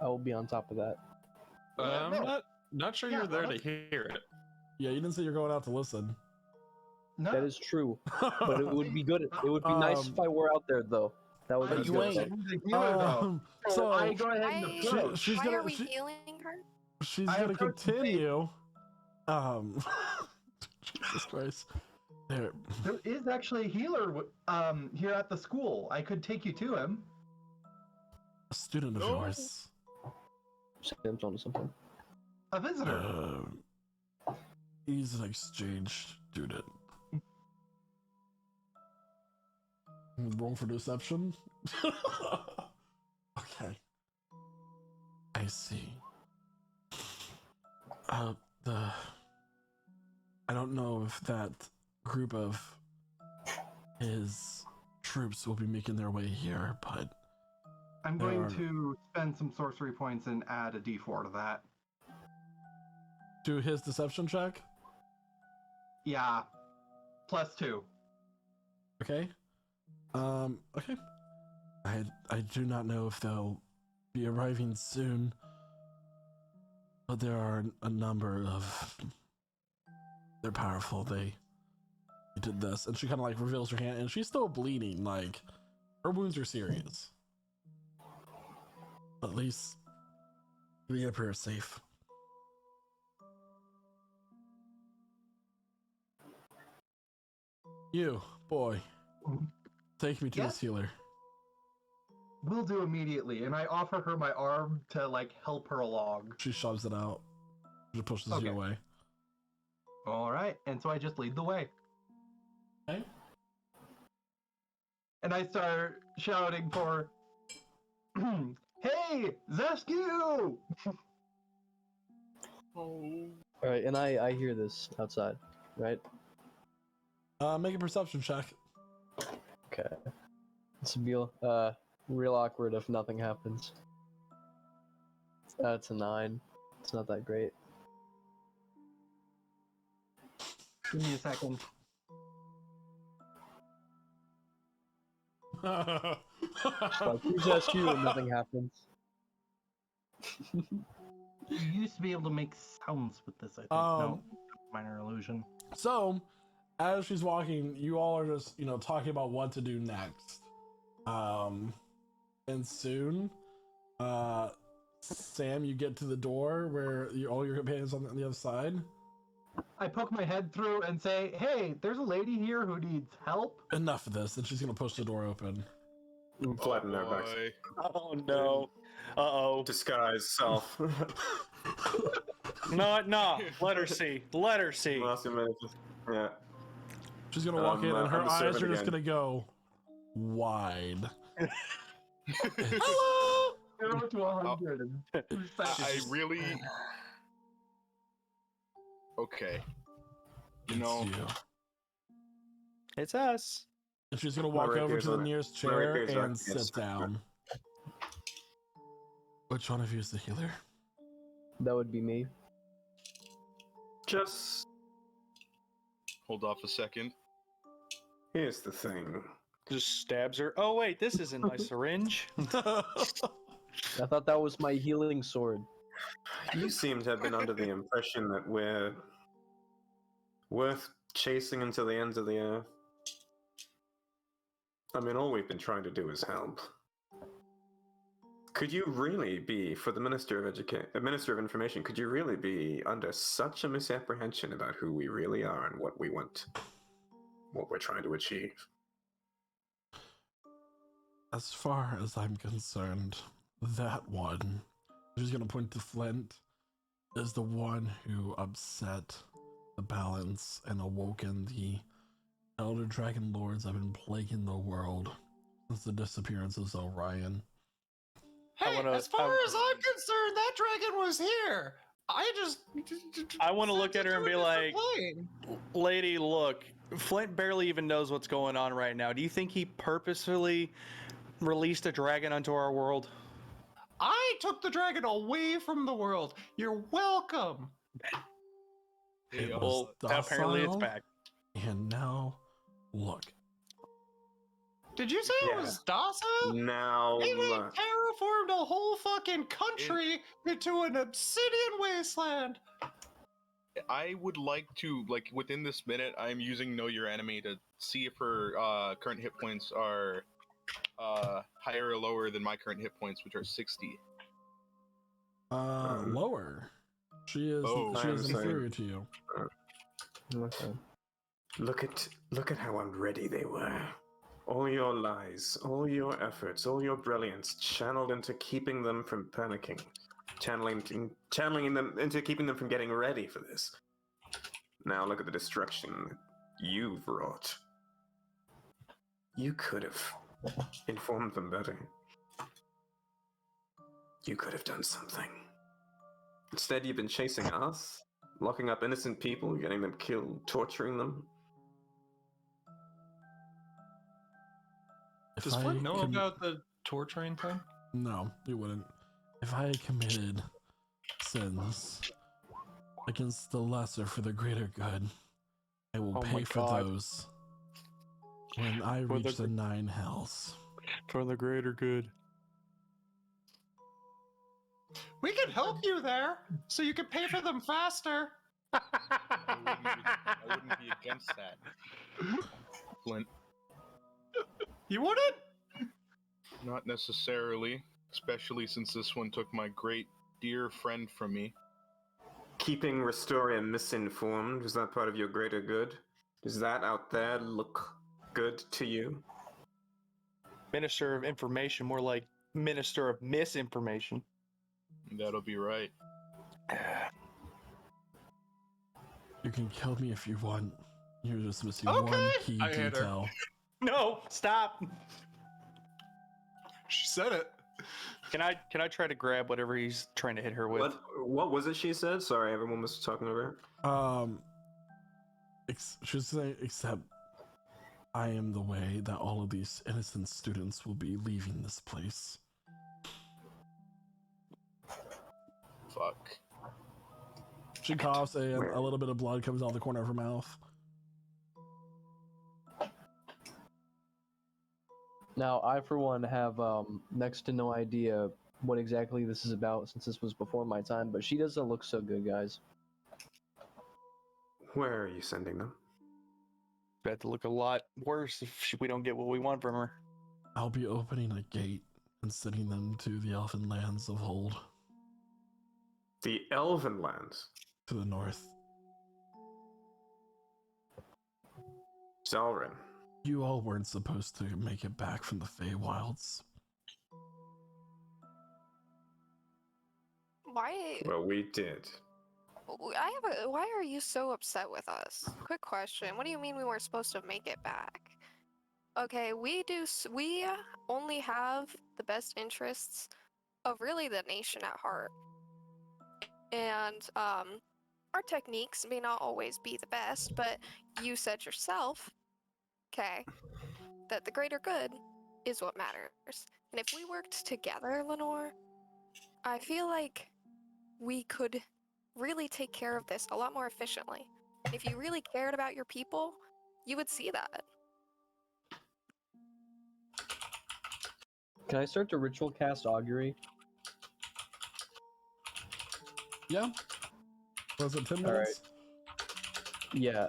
I will be on top of that. I'm not sure Yeah, you're there no, to hear it. Yeah, you didn't say you're going out to listen. No, That is true. But it would be good. It would be nice if I were out there though. That would I be you good. ain't. the healer, though. So I go ahead and Why, approach. she's why gonna- are we she- healing her? she's I gonna approach the continue. Jesus Christ. There. There is actually a healer here at the school. I could take you to him. A student of No. yours. Sam's onto something. A visitor. He's an exchange student. Roll for deception. Okay. I see. I don't know if that group of his troops will be making their way here, but I'm there going are- to spend some sorcery points and add a d4 to that. do his deception check. Yeah. +2. Okay. Okay. I do not know if they'll be arriving soon, but there are a number of. They're powerful. They did this, and she kind of like reveals her hand, and she's still bleeding. Like her wounds are serious. At least We appear safe. You, boy, take me to this healer. Will do immediately, and I offer her my arm to like help her along. She shoves it out. She pushes Okay. you away. All right, and so I just lead the way. Okay. And I start shouting for, "Hey, Zescu!" Oh. Alright, and I hear this outside, right? Make a perception check. Okay. This will be real awkward if nothing happens. It's a 9. It's not that great. Give me a second. Like, who's SQ and nothing happens? You used to be able to make sounds with this, I think. No, minor illusion. So, as she's walking, you all are just, talking about what to do next. And soon, Sam, you get to the door where all your companions on the other side. I poke my head through and say, "Hey, there's a lady here who needs help." Enough of this, and she's gonna push the door open. Flatten their backs. boy. Oh no. Uh-oh. Disguise self. No. Let her see. Let her see. Last minute. Yeah. She's gonna walk in, and her I'm the eyes are servant just again. gonna go wide. Hello! 0 to 100. And I really. Okay. You know, It's you. It's us. And she's gonna My walk over rapier's to the on it. nearest My chair rapier's on and it. Yes. sit down. Which one of you is the healer? That would be me. Just hold off a second. here's the thing. Just stabs her. Oh wait, this isn't my syringe. I thought that was my healing sword. You seem to have been under the impression that we're worth chasing until the ends of the earth. I mean, all we've been trying to do is help. Could you really be, for the Minister of Minister of Information, could you really be under such a misapprehension about who we really are and what we want, what we're trying to achieve? As far as I'm concerned, that one, she's gonna point to Flint, is the one who upset the balance and awoken the Elder Dragon Lords that have been plaguing the world since the disappearance of Orion. Hey, as far as I'm concerned, that dragon was here. I want to look at her and be like, lady, look, Flint barely even knows what's going on right now. Do you think he purposefully released a dragon onto our world? I took the dragon away from the world. You're welcome. It Well, was apparently it's docile, back. and now, look. Did you say it was docile? Now, They terraformed a whole fucking country into an obsidian wasteland. I would like to, like, within this minute, I'm using Know Your Enemy to see if her current hit points are higher or lower than my current hit points, which are 60. Lower. She is inferior to you. Okay. look at how unready they were. All your lies, all your efforts, all your brilliance channeled into keeping them from panicking, channeling them into keeping them from getting ready for this. Now look at the destruction you've wrought. You could have informed them better. You could have done something. Instead, you've been chasing us, locking up innocent people, getting them killed, torturing them. Does Flint know about the torturing thing? No, he wouldn't. If I committed sins against the lesser for the greater good, I will Oh my pay for God. those when I For the reach the 9 hells. For the greater good. We can help you there, so you can pay for them faster. I wouldn't be against that. Flint. You wouldn't? Not necessarily, especially since this one took my great dear friend from me. Keeping Restoria misinformed, is that part of your greater good? Does that out there look good to you? Minister of Information, more like Minister of Misinformation. That'll be right. You can kill me if you want. You're just missing Okay. one key I hit her. detail. No, stop. She said it. Can I try to grab whatever he's trying to hit her with? What was it she said? Sorry, everyone was talking over her. She was saying, except I am the way that all of these innocent students will be leaving this place. Fuck. She coughs and a little bit of blood comes out the corner of her mouth. Now, I for one have next to no idea what exactly this is about, since this was before my time, but she doesn't look so good, guys. Where are you sending them? Bet to look a lot worse if we don't get what we want from her. I'll be opening a gate and sending them to the elfin lands of Hold, The Elven Lands. to the north. Zelrin. You all weren't supposed to make it back from the Feywilds. Why? Well, we did. Why are you so upset with us? Quick question. What do you mean we weren't supposed to make it back? Okay, we only have the best interests of really the nation at heart. And our techniques may not always be the best, but you said yourself, okay, that the greater good is what matters. And if we worked together, Lenore, I feel like we could really take care of this a lot more efficiently. If you really cared about your people, you would see that. Can I start to ritual cast augury? Yeah? Was it 10 All minutes? Yeah,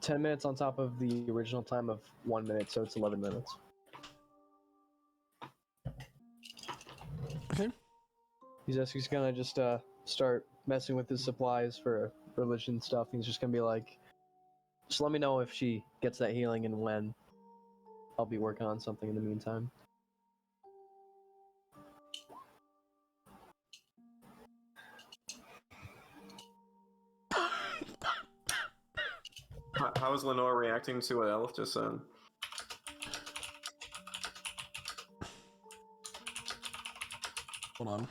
10 minutes on top of the original time of 1 minute, so it's 11 minutes. Okay. He's gonna just start messing with his supplies for religion stuff. He's just gonna be like, just let me know if she gets that healing and when. I'll be working on something in the meantime. How is Lenore reacting to what Elf just said? Hold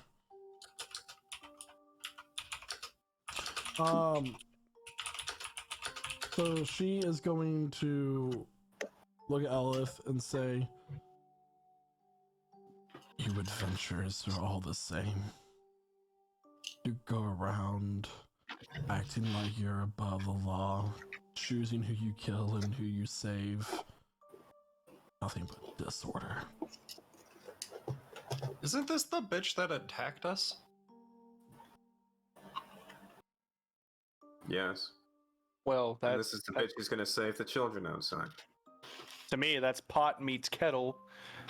on. So she is going to look at Elif and say, "You adventurers are all the same. You go around acting like you're above the law, choosing who you kill and who you save. Nothing but disorder." Isn't this the bitch that attacked us? Yes. Well, And that, this is the bitch who's gonna save the children outside. to me, that's pot meets kettle,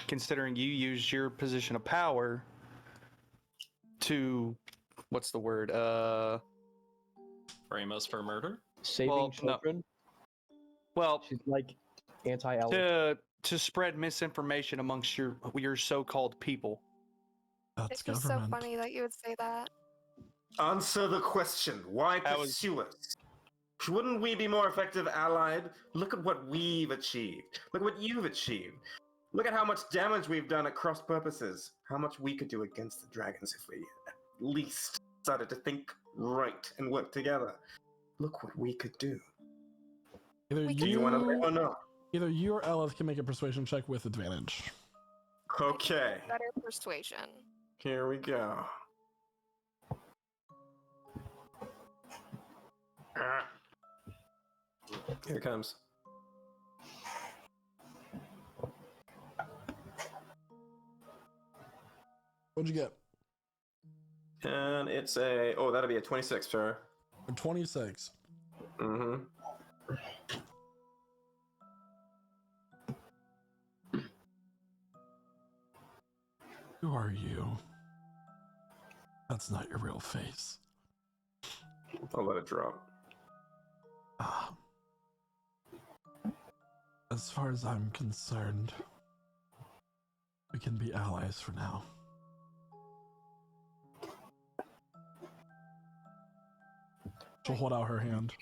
considering you used your position of power to, what's the word? Frame us for murder? Saving Well, no. children? Well, She's like anti-Elf. to spread misinformation amongst your so-called people. That's It's just government. so funny that you would say that. Answer the question. Why That was- pursue us? Wouldn't we be more effective allied? Look at what we've achieved. Look what you've achieved. Look at how much damage we've done at cross purposes. How much we could do against the dragons if we at least started to think right and work together. Look what we could do. Either We Do can- you want to live or no? either you or Elif can make a persuasion check with advantage. Okay, Better persuasion. here we go. Here it comes. What'd you get? And it's a... Oh, that'll be a 26, sir. A 26. Mm-hmm. Who are you? That's not your real face. I'll let it drop. Ah. As far as I'm concerned, we can be allies for now. She'll hold out her hand.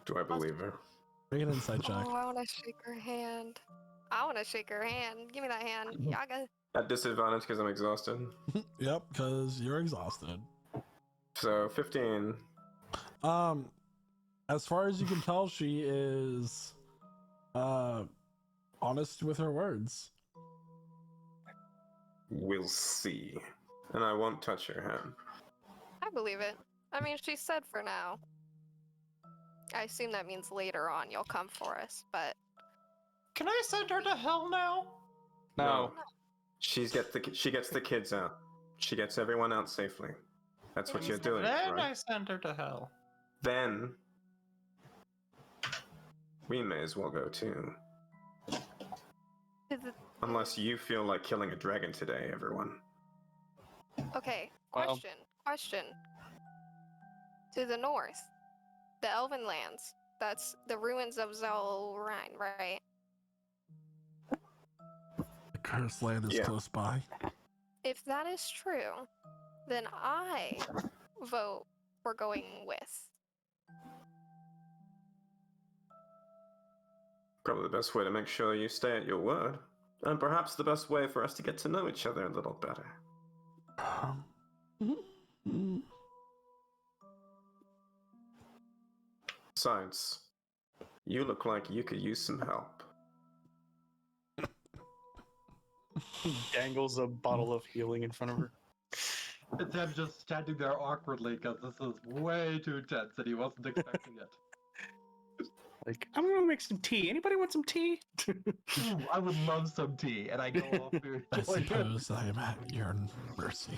Do I believe her? Make an insight check. Oh, I want to shake her hand. I want to shake her hand. Give me that hand, Yaga. At disadvantage because I'm exhausted. Yep, because you're exhausted. So 15. As far as you can tell, she is honest with her words. We'll see. And I won't touch her hand. I believe it. I mean, she said for now. I assume that means later on you'll come for us, but Can I send her to hell now? No. She gets the kids out. She gets everyone out safely. That's what you're doing, Then right? I send her to hell. Then we may as well go too. is it Unless you feel like killing a dragon today, everyone. okay? Well- Question. To the north, the Elven lands. That's the ruins of Zelrine, right? The cursed land is Yeah. close by. If that is true, then I vote we're going with. Probably the best way to make sure you stay at your word. And perhaps the best way for us to get to know each other a little better. Besides, you look like you could use some help. Dangles a bottle of healing in front of her. It's him just standing there awkwardly because this is way too tense and he wasn't expecting it. Like, I'm gonna make some tea. Anybody want some tea? Ooh, I would love some tea, and I go off to I enjoy it. suppose I am at your mercy.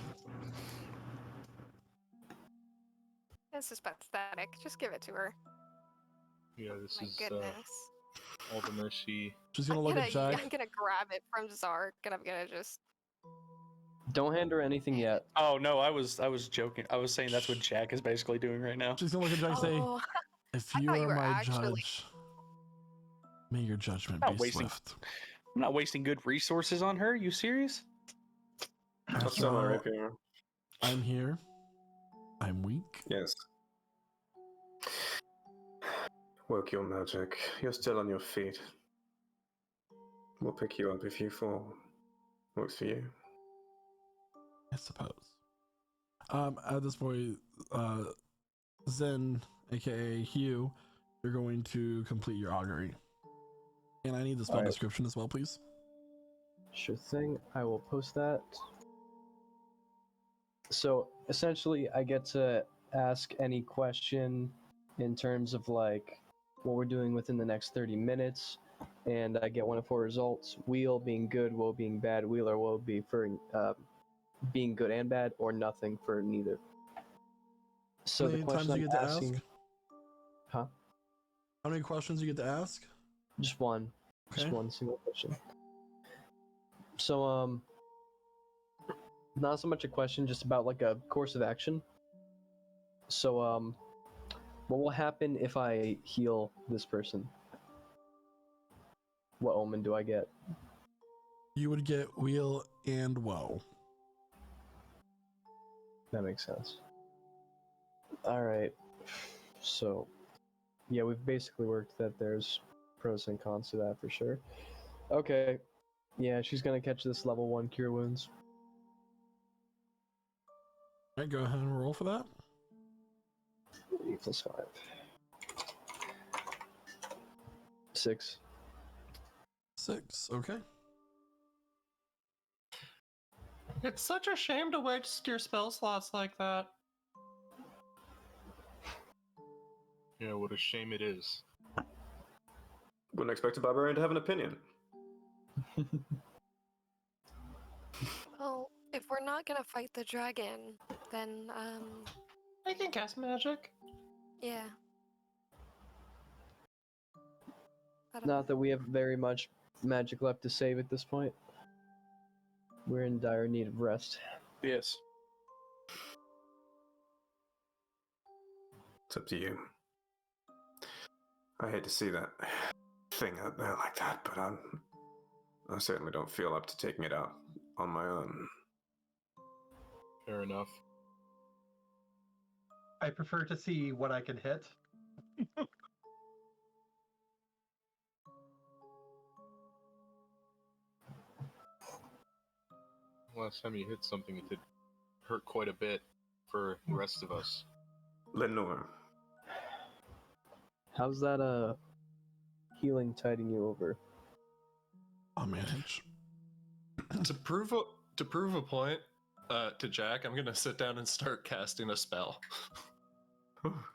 This is pathetic. Just give it to her. Yeah, this My is goodness. all the mercy. She's gonna look at Jack. I'm gonna grab it from Zark and I'm gonna just. Don't hand her anything yet. Oh no, I was joking. I was saying that's what Jack is basically doing right now. She's gonna look at Jack and say, Oh, if I you thought you are were my actually- judge, may your judgment Not be wasting- swift. I'm not wasting good resources on her. You serious? I'll After sell my all, rapier. I'm here. I'm weak. Yes. Work your magic. You're still on your feet. We'll pick you up if you fall. Works for you. I suppose. At this point, Zen, aka Hugh, you're going to complete your augury. And I need the spell Alright. description as well, please. Sure thing. I will post that. So essentially, I get to ask any question in terms of like what we're doing within the next 30 minutes, and I get one of four results: wheel being good, woe being bad, wheel or woe be for being good and bad, or nothing for neither. So How the many question times you I'm get to asking, ask? huh? How many questions you get to ask? Just one. Just Okay. one single question. So, not so much a question, just about like a course of action. So, what will happen if I heal this person? What omen do I get? You would get wheel and woe. That makes sense. Alright. So, yeah, we've basically worked that there's pros and cons to that for sure. Okay. Yeah, she's gonna catch this level 1 cure wounds. Alright, go ahead and roll for that. 3 + 5. 6. 6, okay. It's such a shame to waste your spell slots like that. Yeah, what a shame it is. Wouldn't expect a barbarian to have an opinion. Well, if we're not gonna fight the dragon, then I can cast magic. yeah. I don't Not that we have very much magic left to save at this point. We're in dire need of rest. Yes. It's up to you. I hate to see that thing out there like that, but I certainly don't feel up to taking it out on my own. Fair enough. I prefer to see what I can hit. Last time you hit something, it did hurt quite a bit for the rest of us. Lenore, How's that healing tiding you over? I'll manage. To prove a point to Jack, I'm gonna sit down and start casting a spell.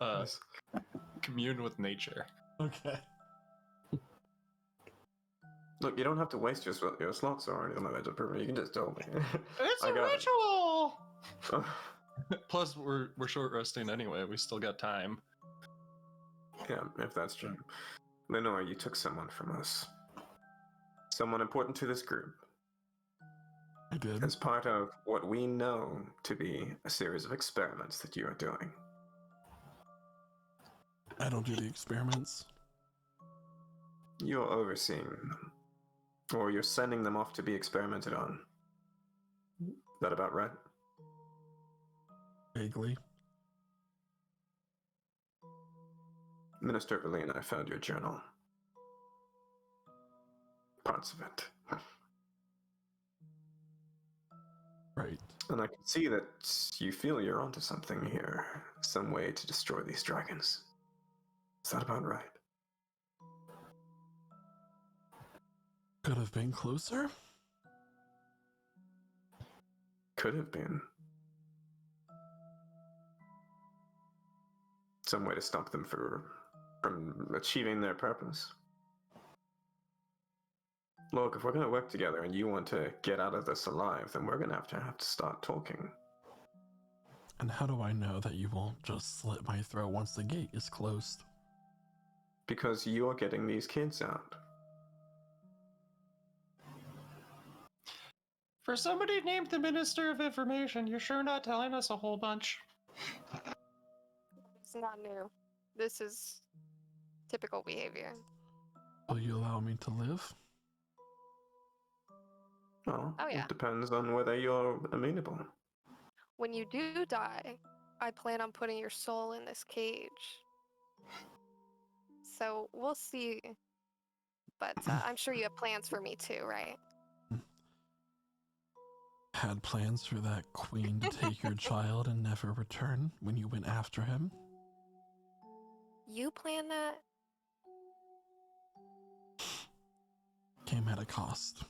Nice. Commune with nature. Okay. Look, you don't have to waste your slots or anything like that. You can just tell me. It's I a got it. ritual. Plus, we're short resting anyway. We still got time. Yeah, if that's true. Lenore, you took someone from us. Someone important to this group. I did. As part of what we know to be a series of experiments that you are doing. I don't do the experiments. You're overseeing them. Or you're sending them off to be experimented on. That about right? Vaguely. Minister Verlene, I found your journal. Parts of it. Right. And I can see that you feel you're onto something here. Some way to destroy these dragons. Is that about right? Could have been closer. Could have been. Some way to stop them from achieving their purpose. Look, if we're going to work together and you want to get out of this alive, then we're going to have to start talking. And how do I know that you won't just slit my throat once the gate is closed? Because you're getting these kids out. For somebody named the Minister of Information, you're sure not telling us a whole bunch? It's not new. This is typical behavior. Will you allow me to live? Well, Oh, yeah. It depends on whether you're amenable. When you do die, I plan on putting your soul in this cage. So we'll see. But I'm sure you have plans for me too, right? Had plans for that queen to take your child and never return when you went after him? You plan that? Came at a cost.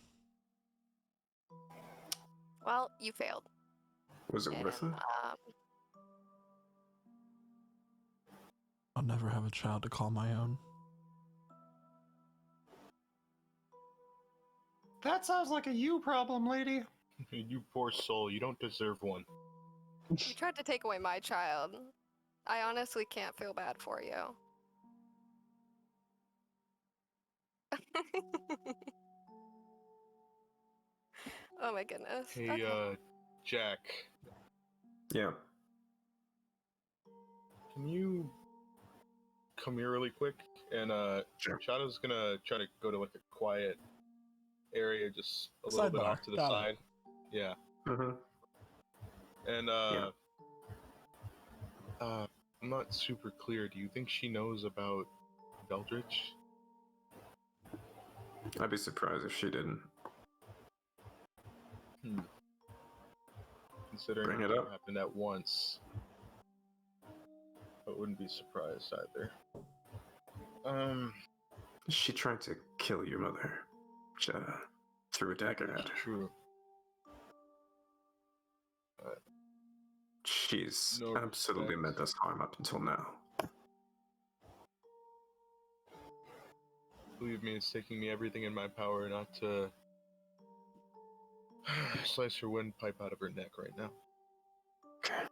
Well, you failed. Was it worth it? I'll never have a child to call my own. That sounds like a you problem, lady. You poor soul, you don't deserve one. You tried to take away my child. I honestly can't feel bad for you. Oh my goodness. Hey, Okay. Jack, Yeah. can you come here really quick? And, Sure. Shadow's gonna try to go to, like, a quiet area just a little bit Sidebar. off to the Got it. side. Yeah. Mm-hmm. And, Yeah. I'm not super clear. Do you think she knows about Eldritch? I'd be surprised if she didn't. Considering Bring it it up. happened at once, I wouldn't be surprised either. She tried to kill your mother. She threw a dagger at her. True. She's No absolutely respect. meant us harm up until now. Believe me, it's taking me everything in my power not to slice her windpipe out of her neck right now. Okay.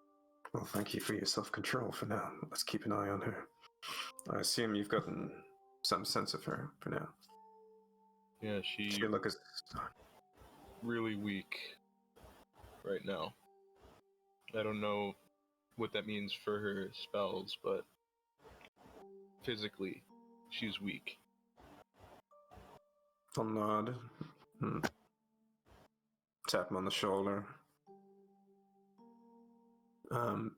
Well, thank you for your self-control for now. Let's keep an eye on her. I assume you've gotten some sense of her for now. Yeah, she She look as really weak right now. I don't know what that means for her spells, but physically, she's weak. I'll nod. Tap him on the shoulder. Go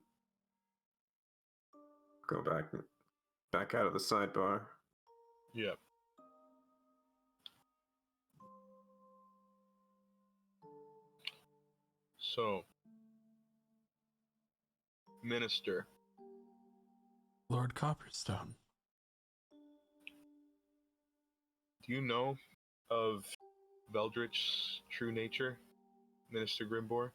back out of the sidebar. Yep. So, Minister, Lord Copperstone. do you know of Veldrich's true nature, Minister Grimbor?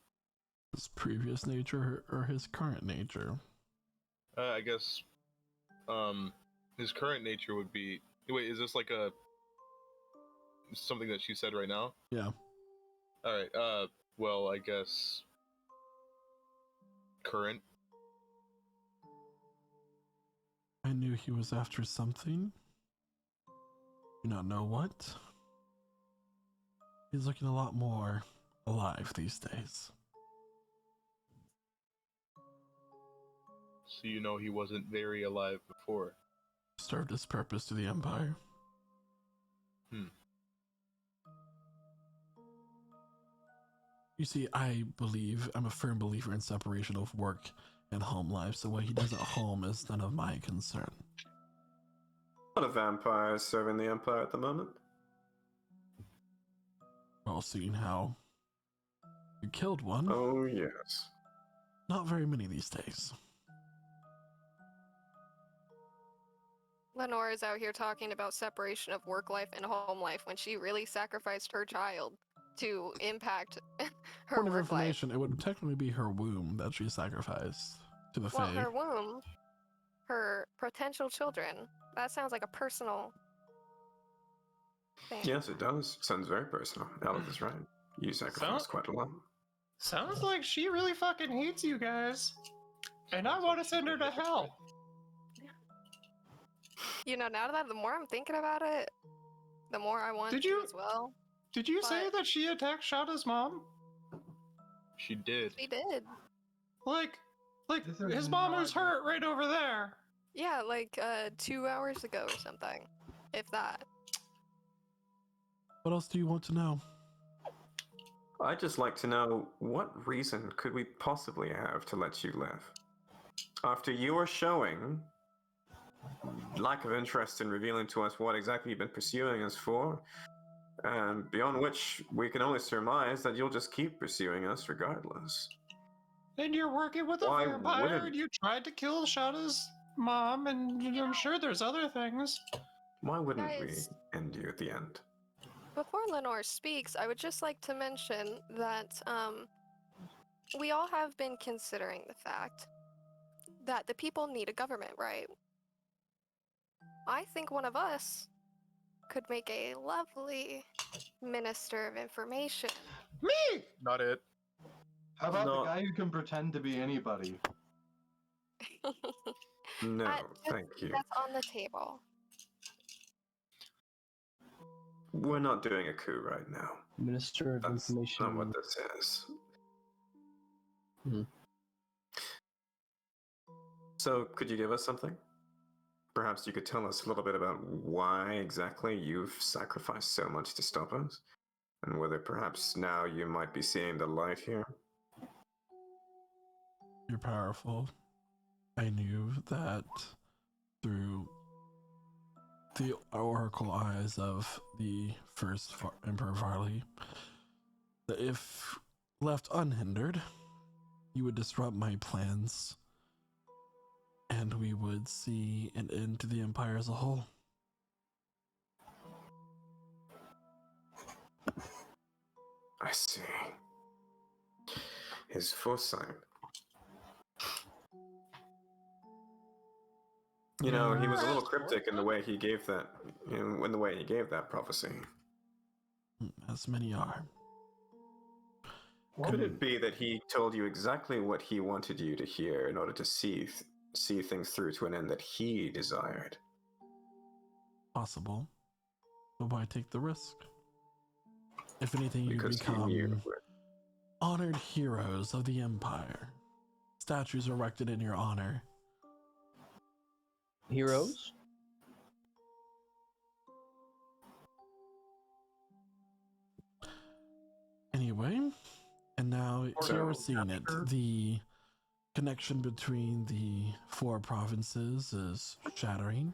His previous nature or his current nature? I guess, his current nature would be. Wait, is this like something that she said right now? Yeah. All right. Well, I guess current. I knew he was after something. Do not know what. He's looking a lot more alive these days. So you know he wasn't very alive before. Served his purpose to the Empire. You see, I'm a firm believer in separation of work and home life, so what he does at home is none of my concern. A lot of vampires serving the Empire at the moment. Well, seeing how you killed one, Oh, yes. not very many these days. Lenore is out here talking about separation of work life and home life when she really sacrificed her child to impact her Point of work life. information, it would technically be her womb that she sacrificed to the Well, Fae. her womb, her potential children. That sounds like a personal thing. Yes, it does. Sounds very personal. Alice is right. You sacrificed quite a lot. Sounds like she really fucking hates you guys. And I want to send her to hell. You know, now that the more I'm thinking about it, the more I want Did to you- as well. Did you say But- that she attacked Shada's mom? She did. She did. Like This is his mom was not- hurt right over there. Yeah, like 2 hours ago or something. If that. What else do you want to know? I'd just like to know, what reason could we possibly have to let you live? After you are showing lack of interest in revealing to us what exactly you've been pursuing us for, and beyond which we can only surmise that you'll just keep pursuing us regardless. And you're working with a Why vampire, wouldn't- and you tried to kill Shada's mom, and I'm sure there's other things. Why wouldn't Guys. we end you at the end? Before Lenore speaks, I would just like to mention that we all have been considering the fact that the people need a government, right? I think one of us could make a lovely minister of information. Me! Not it. How about No. the guy who can pretend to be anybody? No, Just- thank you. That's on the table. We're not doing a coup right now. Minister of That's Information. not what this is. Hmm. So, could you give us something? Perhaps you could tell us a little bit about why exactly you've sacrificed so much to stop us, and whether perhaps now you might be seeing the light here. You're powerful. I knew that through the oracle eyes of the first Emperor Varley, that if left unhindered, you would disrupt my plans, and we would see an end to the Empire as a whole. I see. His foresight. You know, he was a little cryptic in the way he gave that, in the way he gave that prophecy. As many are. Could it be that he told you exactly what he wanted you to hear in order to see things through to an end that he desired? Possible. But why take the risk? If anything, you Because become you honored heroes of the Empire. Statues erected in your honor. Heroes? Anyway, and now So- here we're seeing it. The connection between the four provinces is shattering.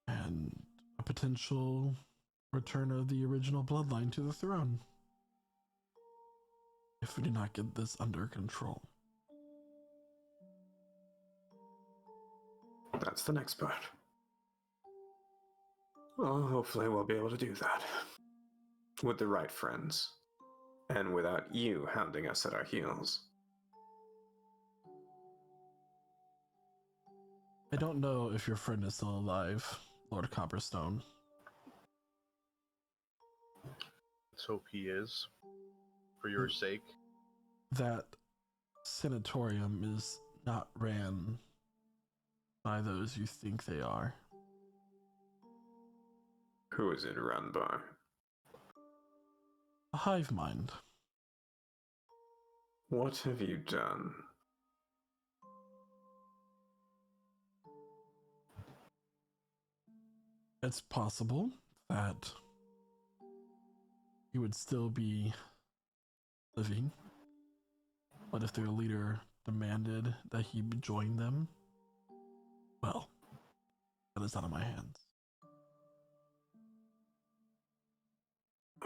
And a potential return of the original bloodline to the throne. If we do not get this under control. That's the next part. Well, hopefully we'll be able to do that. With the right friends. And without you hounding us at our heels. I don't know if your friend is still alive, Lord Copperstone. Let's hope he is. For your sake. That sanatorium is not ran by those you think they are. Who is it run by? A hive mind. What have you done? It's possible that he would still be living, but if their leader demanded that he join them, well, that is out of my hands.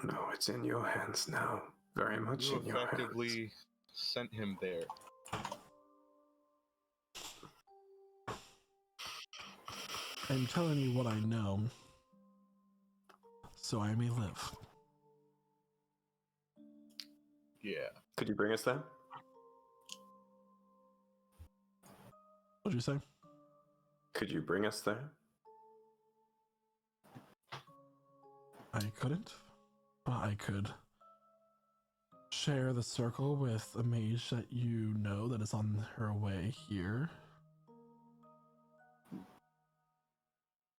No, it's in your hands now. Very much You in your hands. effectively sent him there. I'm telling you what I know, so I may live. Yeah. Could you bring us there? What'd you say? Could you bring us there? I couldn't, but I could share the circle with a mage that you know that is on her way here.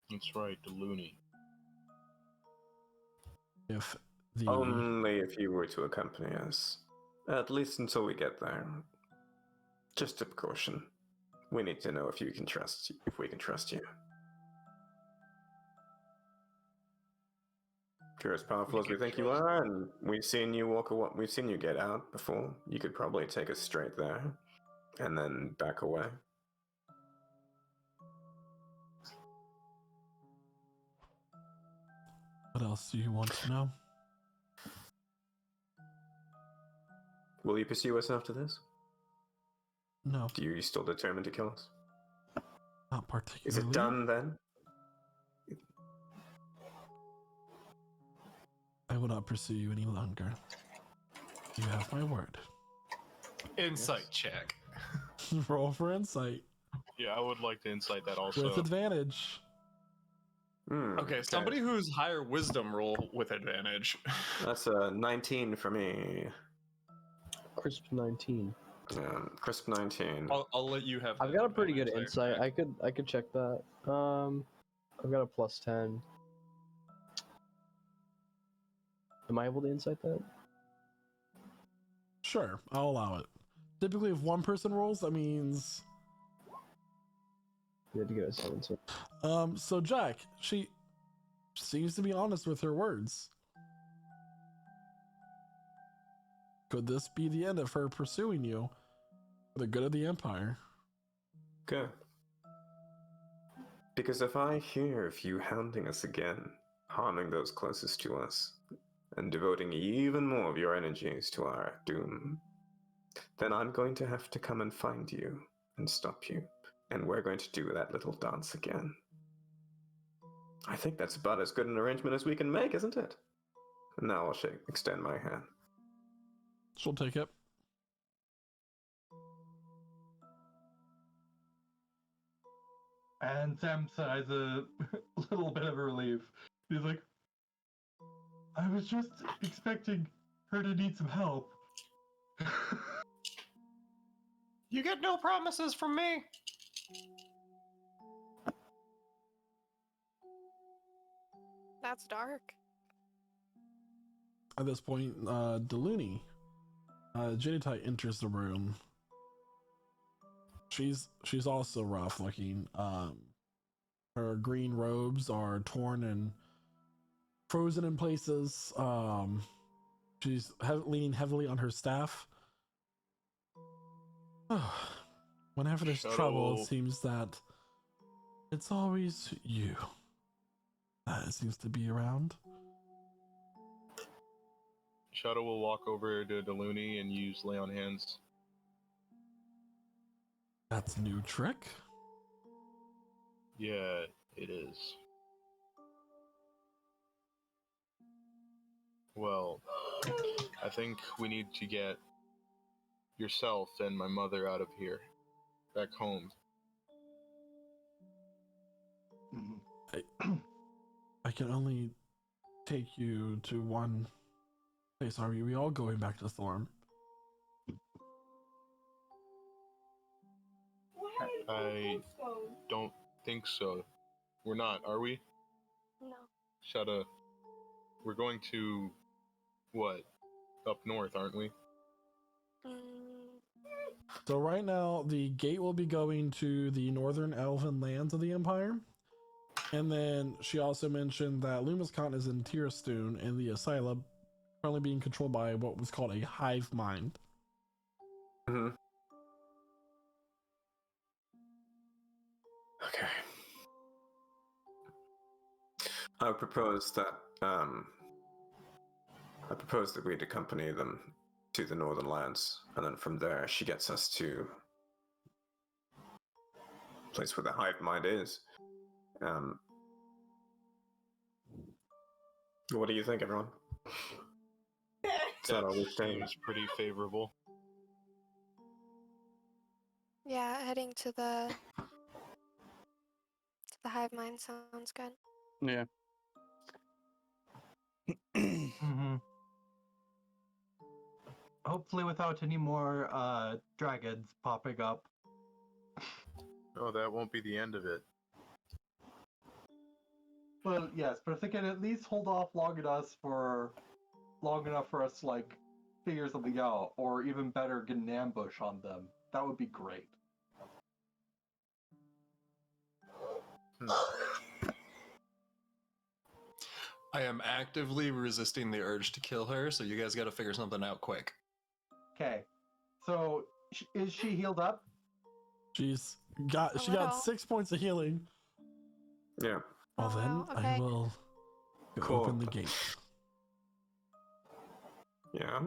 That's right, the loony. If the Only if you were to accompany us. At least until we get there. Just a precaution. We need to know if we can trust you. If you're as powerful as we think you are, and we've seen you get out before, you could probably take us straight there, and then back away. what else do you want to know? Will you pursue us after this? No, Do you still determined to kill us? not particularly. Is it done then? I will not pursue you any longer. You have my word. Insight check. Roll for insight Yeah, I would like to insight that also. with advantage. Okay, somebody who's higher wisdom roll with advantage. That's a 19 for me. Crisp 19. Yeah, crisp 19. I'll let you have. I've the got a pretty good advantage insight. there. I could check that. I've got a plus 10. Am I able to insight that? Sure, I'll allow it. Typically, if one person rolls, that means. You had to get a 7. So. So Jack, she seems to be honest with her words. Could this be the end of her pursuing you for the good of the Empire? Good. Because if I hear of you hounding us again, harming those closest to us, and devoting even more of your energies to our doom, then I'm going to have to come and find you and stop you, and we're going to do that little dance again. I think that's about as good an arrangement as we can make, isn't it? And now I'll extend my hand. She'll take it. And Sam sighs a little bit of relief. He's like, I was just expecting her to need some help. You get no promises from me. That's dark. at this point, Deluni, Jeditai enters the room. She's also rough looking. Her green robes are torn and frozen in places. She's leaning heavily on her staff. Whenever there's trouble, it seems that it's always you that seems to be around. Shadow will walk over to Deluni and use Lay on Hands. That's a new trick. Yeah, it is. Well, I think we need to get yourself and my mother out of here. Back home. I can only take you to one place. Are we all going back to Thorm? I don't think so. We're not, are we? No. Shadow. We're going to... what? Up north, aren't we? So right now, the gate will be going to the northern elven lands of the Empire. And then she also mentioned that Lumiscon is in Tierstune and the Asylum currently being controlled by what was called a hive mind. Mm-hmm. Okay. I would propose that we'd accompany them to the northern lands, and then from there she gets us to the place where the hive mind is. What do you think, everyone? That seems pretty favorable. Yeah, heading to the hive mind sounds good. Yeah. Mm-hmm. Hopefully without any more dragons popping up. Oh, that won't be the end of it. Well, yes, but if they can at least hold off long enough for us to like figure something out, or even better, get an ambush on them, that would be great. I am actively resisting the urge to kill her, so you guys got to figure something out quick. Okay, so is she healed up? She got 6 points of healing. Yeah. Well, then okay. I will open the gate. Yeah.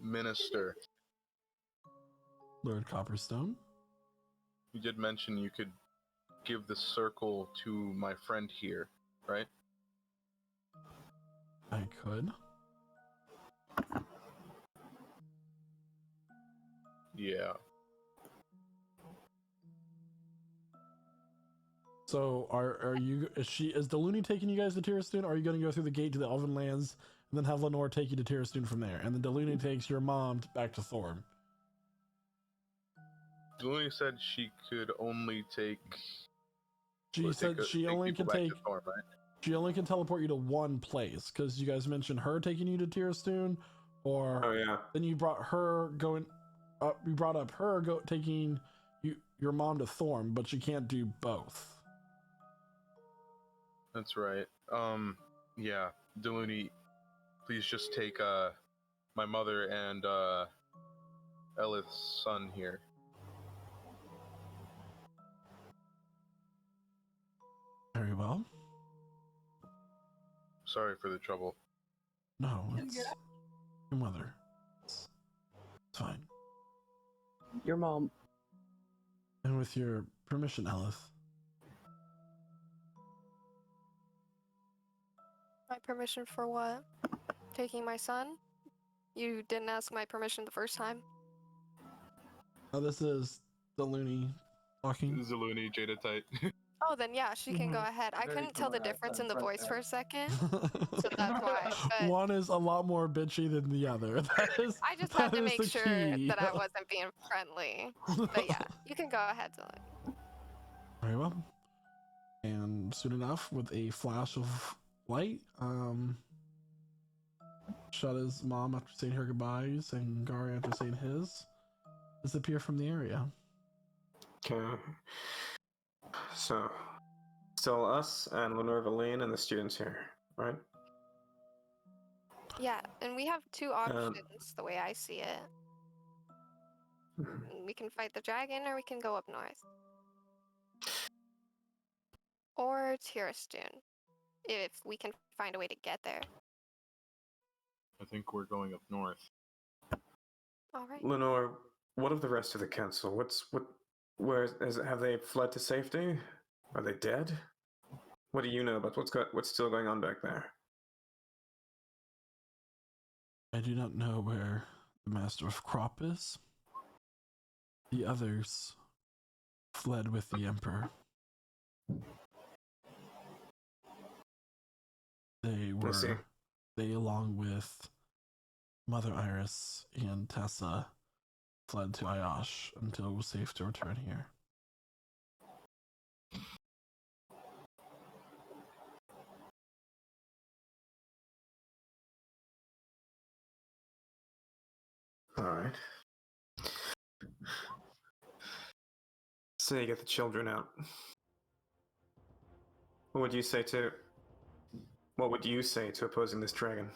Minister. Lord Copperstone. You did mention you could give the circle to my friend here, right? I could. Yeah. So is Deluni taking you guys to Tierstune, or are you going to go through the gate to the Elven Lands and then have Lenore take you to Tierstune from there? And then Deluni takes your mom back to Thorm. Deluni said she could only take... She said she only can take... Thorm, right? She only can teleport you to one place, because you guys mentioned her taking you to Tierstune, or... Oh, yeah. Then you brought her going... you brought up her taking your mom to Thorm, but she can't do both. That's right. Yeah, Deluni, please just take my mother and Elith's son here. Very well. Sorry for the trouble. No, it's your mother. It's fine. Your mom. And with your permission, Elith. My permission for what? Taking my son? You didn't ask my permission the first time. Oh, this is Deluni talking. Zeluni, Jadetite. Oh, then yeah, she can go ahead. I Very couldn't tell the correct difference in the right voice there. for a second, so that's why. But One is a lot more bitchy than the other. I just had to that is make the sure key. that I wasn't being friendly. But yeah, you can go ahead, Dylan. Very well. And soon enough, with a flash of light, Shada's mom after saying her goodbyes, and Gary after saying his, disappear from the area. Okay. So, still us and Lenore Valine and the students here, right? Yeah, and we have two options the way I see it. We can fight the dragon or we can go up north. Or Tirastun, if we can find a way to get there. I think we're going up north. Alright. Lenore, what of the rest of the council? Have they fled to safety? Are they dead? What do you know about what's still going on back there? I do not know where the Master of Crop is. The others fled with the Emperor. They along with Mother Iris and Tessa fled to Ayash until it was safe to return here. All right. So you get the children out. What would you say to opposing this dragon?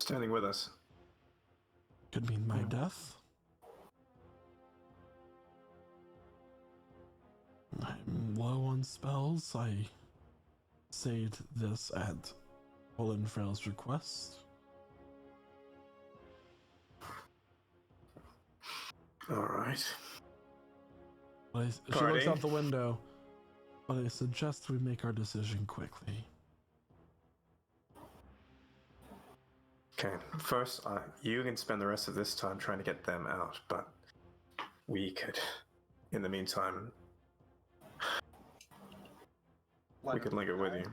Standing with us. Could mean my death. I'm low on spells. I saved this at Olenfrel's request. Alright. She looks out the window, but I suggest we make our decision quickly. Okay, first, you can spend the rest of this time trying to get them out, but we could, in the meantime, we could linger with you.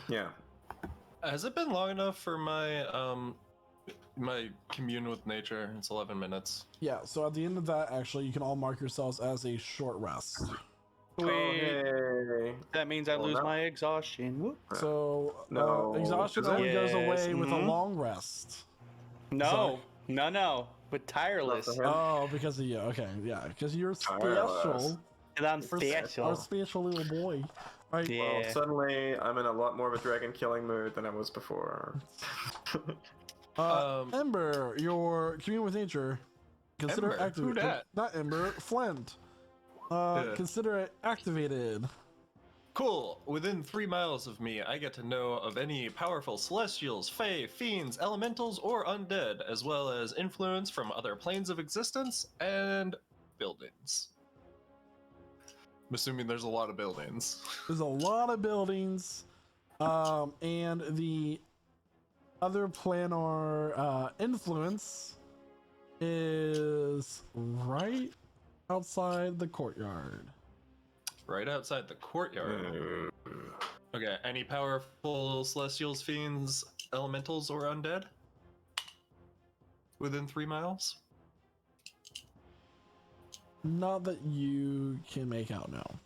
Yeah. Has it been long enough for my my commune with nature? It's 11 minutes. Yeah, so at the end of that, actually, you can all mark yourselves as a short rest. Hey. That means I lose my exhaustion. Whoop. So, No, exhaustion does it? only goes Yes, away with a long rest. No, no. But tireless. Not for him. Oh, because of you. Okay, yeah, because you're Tireless. special. And I'm Our special. special little boy. Right? Yeah. Well, suddenly I'm in a lot more of a dragon killing mood than I was before. Ember, your commune with nature. Consider Ember? Who activated. dat? Not Ember, Flint. Yeah. Consider it activated. Cool. Within 3 miles of me, I get to know of any powerful celestials, fae, fiends, elementals, or undead, as well as influence from other planes of existence and buildings. I'm assuming there's a lot of buildings. There's a lot of buildings, and the other planar influence is right outside the courtyard. Right outside the courtyard. Okay, any powerful celestials, fiends, elementals, or undead? Within 3 miles? Not that you can make out now.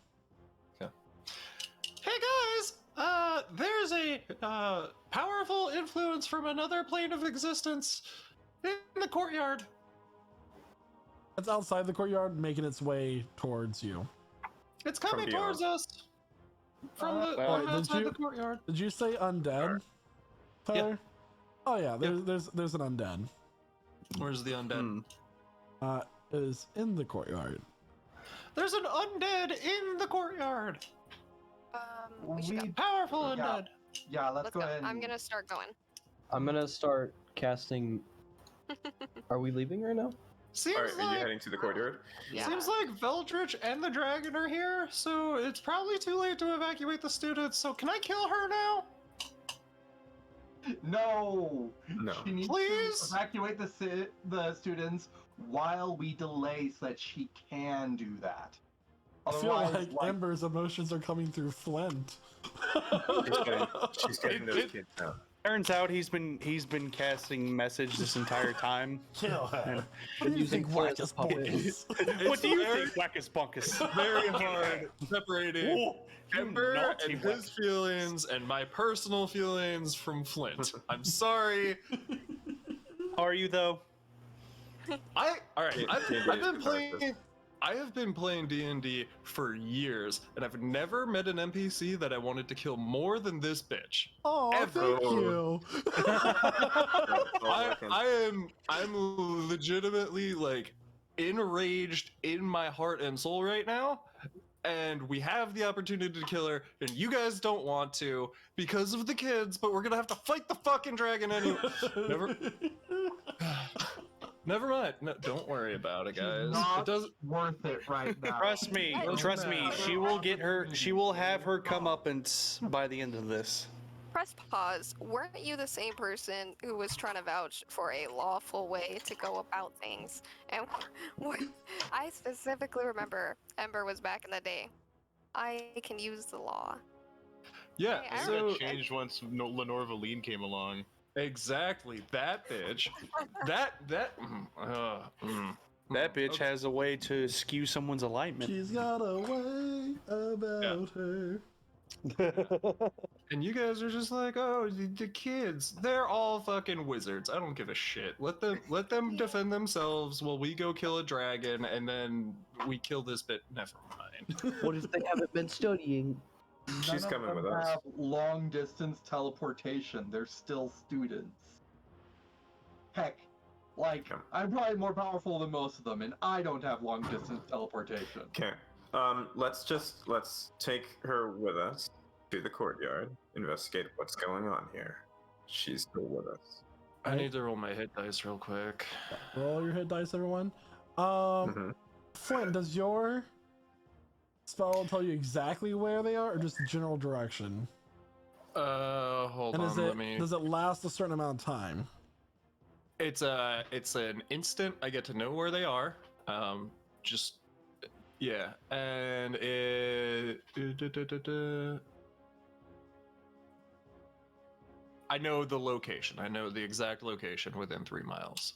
Hey guys! There's a powerful influence from another plane of existence in the courtyard. It's outside the courtyard, making its way towards you. It's coming beyond. towards us from Wait, outside the courtyard. Did you say undead, Tyler? Yeah. Oh yeah, there's an undead. Where's the undead? It is in the courtyard. There's an undead in the courtyard. We should go. Powerful Yeah. undead. Yeah, let's Let's go go. ahead. I'm gonna start going. I'm gonna start casting. Are we leaving right now? Seems Are you like heading to the courtyard? Yeah. seems like Veldritch and the dragon are here, so it's probably too late to evacuate the students. So can I kill her now? No. No. She needs Please? to evacuate the students while we delay so that she can do that. I feel Otherwise, like Ember's emotions are coming through Flint. She's getting those kids out. Turns out he's been casting message this entire time. Kill her. And What do you think, her as a Wackus puppet. Bunkus? what do you very- think, Wackus Bunkus? Very hard separating You Ember naughty and his feelings and my personal feelings from Flint. I'm sorry. Are you though? All right. D&D I've is been catharsis. playing. I have been playing D&D for years, and I've never met an NPC that I wanted to kill more than this bitch. Oh, Ever. thank you. I'm legitimately like enraged in my heart and soul right now, and we have the opportunity to kill her, and you guys don't want to because of the kids, but we're gonna have to fight the fucking dragon anyway. Never mind. No, don't worry about it, guys. Not It doesn't. worth it right now. Trust me. Doesn't Trust me. matter. She will get her. She will have her comeuppance by the end of this. Press pause. Weren't you the same person who was trying to vouch for a lawful way to go about things? And I specifically remember Ember was back in the day. I can use the law. Yeah. Hey, I Maybe So that changed once Lenore Valine came along. exactly that bitch. That. That bitch Okay. has a way to skew someone's alignment. She's got a way about her. And you guys are just like, oh, the kids. They're all fucking wizards. I don't give a shit. Let them defend themselves while we go kill a dragon, and then we kill this bit. Never mind. What if they haven't been studying? She's None of coming them with us. have long distance teleportation. They're still students. Heck, like, Okay. I'm probably more powerful than most of them, and I don't have long distance teleportation. Okay. Let's take her with us to the courtyard, investigate what's going on here. She's still with us. I need to roll my hit dice real quick. Roll your hit dice, everyone. Mhm. Flint, does your spell tell you exactly where they are, or just the general direction? Hold And on. is Let it me. does it last a certain amount of time? It's an instant. I get to know where they are. Just yeah, and I know the location. I know the exact location within 3 miles.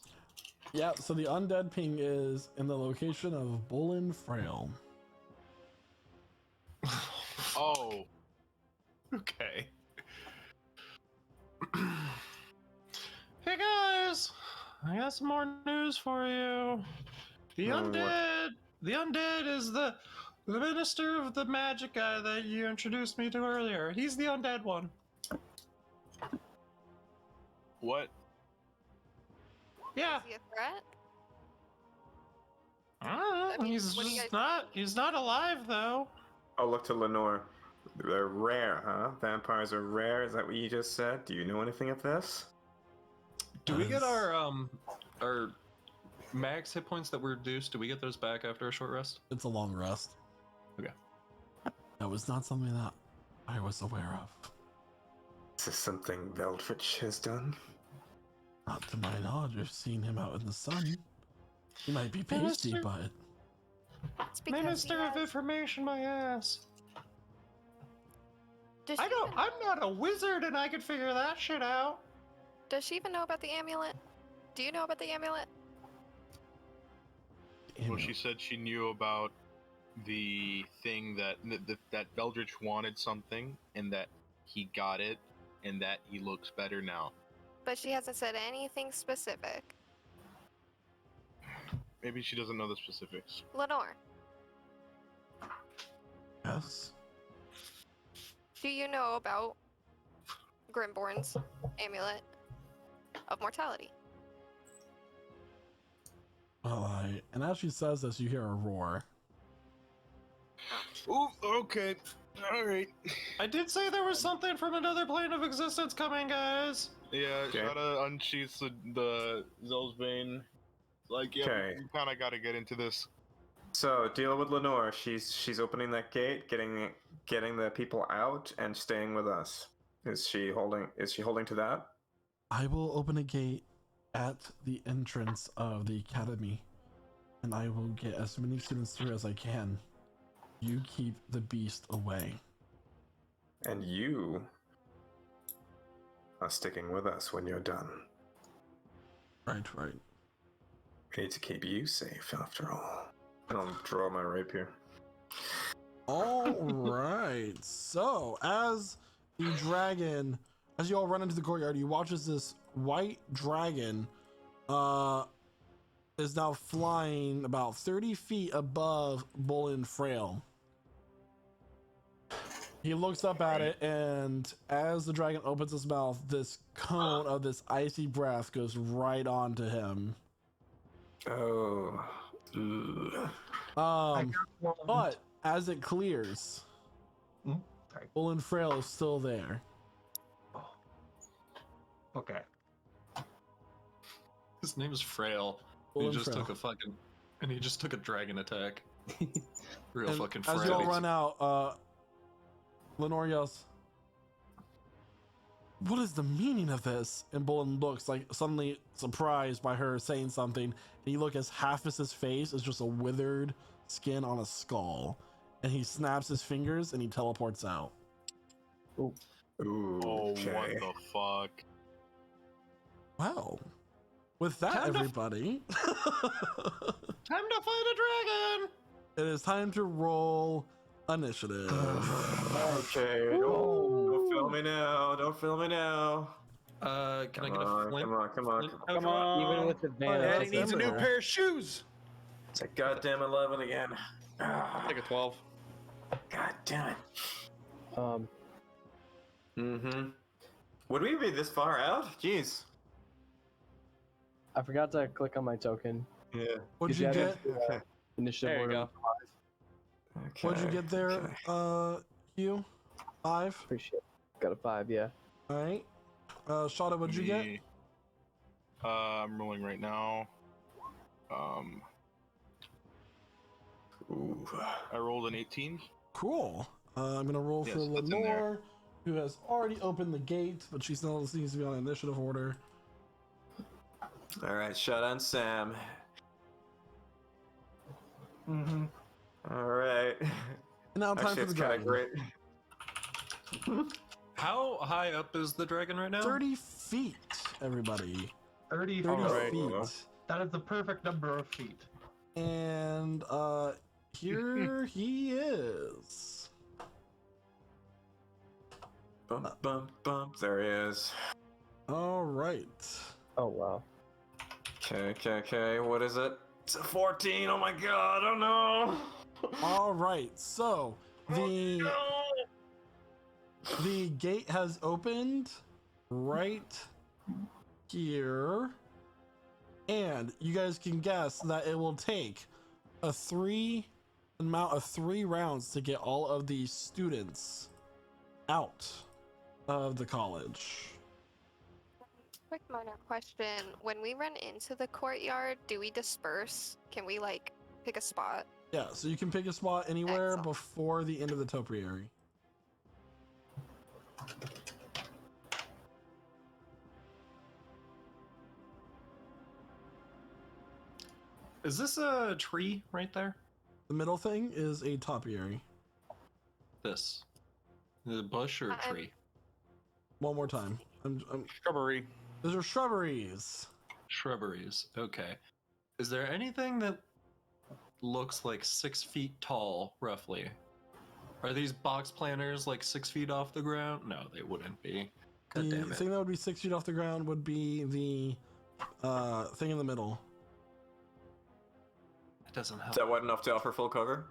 Yeah. So the undead ping is in the location of Bolin Frail. Oh, Okay. Hey guys, I got some more news for you. The Oh, what? undead is the minister of the magic guy that you introduced me to earlier. He's the undead one. what? Yeah. Is he a threat? I mean, What do you guys he's not alive though. I'll look to Lenore. They're rare, huh? Vampires are rare. Is that what you just said? Do you know anything of this? Do we get Yes. our max hit points that were reduced? Do we get those back after a short rest? It's a long rest. Okay. That was not something that I was aware of. Is this something Veldritch has done? Not to my knowledge. I've seen him out in the sun. He might be pasty, Minister- but It's because Minister he of has- Information, my ass. Does she even- I'm not a wizard, and I could figure that shit out. Does she even know about the amulet? Do you know about the amulet? Well, she said she knew about the thing that that Beldritch wanted something, and that he got it, and that he looks better now. But she hasn't said anything specific. Maybe she doesn't know the specifics. Lenore, yes. do you know about Grimborn's amulet of mortality? Well, and as she says this, you hear a roar. Ooh, okay, all right. I did say there was something from another plane of existence coming, guys. Yeah, Okay. gotta unsheath the Zellsbane. Like, yeah, Okay. we kind of gotta get into this. So deal with Lenore. She's opening that gate, getting the people out, and staying with us. Is she holding to that? I will open a gate at the entrance of the academy, and I will get as many students through as I can. You keep the beast away. And you are sticking with us when you're done. Right. We need to keep you safe, after all. And I'll draw my rapier. All right. So as you all run into the courtyard, you watch as this white dragon is now flying about 30 feet above Bull and Frail. He looks up at it, and as the dragon opens his mouth, this cone of this icy breath goes right onto him. Oh. Ugh. But as it clears, Sorry. Bull and Frail is still there. Okay. His name is Frail. Bull He and just Frail. took a dragon attack. Real And fucking as you all frail. run out, Lenore yells, "What is the meaning of this?" And Bullen looks like suddenly surprised by her saying something. And you look as half of his face is just a withered skin on a skull. And he snaps his fingers and he teleports out. Ooh, Oh, okay. what the fuck? Well, with that, Time to- everybody, Time to fight a dragon! it is time to roll initiative. Okay. Don't film me now. Don't film me now. Can I get a flint? Come on. flint Come poker? on. Even with yeah, advantage. Daddy that's needs a new Ember. pair of shoes. It's a goddamn 11 again. Take a 12. God damn it. Um, Would we be this far out? Jeez. I forgot to click on my token. Yeah. What'd You you got get? Okay. Initiative There you order. go. Okay. What'd you get there, Hugh? 5? Appreciate it. Got a 5, yeah. All right. Shada, what'd you get? Me- I'm rolling right now. Ooh. I rolled an 18. Cool. I'm gonna roll for Yes, that's in there. Lenore, who has already opened the gate, but she still needs to be on initiative order. All right, shut on Sam. All right. And now time Actually, for it's the kind of dragon. great. How high up is the dragon right now? 30 feet, everybody. 30 30 feet. feet. That is the perfect number of feet. And here he is. Bump, bump, bump. There he is. All right. Oh, wow. Okay. What is it? It's a 14. Oh my god. Oh no. All right. So the gate has opened right here, and you guys can guess that it will take a 3 rounds to get all of these students out of the college. Quick minor question. When we run into the courtyard, do we disperse? Can we, like, pick a spot? Yeah, so you can pick a spot anywhere Excellent. before the end of the topiary. Is this a tree right there? The middle thing is a topiary. This. The bush or a I'm- tree? One more time. Shrubbery. Those are shrubberies. Shrubberies. Okay. Is there anything that looks like 6 feet tall, roughly? Are these box planters like 6 feet off the ground? No, they wouldn't be. God The damn it. thing that would be 6 feet off the ground would be the thing in the middle. It doesn't help. Is that wide enough to offer full cover?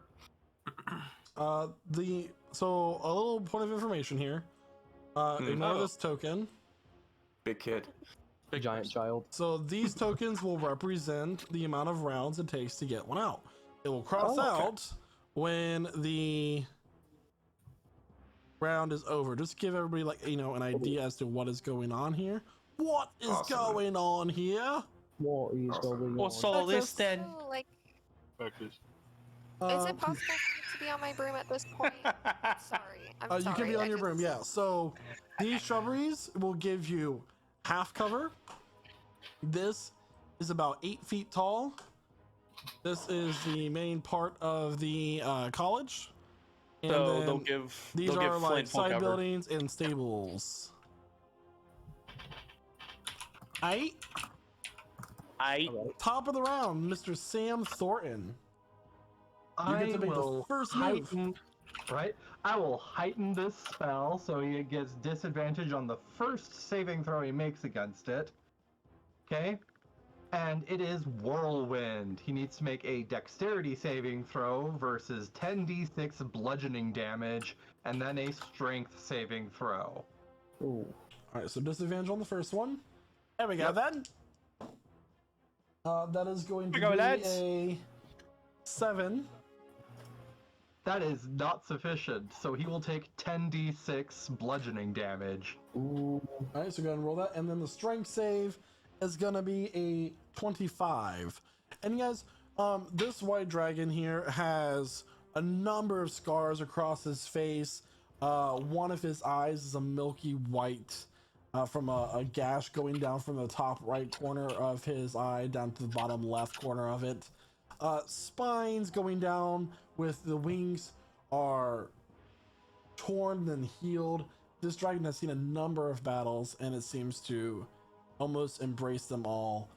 So a little point of information here. Ignore Oh. this token. Big kid. Big Giant person. child. So these tokens will represent the amount of rounds it takes to get one out. It will cross Oh, okay. out when the round is over. Just give everybody an idea as to what is going on here. What is Awesome. going on here? What is Awesome. going What's on? all this then? So, like, Factors. is it possible for me to be on my broom at this point? Sorry. I'm sorry. You can be on I your broom, just- yeah. So these shrubberies will give you half cover. This is about 8 feet tall. This is the main part of the college. And So then they'll give these they'll are give like Flint full side cover. buildings and stables. Aight. Top of the round, Mr. Sam Thornton. You get to make the first move. Right? I will heighten this spell so he gets disadvantage on the first saving throw he makes against it. Okay? And it is Whirlwind. He needs to make a dexterity saving throw versus 10d6 bludgeoning damage, and then a strength saving throw. Ooh. Alright, so disadvantage on the first one. There we go, then. That is going to be a 7. That is not sufficient, so he will take 10d6 bludgeoning damage. Ooh. Alright, so go ahead and roll that. And then the strength save is gonna be a 25. And you guys, this white dragon here has a number of scars across his face. One of his eyes is a milky white from a gash going down from the top right corner of his eye down to the bottom left corner of it. Spines going down with the wings are torn and healed. This dragon has seen a number of battles and it seems to almost embrace them all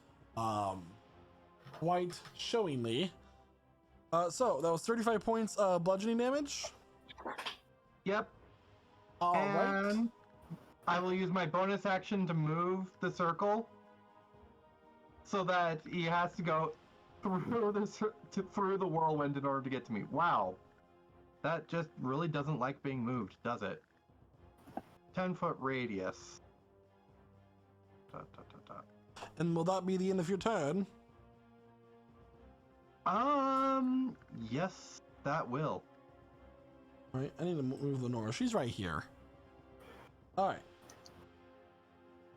quite showingly. So that was 35 points bludgeoning damage. Yep. All right. And I will use my bonus action to move the circle so that he has to go through the whirlwind in order to get to me. Wow. That just really doesn't like being moved, does it? 10-foot radius. And will that be the end of your turn? Yes, that will. All right, I need to move Lenora. She's right here. All right.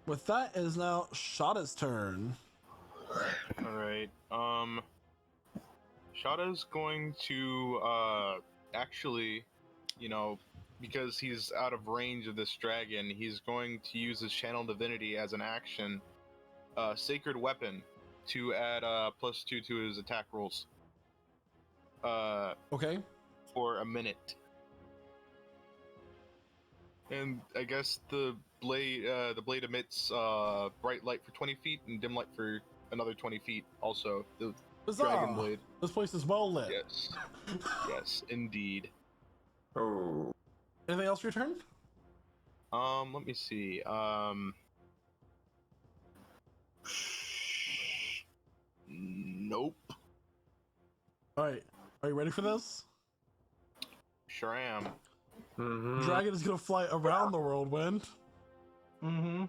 With that, it is now Shada's turn. Alright, Shada's going to, actually, you know, because he's out of range of this dragon, he's going to use his Channel Divinity as an action, Sacred Weapon, to add, +2 to his attack rolls. Okay. For a minute. And I guess the blade emits, bright light for 20 feet and dim light for another 20 feet also. The Huzzah! dragon blade. This place is well lit. Yes. Yes, indeed. Oh. Anything else for your turn? Let me see. Nope. All right. Are you ready for this? Sure am. Mm-hmm. Dragon is gonna fly around the whirlwind. Mm-hmm.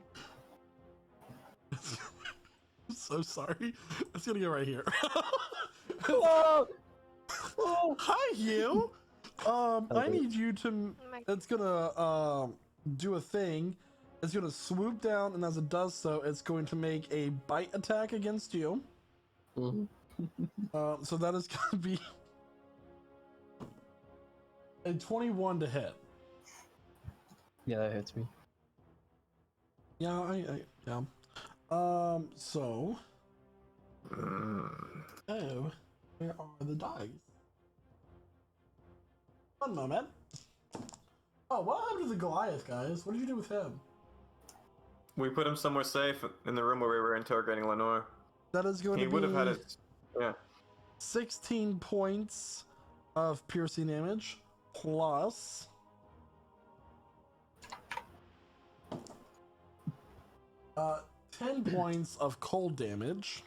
I'm so sorry. It's gonna go right here. Oh! Hi, you. I need you to. It's gonna do a thing. It's gonna swoop down, and as it does so, it's going to make a bite attack against you. Mm-hmm. So that is gonna be a 21 to hit. Yeah, that hits me. Yeah, yeah. So. Oh, where are the dice? One moment. Oh, what happened to the Goliath, guys? What did you do with him? We put him somewhere safe in the room where we were interrogating Lenore. That is going He to be would have had his... Yeah. 16 points of piercing damage plus 10 points of cold damage.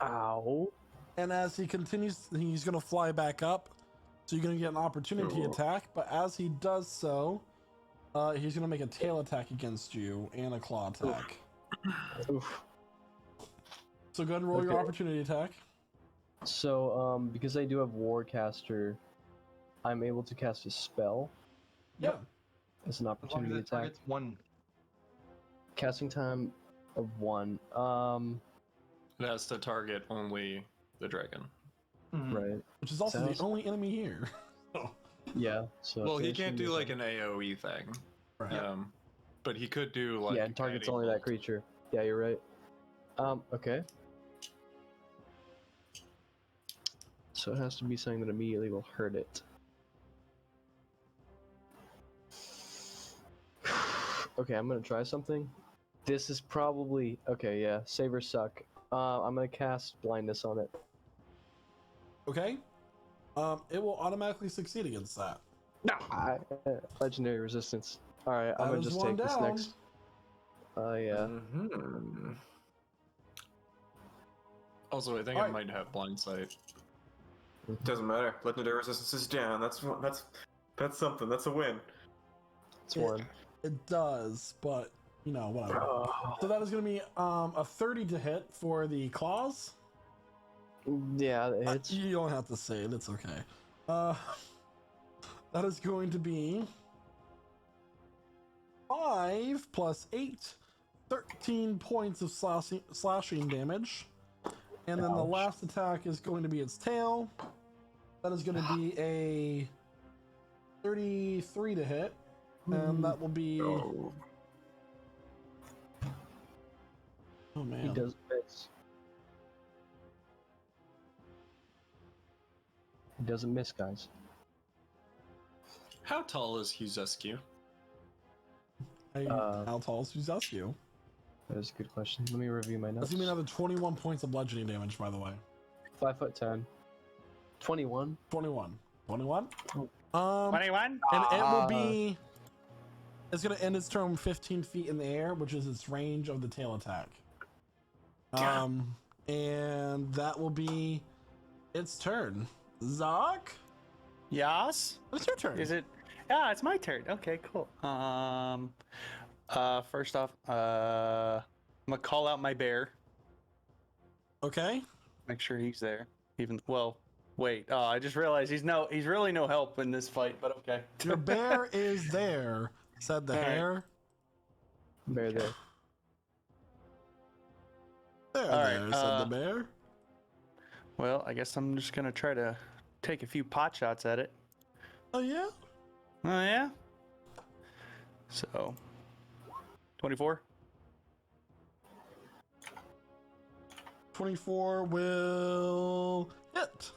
Ow. And as he continues, he's going to fly back up. So you're going to get an opportunity attack. But as he does so, he's going to make a tail attack against you and a claw attack. Oof. So go ahead and roll your opportunity attack. So, because I do have Warcaster, I'm able to cast a spell. Yep. As an opportunity attack. Target's 1. Casting time of 1. It has to target only the dragon. Mhm. Right. Which is also Sounds- the only enemy here. So, Yeah. So. Well, he finishing can't do is- like an AoE thing. right. But he could do like. Yeah, and target's guiding only that bolt. creature. Yeah, you're right. Okay. So it has to be something that immediately will hurt it. Okay, I'm gonna try something. This is probably okay. Yeah, savers suck. I'm gonna cast blindness on it. Okay. It will automatically succeed against that. Legendary resistance. All right, I'm That gonna is just one take this down. next. Yeah. Mhm. Also, I think Alright. I might have blind sight. Doesn't matter. Legendary resistance is down. That's something. That's a win. It's one. It does, but you know, whatever. So that is going to be a 30 to hit for the claws. Yeah, it hits. You don't have to say it. It's okay. That is going to be 5 plus 8, 13 points of slashing damage. And then the Ouch. last attack is going to be its tail. That is going to be a 33 to hit. And that will be... Oh. Oh, man. He does miss. He doesn't miss, guys. How tall is Huzescu? How tall is Suzescu? That is a good question. Let me review my notes. That's going to be another 21 points of bludgeoning damage, by the way. 5'10". 21. 21. 21? 21? And it will be... It's going to end its turn 15 feet in the air, which is its range of the tail attack. And that will be its turn. Zoc? Yes. It's your turn. Is it? Yeah, it's my turn. Okay, cool. First off, I'm gonna call out my bear. Okay. Make sure he's there. Wait. Oh, I just realized he's really no help in this fight. But okay. Your bear is there, said the All right. hare. Bear there. There, All there, right, said the bear. Well, I guess I'm just gonna try to take a few pot shots at it. Oh, yeah? Oh yeah. So, 24. 24 will hit.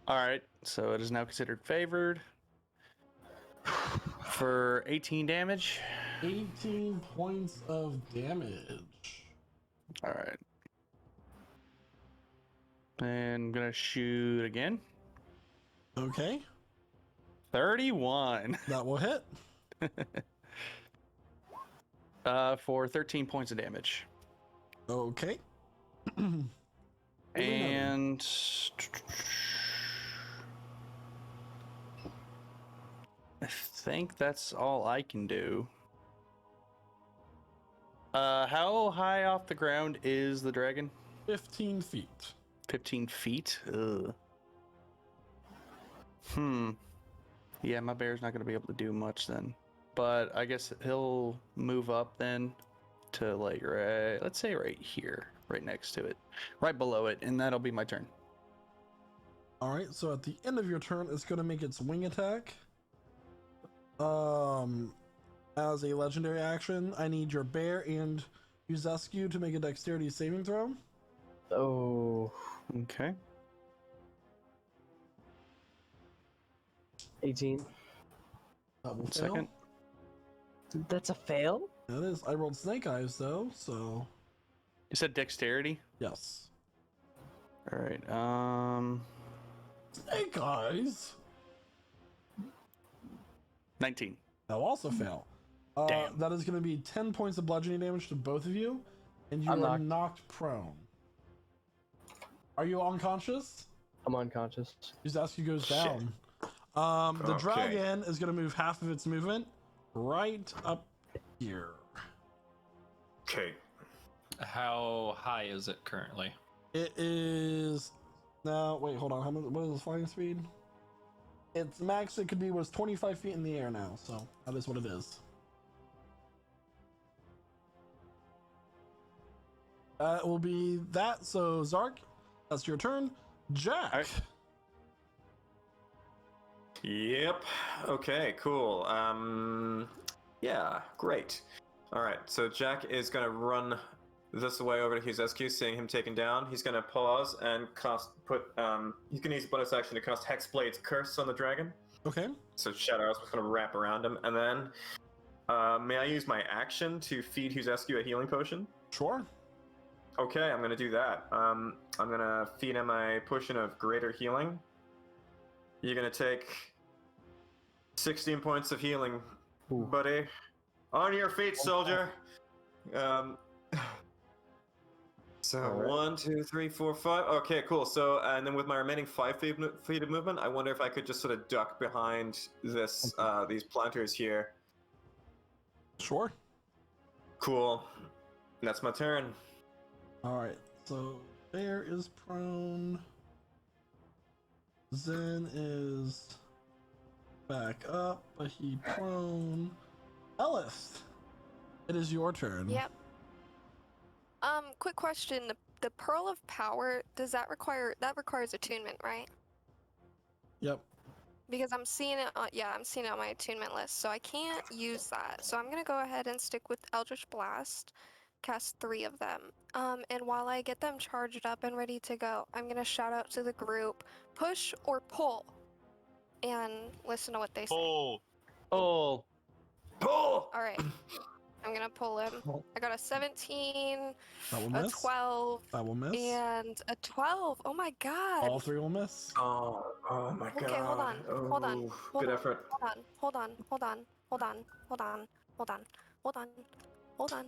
All right. So it is now considered favored for 18 damage. 18 points of damage. All right. And I'm gonna shoot again. Okay. 31. That will hit. For 13 points of damage. Okay. And I think that's all I can do. How high off the ground is the dragon? 15 feet. 15 feet? Ugh. Yeah, my bear's not going to be able to do much then. But I guess he'll move up then to like let's say right here, right next to it, right below it, and that'll be my turn. All right, so at the end of your turn, it's going to make its wing attack. As a legendary action, I need your bear and Yuzescu to make a dexterity saving throw. Oh, Okay. 18. That will One fail. second. That's a fail? That is. I rolled snake eyes though, so You said dexterity? yes. All right. Snake eyes. 19. That will also fail. Damn. That is going to be 10 points of bludgeoning damage to both of you, and you I'm are knocked. knocked prone. Are you unconscious? I'm unconscious. Yuzescu goes Shit. down. The Okay. dragon is going to move half of its movement right up here. Okay. How high is it currently? It is now. Wait, hold on. How much? What is the flying speed? Its max it could be was 25 feet in the air now, so that is what it is. It will be that. So Zark, that's your turn. Jack. All right. Yep. Okay, cool. Yeah, great. All right, so Jack is going to run this way over to Huzescu, seeing him taken down. He's going to pause and he's going to use bonus action to cast Hexblade's Curse on the dragon. Okay. So Shadow Arrows is going to wrap around him, and then May I use my action to feed Huzescu a healing potion? Sure. Okay, I'm gonna do that. I'm gonna feed him a potion of greater healing. You're gonna take 16 points of healing, Ooh. buddy. On your feet, soldier. So Alright. 1, 2, 3, 4, 5. Okay, cool. So and then with my remaining 5 feet of movement, I wonder if I could just sort of duck behind this these planters here. Sure. Cool. That's my turn. All right. So Bear is prone. Zen is back up, but he prone. Ellis, it is your turn. Yep. Quick question. The Pearl of Power, does that requires attunement, right? Yep. Because I'm seeing it on, I'm seeing it on my attunement list, so I can't use that. So I'm gonna go ahead and stick with Eldritch Blast, cast 3 of them. And while I get them charged up and ready to go, I'm gonna shout out to the group, push or pull, and listen to what they say. Oh, Oh, Pull! All right, I'm gonna pull him. I got a 17, That will a miss. 12, That will miss. and a 12. Oh my god! All 3 will miss. Oh my god. Okay, hold on, hold on, Oh, hold good on, effort. hold on, hold on, hold on, hold on, hold on, hold on, hold on,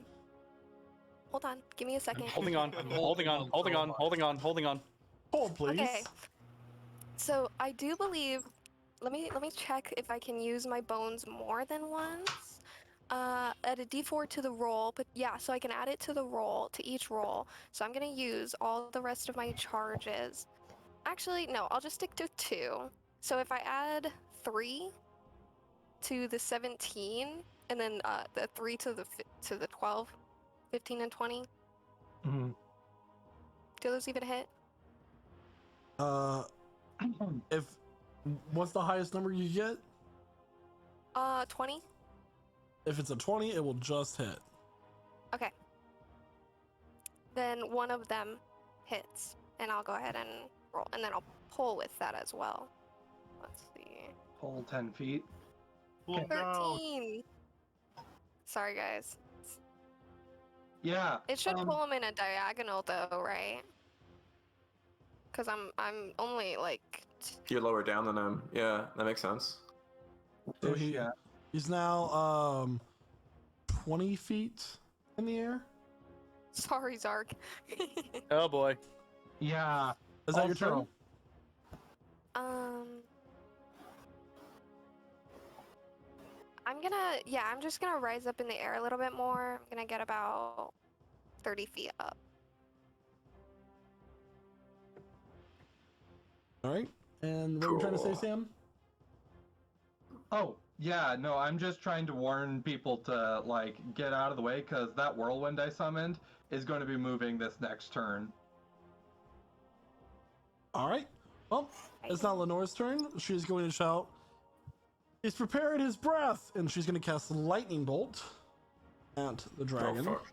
hold on. Give me a second. holding on, holding on, holding on, holding on, holding on. Hold, please. Okay. So I do believe. Let me check if I can use my bones more than once. Add a D4 to the roll, but yeah, so I can add it to the roll, to each roll. So I'm gonna use all the rest of my charges. Actually, no, I'll just stick to 2. So if I add 3 to the 17, and then the 3 to the 12, 15, and 20, Mhm. do those even hit? If what's the highest number you get? 20. If it's a 20, it will just hit. Okay. Then one of them hits, and I'll go ahead and roll, and then I'll pull with that as well. Let's see. Pull 10 feet. look out. 13. Sorry, guys. Yeah. It should pull them in a diagonal, though, right? Because I'm only like. You're lower down than him. Yeah, that makes sense. So Ish, yeah. he's now 20 feet in the air. Sorry, Zark. Oh boy. Yeah. Is that your turn? Also- I'm just gonna rise up in the air a little bit more. I'm gonna get about 30 feet up. All right. And what were you trying to say, Cool. Sam? Oh, yeah, no, I'm just trying to warn people to, like, get out of the way, because that whirlwind I summoned is going to be moving this next turn. All right. Well, it's now Lenore's turn. She's going to shout, "He's prepared his breath!" And she's going to cast Lightning Bolt at the dragon. Oh, fuck.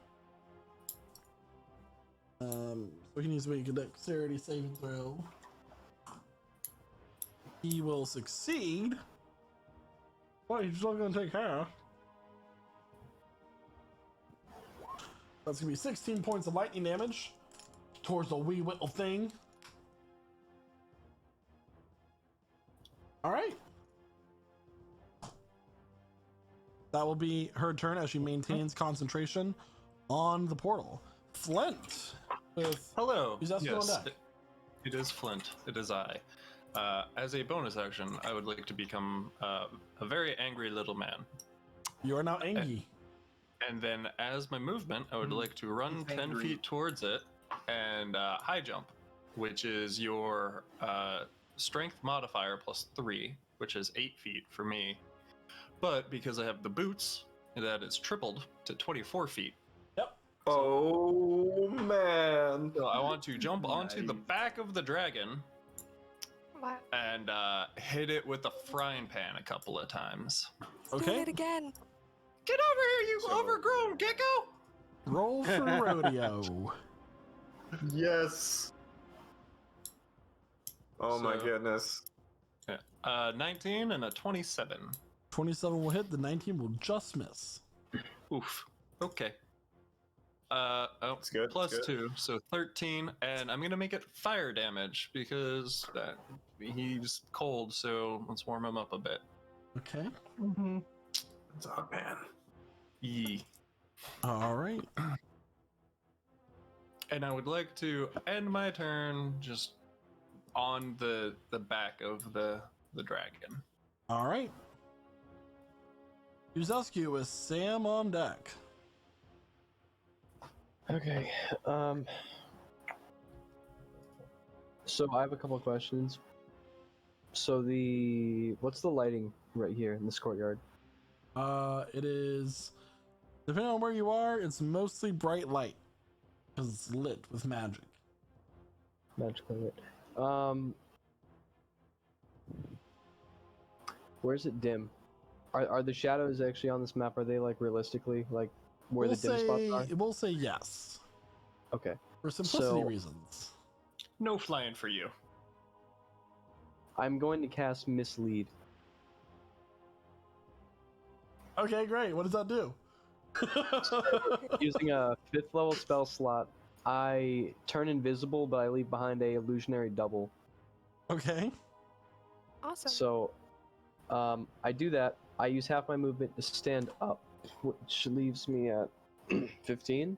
So he needs to make a dexterity saving throw. He will succeed. Well, he's still going to take half. That's going to be 16 points of lightning damage towards the wee little thing. All right. That will be her turn as she maintains concentration on the portal. Flint with Hello. Who's that still on deck? It is Flint. It is I. As a bonus action, I would like to become a very angry little man. You are now angry. And then as my movement, I would like to run He's 10 angry. feet towards it and high jump, which is your strength modifier plus 3, which is 8 feet for me. But because I have the boots, that is tripled to 24 feet. Yep. Oh man. So I want to jump onto the Nice. back of the dragon Wow. and hit it with a frying pan a couple of times. Doing Okay. it again. Get over here, you So- overgrown gecko! Roll for rodeo. Yes. Oh my So- goodness. 19 and a 27. 27 will hit. The 19 will just miss. Oof. Okay. It's good, it's Plus good. 2, so 13, and I'm gonna make it fire damage because he's cold. So let's warm him up a bit. Okay. Mm-hmm. Dog man. Yee. All right. And I would like to end my turn just on the back of the dragon. All right. Uzelsky with Sam on deck. Okay. So I have a couple of questions. So what's the lighting right here in this courtyard? It is, depending on where you are, it's mostly bright light because it's lit with magic. Magically lit. Where's it dim? Are the shadows actually on this map? Are they like realistically like where the dim spots are? We'll say yes Okay. for simplicity So- reasons. No flying for you. I'm going to cast Mislead. Okay, great. What does that do? Using a 5th level spell slot, I turn invisible, but I leave behind a illusionary double. Okay. Awesome. So, I do that. I use half my movement to stand up, which leaves me at 15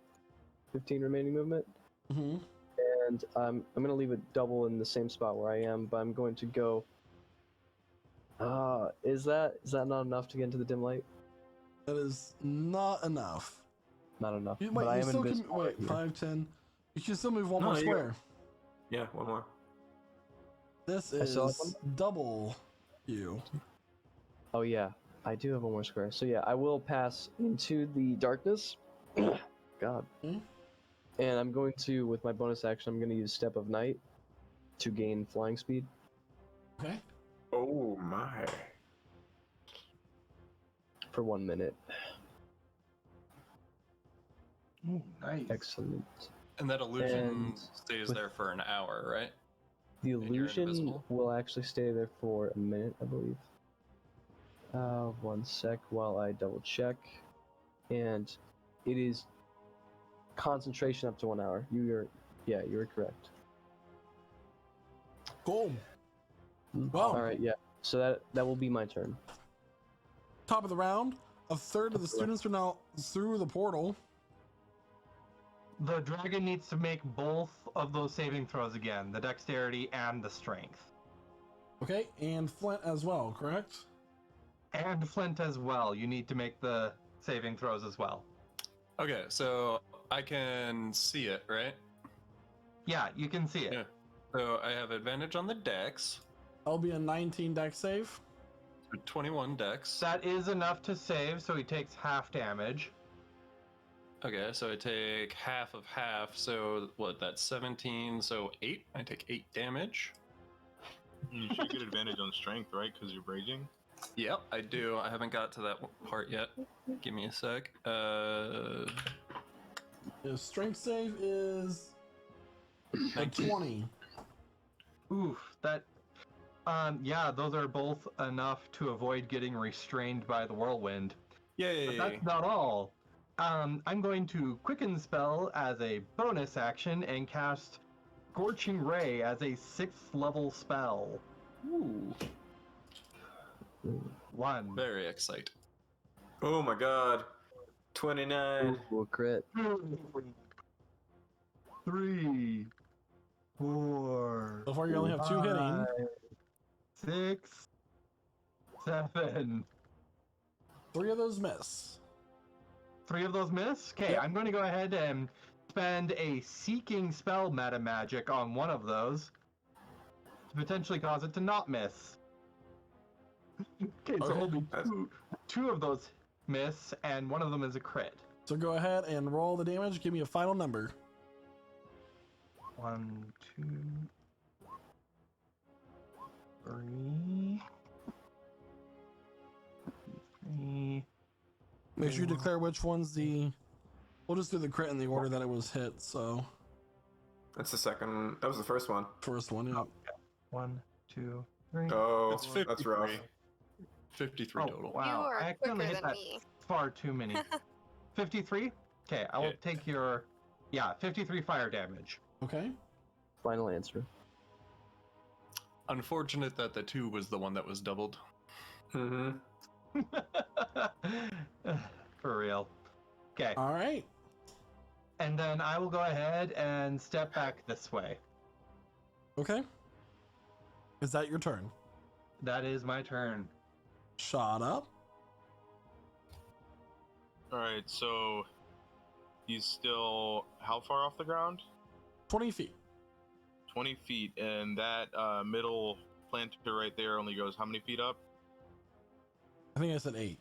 remaining movement. Mm-hmm. And I'm going to leave a double in the same spot where I am, but I'm going to go. Is that not enough to get into the dim light? That is not enough. Not enough. Wait, but I you am still can invisible. wait right here. 5, 10. You can still move one No, more you square. Yeah, one more. This I still have is double you. Oh yeah, I do have one more square. So yeah, I will pass into the darkness. God. Hmm? And I'm going to, with my bonus action, I'm going to use Step of Night to gain flying speed Okay. Oh my. for 1 minute. Ooh, nice. Excellent. And that illusion And stays with- there for an hour, right? The you're illusion invisible? will actually stay there for a minute, I believe. 1 sec while I double check. And it is concentration up to 1 hour. You're correct. Cool. All Well, right, yeah. So that will be my turn. top of the round. A third of the students are now through the portal. The dragon needs to make both of those saving throws again, the dexterity and the strength. Okay, and Flint as well, correct? And Flint as well. You need to make the saving throws as well. Okay, so I can see it, right? Yeah, you can see it. Yeah. So I have advantage on the dex, That'll be a 19 dex save. so 21 dex. That is enough to save, so he takes half damage. Okay, so I take half of half, so what, that's 17, so 8. I take 8 damage. You should get advantage on strength, right? Because you're raging. Yep, I do. I haven't got to that part yet. Give me a sec. His strength save is a 19. 20. Oof, that... yeah, those are both enough to avoid getting restrained by the whirlwind. Yay! But that's not all. I'm going to Quicken Spell as a bonus action and cast Scorching Ray as a 6th level spell. Ooh, 1, very exciting. Oh my god. 29. Ooh, a crit. 2, 3, 4, So far, you only have 2 hitting. 6, 7. 3 of those miss. 3 of those miss? Okay, Yep. I'm going to go ahead and spend a Seeking Spell meta magic on one of those to potentially cause it to not miss. Okay, so Okay. only two of those miss, and one of them is a crit. So go ahead and roll the damage. Give me a final number. 1, 2, 3. 3. Make sure you declare which one's the... We'll just do the crit in the order that it was hit, so... That's the second. That was the first one. First one, yeah. 1, 2, 3. Oh, That's that's rough. 53. 53 Oh, total. wow. You are I accidentally quicker hit than that me. far too many. 53? Okay, I will Yeah. take your... Yeah, 53 fire damage. Okay. Final answer. Unfortunate that the 2 was the one that was doubled. Mm-hmm. For real. Okay, All right. and then I will go ahead and step back this way. Okay. Is that your turn? That is my turn. Shot up. Alright, so he's still how far off the ground? 20 feet. 20 feet, and that middle planter right there only goes how many feet up? I think I said 8.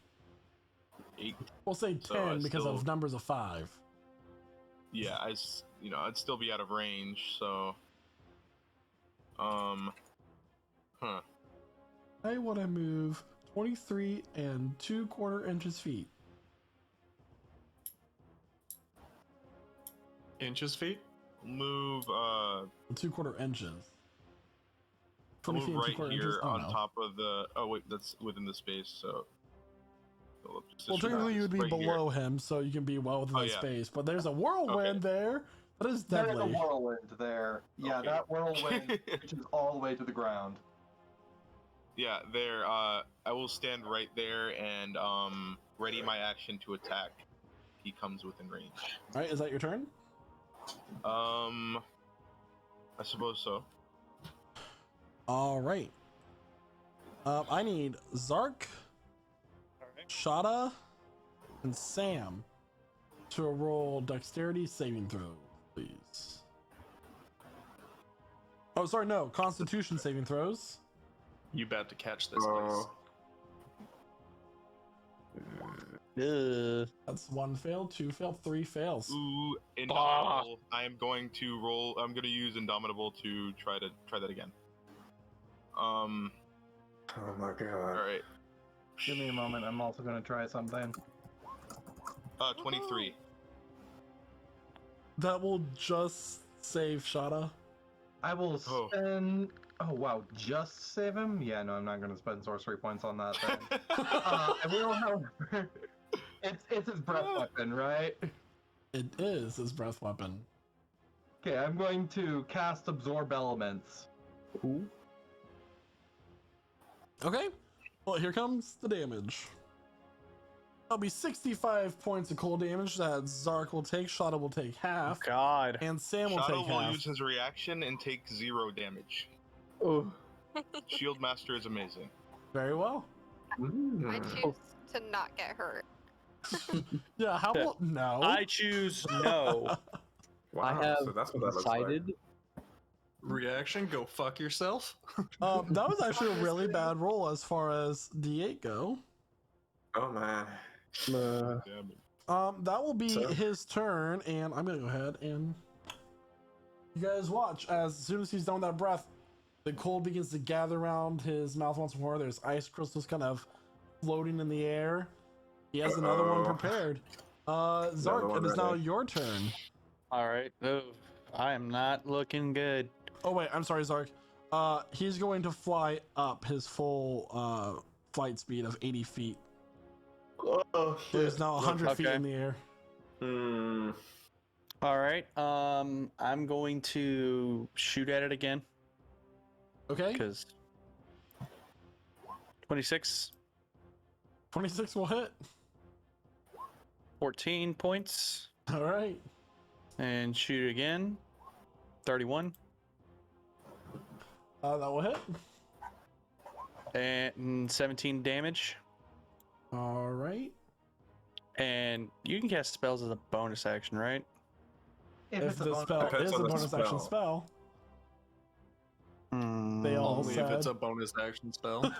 8. We'll say 10 So, because of still- numbers of 5. Yeah, I'd still be out of range, so huh. I want to move 23 and 2/4 inches feet. Inches feet? Move 2/4 inches. 20 move feet and right 2/4 here inches. Oh, on no. top of the wait, that's within the space, so Well, technically, you would be right here. below him, so you can be well within Oh, that yeah. space. But there's a whirlwind there. That is There is a deadly. whirlwind there. Yeah, Okay. that whirlwind reaches all the way to the ground. Yeah, there. I will stand right there and ready my action to attack. He comes within range. All right, is that your turn? I suppose so. All right. I need Zark, Shada, and Sam to roll dexterity saving throw, please. Oh, sorry, no. Constitution saving throws. You about to catch this place. That's 1 fail, 2 fail, 3 fails. Ooh, Indomitable. I am going to roll. I'm going to use Indomitable to try that again. Oh my All god. right. Give me a moment. I'm also going to try something. 23. That will just save Shada. I will Oh. spend... Oh, wow. Just save him? Yeah, no, I'm not going to spend sorcery points on that then. I will, however... It's his breath weapon, right? It is his breath weapon. Okay, I'm going to cast Absorb Elements. Ooh. Okay. Well, here comes the damage. That'll be 65 points of cold damage that Zark will take, Shada will take half, God. and Sam will Shadow take will half. use his reaction and take 0 damage. Oh. Shield Master is amazing. Very well. I choose to not get hurt. Yeah, how will... No. I choose no. Wow, I have so that's what that looks like. decided. Reaction? Go fuck yourself. That was actually a really bad roll as far as D8 go. Oh man. Damn it. That will be So- his turn, and I'm gonna go ahead and you guys watch as soon as he's done with that breath, the cold begins to gather around his mouth once more. There's ice crystals kind of floating in the air. He has another one Uh-oh. prepared. Zark, one it is now ready. your turn. All right. Oh, I am not looking good. Oh wait, I'm sorry, Zark. He's going to fly up his full flight speed of 80 feet. Oh So he's now 100 feet Okay. in the air. Hmm. All right. I'm going to shoot at it again Okay, because 26, 26 will hit. 14 points, All right. and shoot again. 31 That will hit. and 17 damage. All right. And you can cast spells as a bonus action, right? If it's a the bonus spell Depends is a on the bonus action spell, they all Only if it's said. a bonus action spell.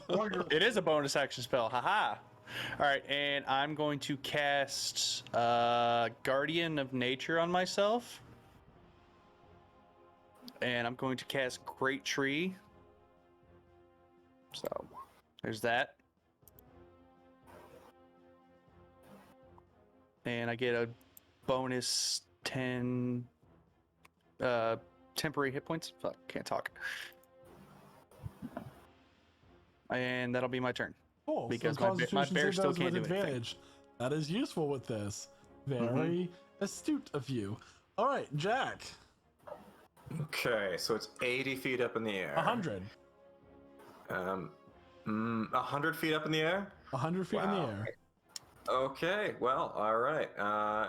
or you're It is a bonus action spell. Haha. All right, and I'm going to cast Guardian of Nature on myself. And I'm going to cast Great Tree. So, there's that. And I get a bonus 10 temporary hit points. Fuck, can't talk. And that'll be my turn. Cool. Because so my Constitution bear save still those can't with do anything. advantage. That is useful with this. Very astute of you. All right, Jack. Okay, so it's 80 feet up in the air. 100. 100 feet up in the air? 100 feet in the Wow. air. Okay, well, all right.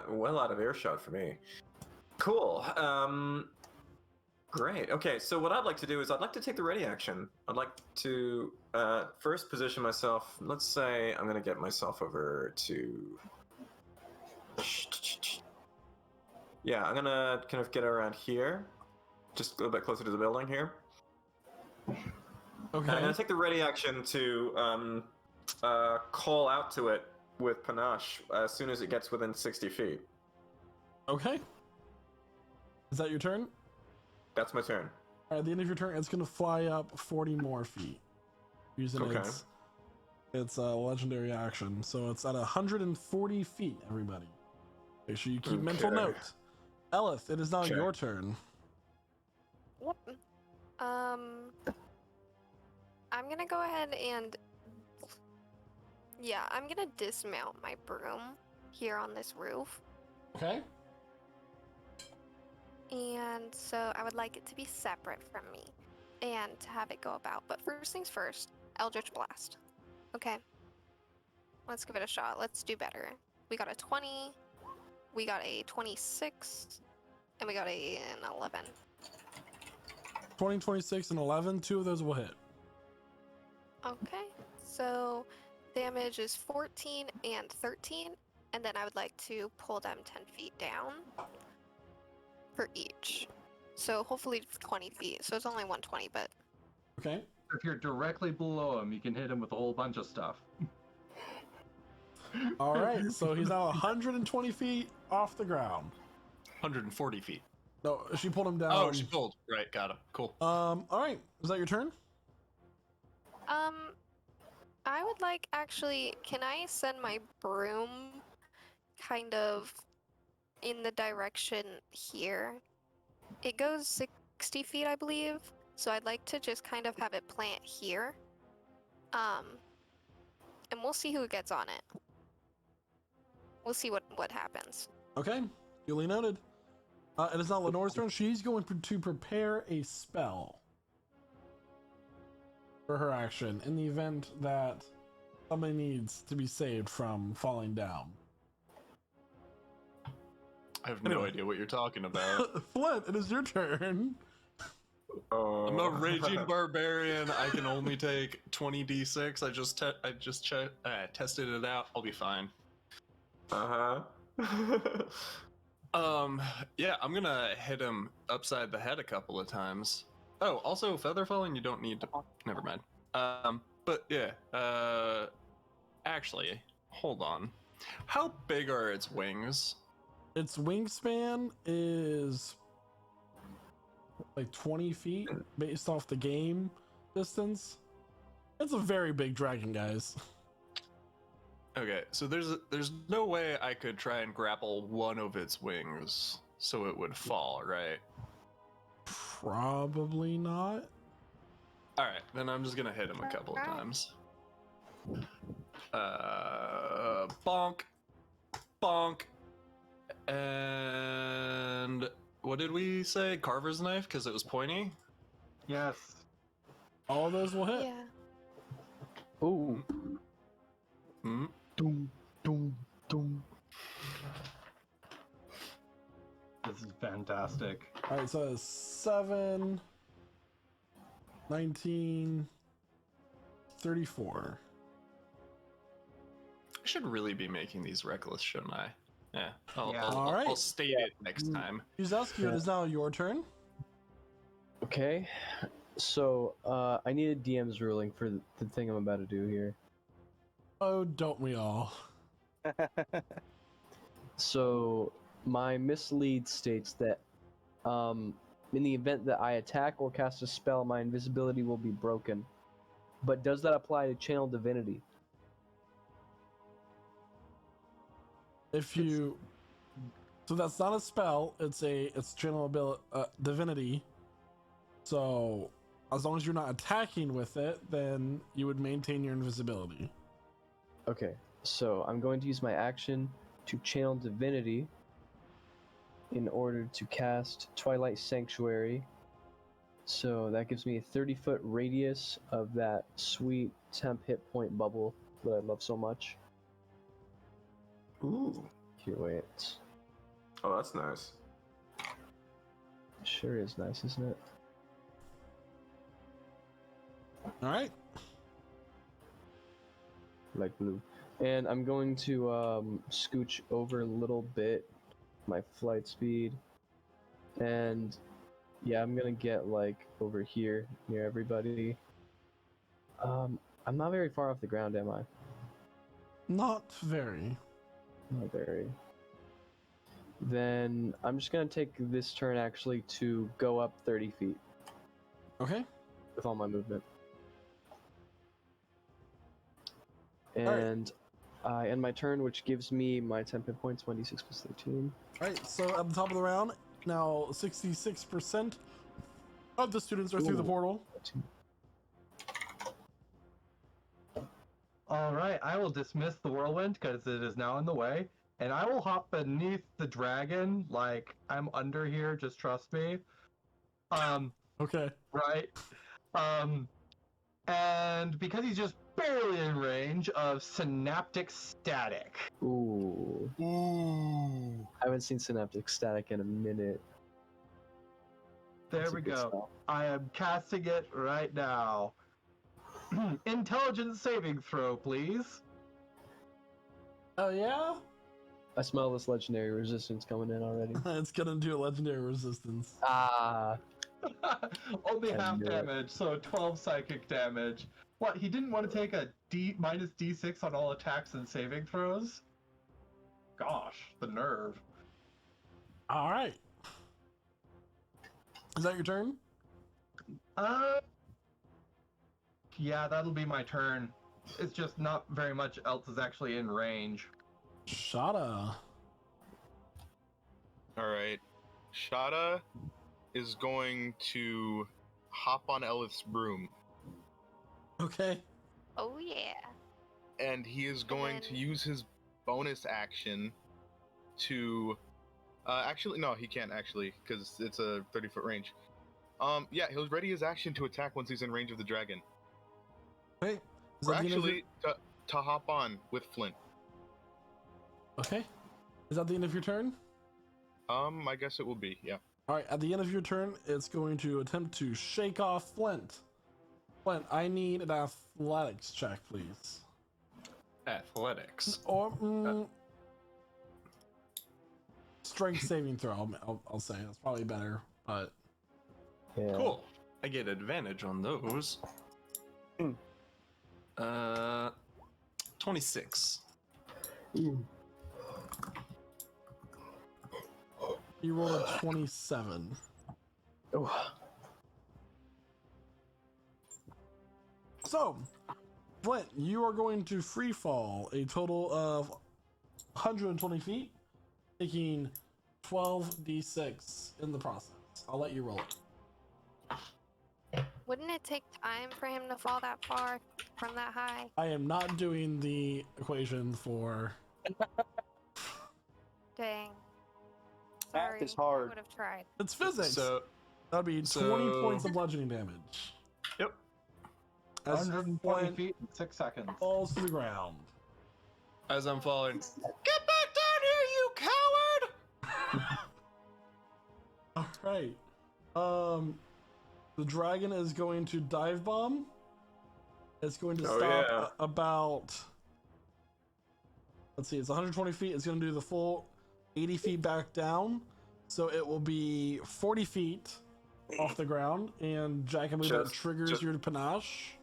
Well out of earshot for me. Cool. Great. Okay, so what I'd like to do is I'd like to take the ready action. I'd like to first position myself. Let's say I'm going to get myself over to. Yeah, I'm going to kind of get around here. Just a little bit closer to the building here. Okay. I'm going to take the ready action to call out to it with panache as soon as it gets within 60 feet. Okay. Is that your turn? That's my turn. All right, at the end of your turn, it's going to fly up 40 more feet using Okay. its legendary action. So it's at 140 feet, everybody. Make sure you keep mental Okay. notes. Elith, it is now Okay. your turn. Yep. I'm gonna go ahead and I'm gonna dismount my broom here on this roof. Okay. And so I would like it to be separate from me and to have it go about. But first things first, Eldritch Blast. Okay. Let's give it a shot. Let's do better. We got a 20, we got a 26, and we got an 11. 20, 26, and 11. 2 of those will hit. Okay. So damage is 14 and 13, and then I would like to pull them 10 feet down for each. So hopefully it's 20 feet. So it's only 120, but Okay. If you're directly below him, you can hit him with a whole bunch of stuff. All right. So he's now 120 feet off the ground. 140 feet. No, she pulled him down. Oh, she pulled. Right, got him. Cool. All right. Is that your turn? I would like actually, can I send my broom kind of in the direction here? It goes 60 feet, I believe. So I'd like to just kind of have it plant here. And we'll see who gets on it. We'll see what happens. Okay. Duly noted. It is now Lenore's turn. She's going to prepare a spell for her action in the event that somebody needs to be saved from falling down. I have no idea what you're talking about. Flint, it is your turn. I'm a raging barbarian. I can only take 20d6. I just tested it out. I'll be fine. Yeah, I'm gonna hit him upside the head a couple of times. Oh, also feather falling. You don't need to. Never mind. But yeah. Actually, hold on. How big are its wings? Its wingspan is like 20 feet based off the game distance. It's a very big dragon, guys. Okay, so there's no way I could try and grapple one of its wings so it would fall, right? Probably not. All right, then I'm just gonna hit him a couple of times. Bonk, bonk, and what did we say? Carver's knife because it was pointy. Yes. All of those will hit. Yeah. Ooh. Hmm. Doom, doom, doom. This is fantastic. All right, so it's 7, 19, 34. I should really be making these reckless, shouldn't I? Yeah. Yeah. All right. I'll state it next time. Yuzescu, it is now your turn. Okay. So, I need a DM's ruling for the thing I'm about to do here. Oh, don't we all? So, my mislead states that in the event that I attack or cast a spell, my invisibility will be broken. But does that apply to Channel Divinity? If you, so that's not a spell. It's channel ability, divinity. So as long as you're not attacking with it, then you would maintain your invisibility. Okay, so I'm going to use my action to channel divinity in order to cast Twilight Sanctuary. So that gives me a 30-foot radius of that sweet temp hit point bubble that I love so much. Ooh. Here, wait. Oh, that's nice. Sure is nice, isn't it? All right. Like blue. And I'm going to scooch over a little bit, my flight speed. And yeah, I'm gonna get like over here near everybody. I'm not very far off the ground, am I? Not very. Not very. Then I'm just gonna take this turn actually to go up 30 feet Okay. with all my movement. right. And I end my turn, which gives me my 10 hit points, 1d6 plus 13. All right. So at the top of the round, now 66% of the students are through the Ooh. portal. All right, I will dismiss the whirlwind because it is now in the way, and I will hop beneath the dragon. Like I'm under here, just trust me. Okay. Right. And because he's just barely in range of synaptic static. Ooh. Ooh. I haven't seen Synaptic Static in a minute. There That's a we good go. spell. I am casting it right now. Intelligence saving throw, please. Oh yeah. I smell this legendary resistance coming in already. It's gonna do a legendary resistance. Ah. Only I half knew it. damage, so 12 psychic damage. What, he didn't want to take a minus D6 on all attacks and saving throws? Gosh, the nerve. All right. Is that your turn? Yeah, that'll be my turn. It's just not very much else is actually in range. Shada. Alright. Shada is going to hop on Elith's broom. Okay. Oh yeah. And he is going to then- use his bonus action to... actually, no, he can't actually, because it's a 30-foot range. Yeah, he'll ready his action to attack once he's in range of the dragon. Okay. Is Or that the end of your- actually, to hop on with Flint. Okay. Is that the end of your turn? I guess it will be, yeah. All right. At the end of your turn, it's going to attempt to shake off Flint. Flint, I need an athletics check, please. Athletics. Or strength saving throw. I'll say that's probably better. But Yeah. Cool. I get advantage on those. 26. Ooh. you rolled a 27. Oh. So, Flint, you are going to free fall a total of 120 feet, taking 12d6 in the process. I'll let you roll it. Wouldn't it take time for him to fall that far from that high? I am not doing the equation for. Dang. Math Sorry, is hard. I would have tried. It's physics. So, That'd be 20 so- points of bludgeoning damage. yep. As 120 Flint feet in 6 seconds. falls to the ground. As I'm falling, get back down here, you coward! All right. The dragon is going to dive bomb. It's going to Oh, stop yeah. about. Let's see. It's 120 feet. It's going to do the full 80 feet back down, so it will be 40 feet off the ground. And Jack, I believe that Just- triggers just- your panache.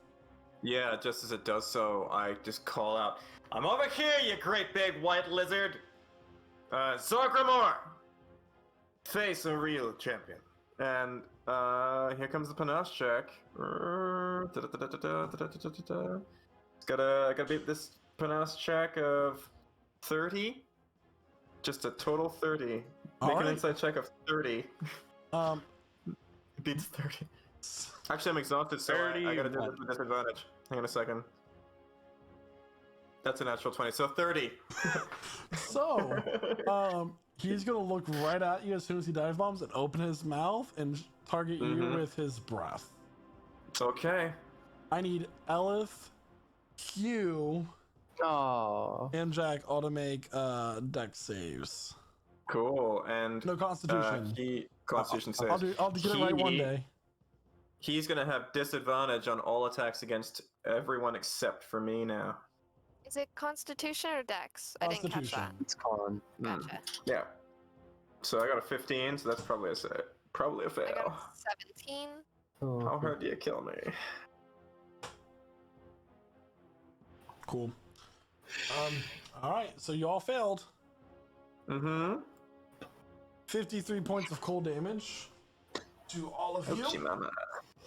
Yeah, just as it does so, I just call out, "I'm over here, you great big white lizard! Zorgrimor! Face a real champion." And, here comes the panache check. It's gotta beat this panache check of 30. Just a total 30. All Make an right. insight check of 30. Um, Beats 30. Actually, I'm exhausted, so I gotta do this with disadvantage. Hang on a second. That's a natural 20, so 30. So, he's gonna look right at you as soon as he dive bombs and open his mouth and target you with his breath. Okay. I need Elith, Hugh, Oh. and Jack all to make dex saves. Cool. And No Constitution. Constitution saves. I'll get it right one day. He's gonna have disadvantage on all attacks against everyone except for me now. Is it Constitution or Dex? I didn't catch that. It's con. Gotcha. Yeah. So I got a 15, so that's probably a fail. I got a 17. Oh, How hard do you kill me? Cool. All right. So you all failed. Mm-hmm. 53 points of cold damage to all of you. Ouchie mama.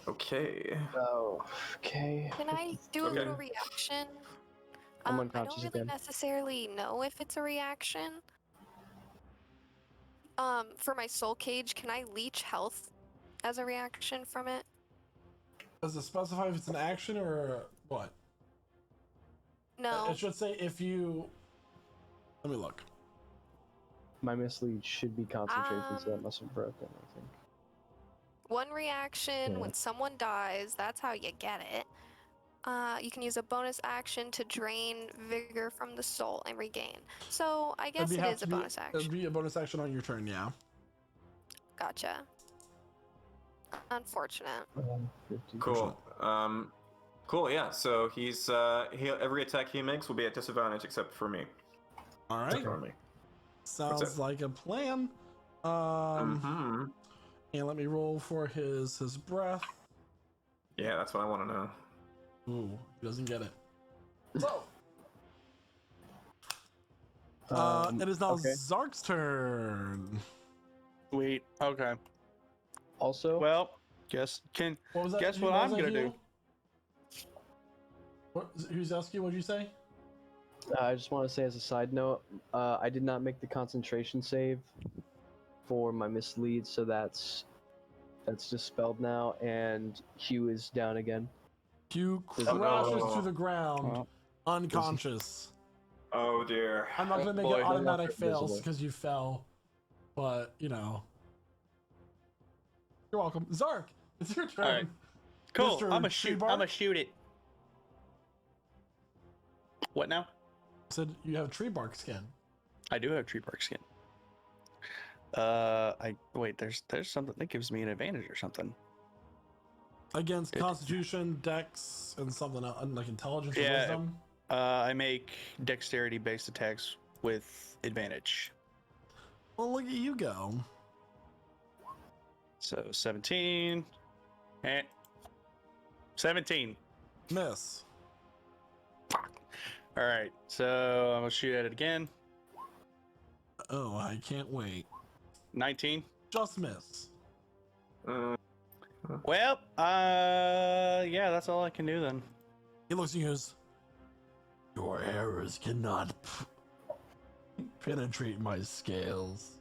Okay. Oh, okay. Can I do a Okay. little reaction? I'm I unconscious don't really again. necessarily know if it's a reaction. For my soul cage, can I leech health as a reaction from it? Does it specify if it's an action or what? No. It should say if you. Let me look. My mislead should be concentration, so that must have broken, I think. One reaction Yeah. when someone dies, that's how you get it. You can use a bonus action to drain vigor from the soul and regain. So I guess it is a bonus It'd action. be a bonus action on your turn, yeah. Gotcha. Unfortunate. 50. Cool. Cool. Yeah. So he's every attack he makes will be at disadvantage except for me. All right. Except for me. Sounds it? like a plan. Mm-hmm. And let me roll for his breath. Yeah, that's what I want to know. Ooh, he doesn't get it. So, it is now okay. Zark's turn. Sweet. Okay. Also, Well, guess What was that? Guess Hugh? what was I'm that, gonna Hugh? do? Who's asking you? What'd you say? I just want to say as a side note, I did not make the concentration save for my mislead, so that's dispelled now, and Hugh is down again. Hugh Oh, crashes no. to the ground, Oh. unconscious. Oh dear. I'm not gonna make boy. it automatic Invisible. fails because you fell, but you know. You're welcome. Zark, it's your turn. Alright. Cool. Mr. I'm a shoot. Treebark? I'm a shoot it. What now? Said you have tree bark skin. I do have tree bark skin. Wait. There's something that gives me an advantage or something. Against Constitution, Dex, and something else, like Intelligence or Yeah. Wisdom. I make dexterity-based attacks with advantage. Well, look at you go. So 17. 17. Miss. All right. So I'm gonna shoot at it again. Oh, I can't wait. 19. Just miss. Well, yeah, that's all I can do then. He looks at you and goes, "Your arrows cannot penetrate my scales."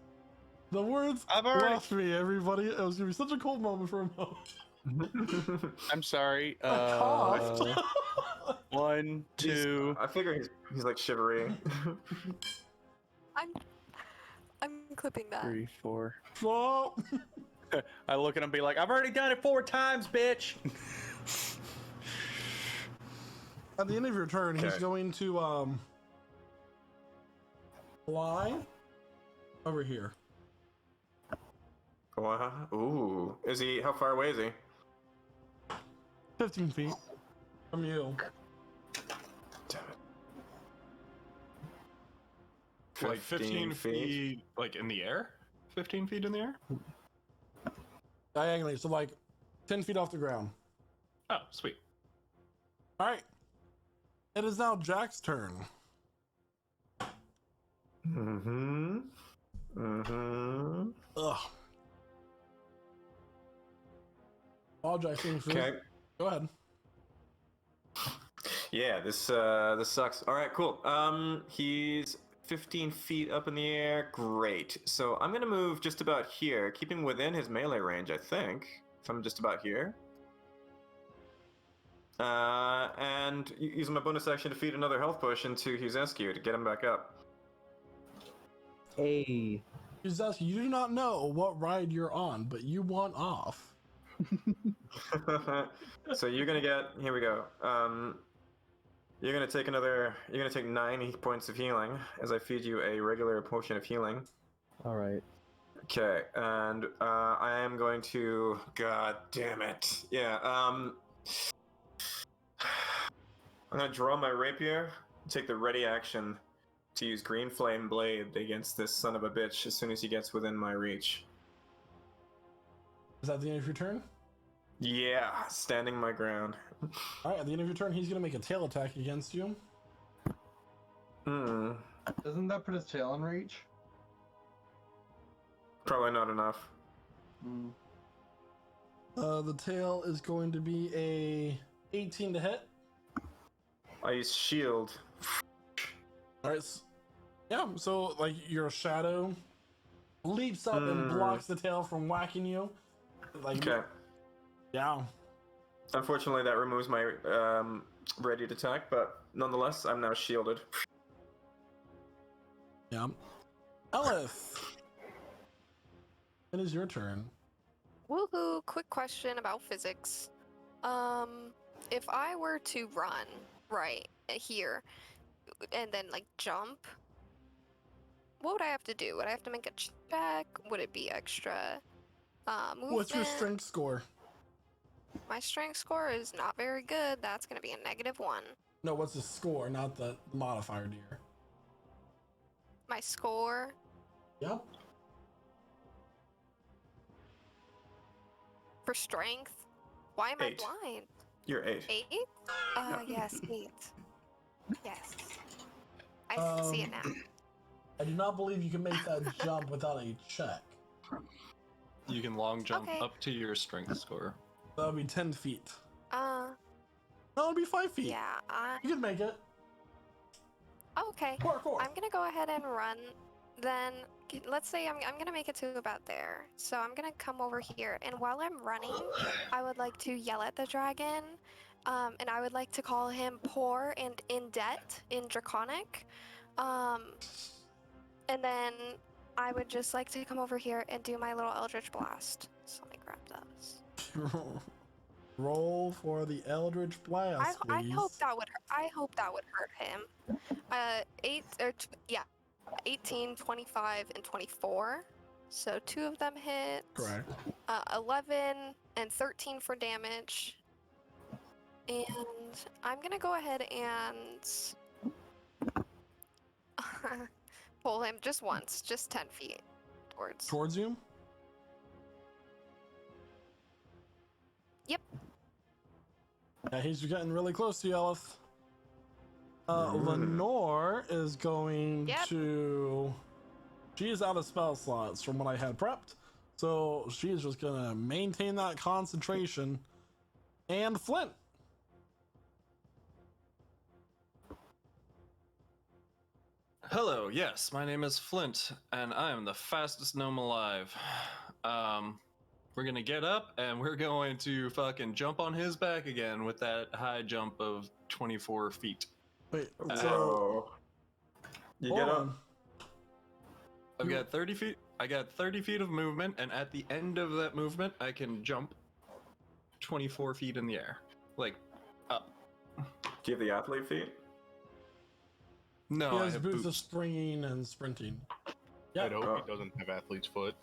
The words I've already- left me, everybody. It was gonna be such a cool moment for a moment. I'm sorry. I coughed. 1, 2. I figure he's like shivery. I'm clipping that. 3, 4. Oh. I look at him and be like, I've already done it 4 times, bitch. At the end of your turn, he's Okay. going to fly over here. What? Ooh. Is he? How far away is he? 15 feet from you. Damn it. Like 15 feet, like in the air? 15 feet in the air? Diagonally, so like 10 feet off the ground. Oh, sweet. All right. It is now Jack's turn. Mm-hmm. Mm-hmm. Ugh. All Jack seems Okay. Go ahead. Yeah, this sucks. All right, cool. He's 15 feet up in the air. Great. So I'm gonna move just about here, keeping within his melee range, I think. If I'm just about here. And using my bonus action to feed another health potion to Huzescu to get him back up. Hey. Yuzescu, you do not know what ride you're on, but you want off. So you're gonna get, here we go. You're gonna take 9 points of healing as I feed you a regular potion of healing. All right. Okay, and I am going to, god damn it. Yeah, I'm gonna draw my rapier, take the ready action to use Green Flame Blade against this son of a bitch as soon as he gets within my reach. Is that the end of your turn? Yeah, standing my ground. Alright, at the end of your turn, he's gonna make a tail attack against you. Doesn't that put his tail in reach? Probably not enough. The tail is going to be a 18 to hit. I use shield. Alright, yeah, so like your shadow leaps up and blocks the tail from whacking you. Like, Okay. yeah. Unfortunately, that removes my ready to attack, but nonetheless, I'm now shielded. Yeah. Elif, it is your turn. Woohoo! Quick question about physics. If I were to run right here and then like jump, what would I have to do? Would I have to make a check? Would it be extra movement? What's your strength score? My strength score is not very good. That's gonna be a -1. No, what's the score, not the modifier, dear. My score. Yep. For strength? Why am 8. I blind? You're 8. 8? Yes, 8. Yes. I see it now. I do not believe you can make that jump without a check. You can long jump Okay. up to your strength score. That would be 10 feet. Uh, No, it would be 5 feet. yeah, You can make it. okay. Parkour. I'm gonna go ahead and run. Then, let's say I'm gonna make it to about there. So I'm gonna come over here, and while I'm running, I would like to yell at the dragon, and I would like to call him poor and in debt in Draconic. And then I would just like to come over here and do my little Eldritch Blast. So let me grab those. Roll for the Eldritch Blast, I please. hope that would hurt him. 18, 25, and 24. So 2 of them hit. Correct. 11 and 13 for damage. And I'm gonna go ahead and pull him just once, just 10 feet towards. Towards you? Yep. Yeah, he's getting really close to you, Elif. Lenore is going to... She is out of spell slots from what I had prepped. So she is just going to maintain that concentration. And Flint. Hello, yes, my name is Flint, and I am the fastest gnome alive. We're gonna get up, and we're going to fucking jump on his back again with that high jump of 24 feet. Wait, so... So you hold get on. up. I've got 30 feet. I got 30 feet of movement, and at the end of that movement, I can jump 24 feet in the air, like up. Do you have the athlete feet? No, He I has have boots of boots. springing and sprinting. I'd hope Oh. he doesn't have athlete's foot.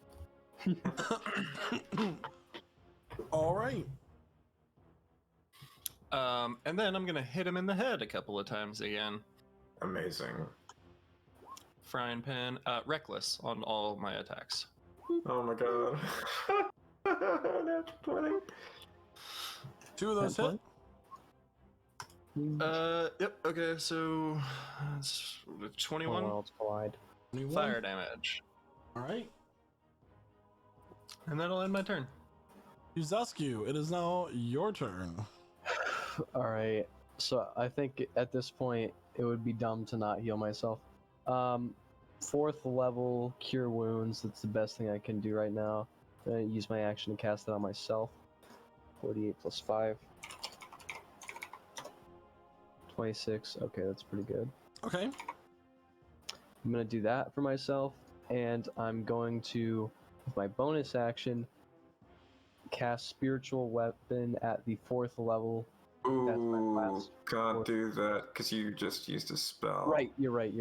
All right. And then I'm gonna hit him in the head a couple of times again. Amazing. Frying pan, reckless on all my attacks. Oh my god. That's 20. 2 of those hit. Yep. Okay, so it's 21 Worlds collide. 21. fire damage, All right. and that'll end my turn. Yuzescu, it is now your turn. All right. So I think at this point it would be dumb to not heal myself. 4th level cure wounds. That's the best thing I can do right now. I'm gonna use my action to cast it on myself. 48 plus 5. 26. Okay, that's pretty good. Okay. I'm gonna do that for myself, and I'm going to, with my bonus action, cast Spiritual Weapon at the 4th level. That's my Ooh, last can't fourth. do that because you just used a spell. Right, you're right.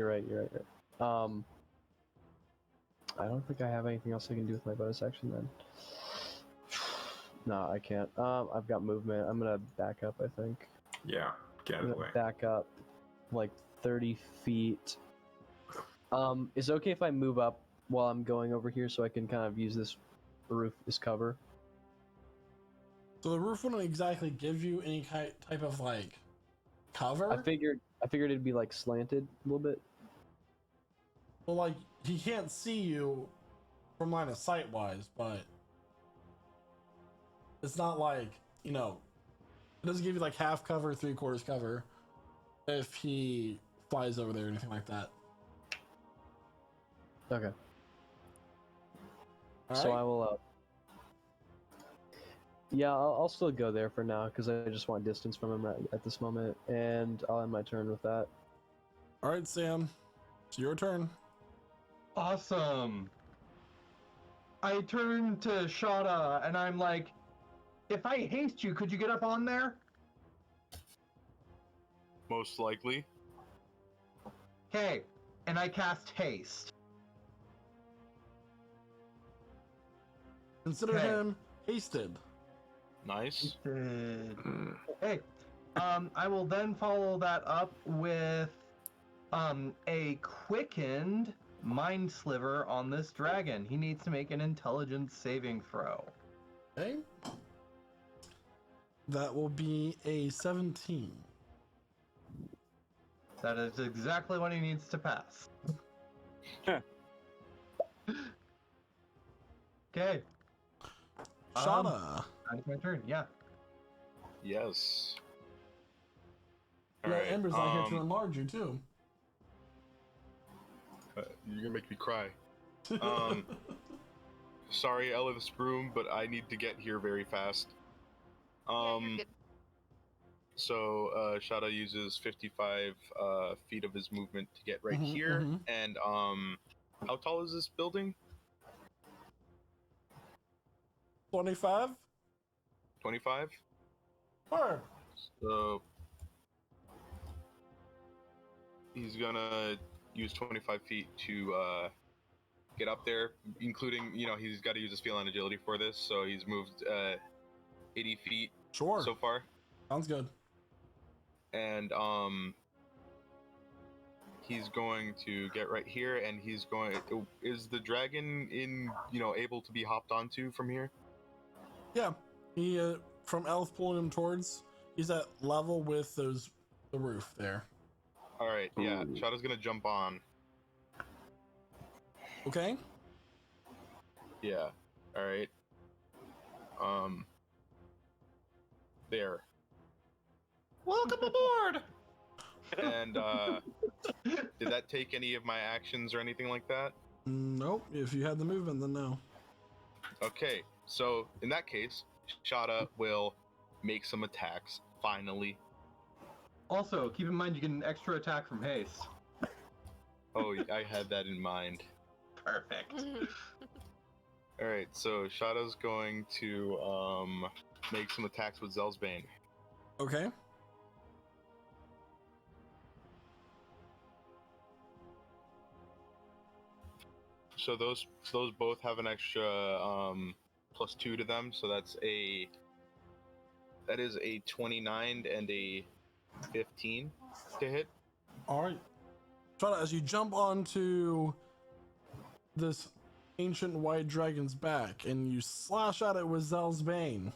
I don't think I have anything else I can do with my bonus action then. No, I can't. I've got movement. I'm gonna back up, I think. Yeah, get I'm out of the gonna way. back up like 30 feet. Is it okay if I move up while I'm going over here so I can kind of use this roof as cover? So the roof wouldn't exactly give you any type of like cover. I figured it'd be like slanted a little bit. Well, like he can't see you from line of sight wise, but it's not like, you know, it doesn't give you like half cover, 3/4 cover if he flies over there or anything like that. Okay. All So right. I will. Yeah, I'll still go there for now because I just want distance from him at this moment, and I'll end my turn with that. All right, Sam, it's your turn. Awesome. I turn to Shada and I'm like, if I haste you, could you get up on there? Most likely. Okay. And I cast haste. Consider Okay. him hasted. Nice. Mm. Okay. I will then follow that up with a quickened mind sliver on this dragon. He needs to make an intelligence saving throw. Okay. That will be a 17. That is exactly what he needs to pass. Okay. Shada. That's my turn, yeah. Yes. Yeah, Alright, Ember's not here to enlarge you too. you're gonna make me cry. Sorry, Ellis Broom, but I need to get here very fast. Yeah, you're good. So Shada uses 55 feet of his movement to get right Mhm, here. mhm. And how tall is this building? 25? 25. Sure. So he's gonna use 25 feet to get up there, including, you know, he's got to use his feline agility for this. So he's moved 80 feet Sure. so far. Sounds good. And he's going to get right here, and he's going. Is the dragon able to be hopped onto from here? Yeah. He from Elf pulling him towards, he's at level with the roof there. All right, yeah. Ooh. Shada's gonna jump on. Okay. Yeah. All right. There. Welcome aboard. And did that take any of my actions or anything like that? Nope. If you had the movement, then no. Okay. So in that case, Shada will make some attacks. Finally. Also, keep in mind you get an extra attack from haste. Oh, I had that in mind. Perfect. All right. So Shada's going to make some attacks with Zellsbane. Okay. So those both have an extra +2 to them, so that is a 29 and a 15 to hit. All right. Shada, as you jump onto this ancient white dragon's back and you slash at it with Zell's Bane,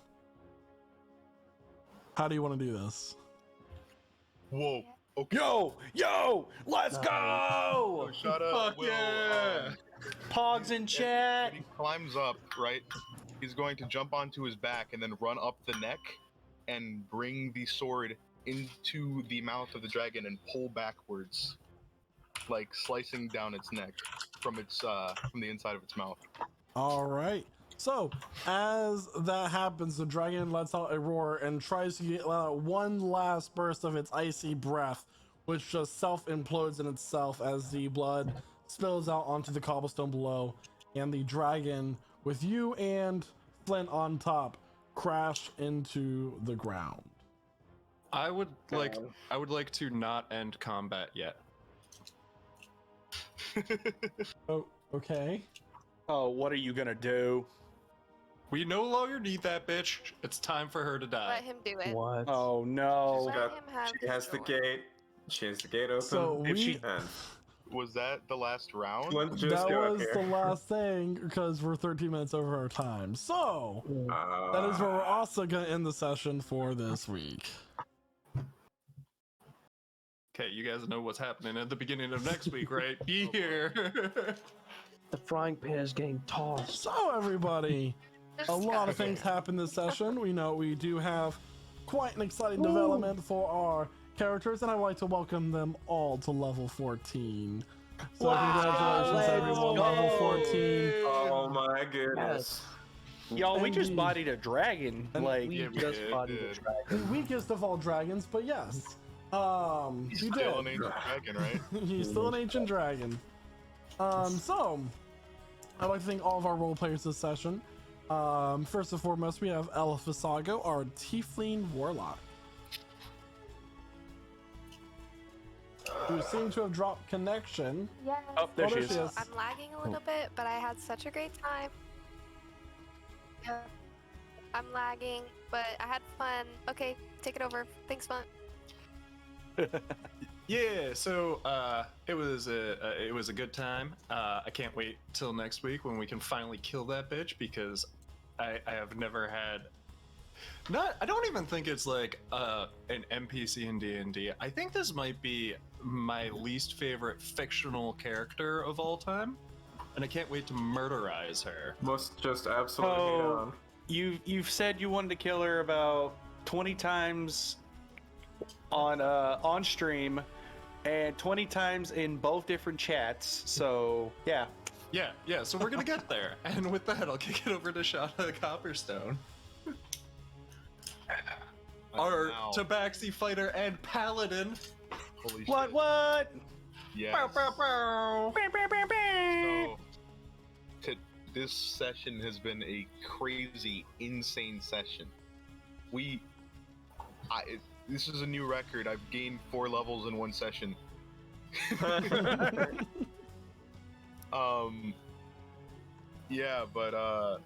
how do you want to do this? Whoa. Okay. Yo, let's So go! Shada Fuck will, yeah! Pogs in when chat. he climbs up, right? He's going to jump onto his back and then run up the neck and bring the sword into the mouth of the dragon and pull backwards, like slicing down its neck from the inside of its mouth. All right. So, as that happens, the dragon lets out a roar and tries to get one last burst of its icy breath, which just self-implodes in itself as the blood spills out onto the cobblestone below, and the dragon, with you and Flint on top, crash into the ground. I would like to not end combat yet. Oh, okay. Oh, what are you gonna do? We no longer need that bitch. It's time for her to die. Let him do it. What? Oh no. Let him have She has the joy. gate. She has the gate open. So If we she- and Was that the last round? Flint just that got was here. the last thing because we're 13 minutes over our time. So that is where we're also gonna end the session for this week. Okay, you guys know what's happening at the beginning of next week, right? Be here. The frying pan is getting tossed. So everybody, a lot of things happened this session. We know we do have quite an exciting development for our characters, and I'd like to welcome them all to level 14. So congratulations let's everyone, level go. 14. Oh my goodness. Y'all, we just Indeed. bodied a dragon. And Like, We Yeah, we just did, bodied dude. the The dragon. weakest of all dragons, but yes. He's You still an did. ancient dragon, right? He's still an ancient dragon. So I'd like to thank all of our role players this session. First and foremost, we have El Fasago, our Tiefling Warlock, who seemed to have dropped connection. Yes. oh, there Oh, she there is. she is. I'm lagging a little bit, but I had such a great time. Yeah. I'm lagging, but I had fun. Okay, take it over. Thanks, Fun. Yeah, so it was a good time. I can't wait till next week when we can finally kill that bitch because I have never had. I don't even think it's like an NPC in D&D. I think this might be my least favorite fictional character of all time, and I can't wait to murderize her. Must just absolutely hate Oh. on. You've said you wanted to kill her about 20 times on stream, and 20 times in both different chats. So yeah. Yeah. So we're gonna get there, and with that, I'll kick it over to Shauna Copperstone, our Now, Tabaxi fighter and paladin. holy What? shit. What? Yes. Bow, bow, bow. So, this session has been a crazy, insane session. This is a new record. I've gained 4 levels in one session. Yeah, but oh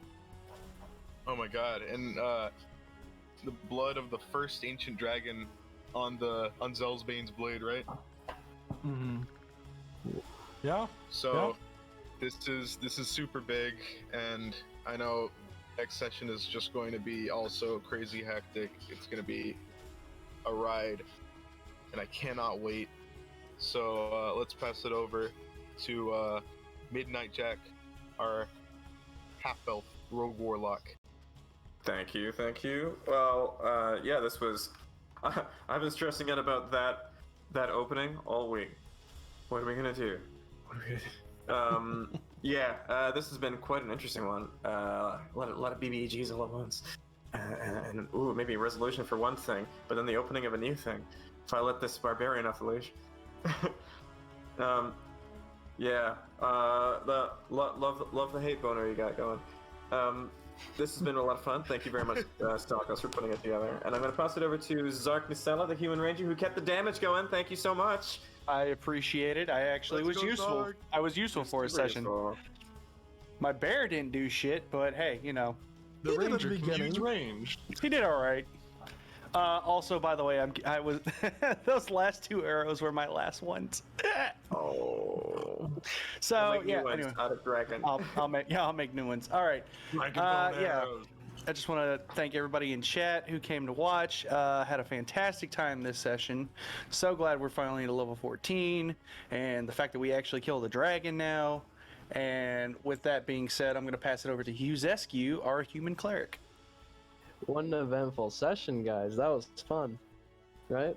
my god, and the blood of the first ancient dragon on Zelsbane's blade, right? Mm-hmm. Yeah. So this is super big, and I know next session is just going to be also crazy hectic. It's going to be a ride, and I cannot wait. So let's pass it over to Midnight Jack, our half-elf rogue warlock. Thank you. Well, yeah, this was. I've been stressing out about that opening all week. What are we gonna do? Yeah, this has been quite an interesting one. A lot of BBEGs all at once, and ooh, maybe a resolution for one thing, but then the opening of a new thing. If I let this barbarian off the leash. Yeah, the love the hate boner you got going. This has been a lot of fun. Thank you very much, Stalkos, for putting it together. And I'm going to pass it over to Zark Nisella, the human ranger, who kept the damage going. Thank you so much. I appreciate it. I actually Let's was go, useful. Zark. I was useful for a session. So, My bear didn't do shit, but hey, you know, The He did at the ranger can beginning. use ranged. he did all right. Also, by the way, I was those last 2 arrows were my last ones. oh. So I'll make new yeah, ones anyway, out of dragon. I'll make new ones. All right. Dragon bone Yeah. arrows. I just want to thank everybody in chat who came to watch. Had a fantastic time this session. So glad we're finally at level 14, and the fact that we actually killed a dragon now. And with that being said, I'm going to pass it over to Hughes-Eskew, our human cleric. What an eventful session, guys. That was fun, right?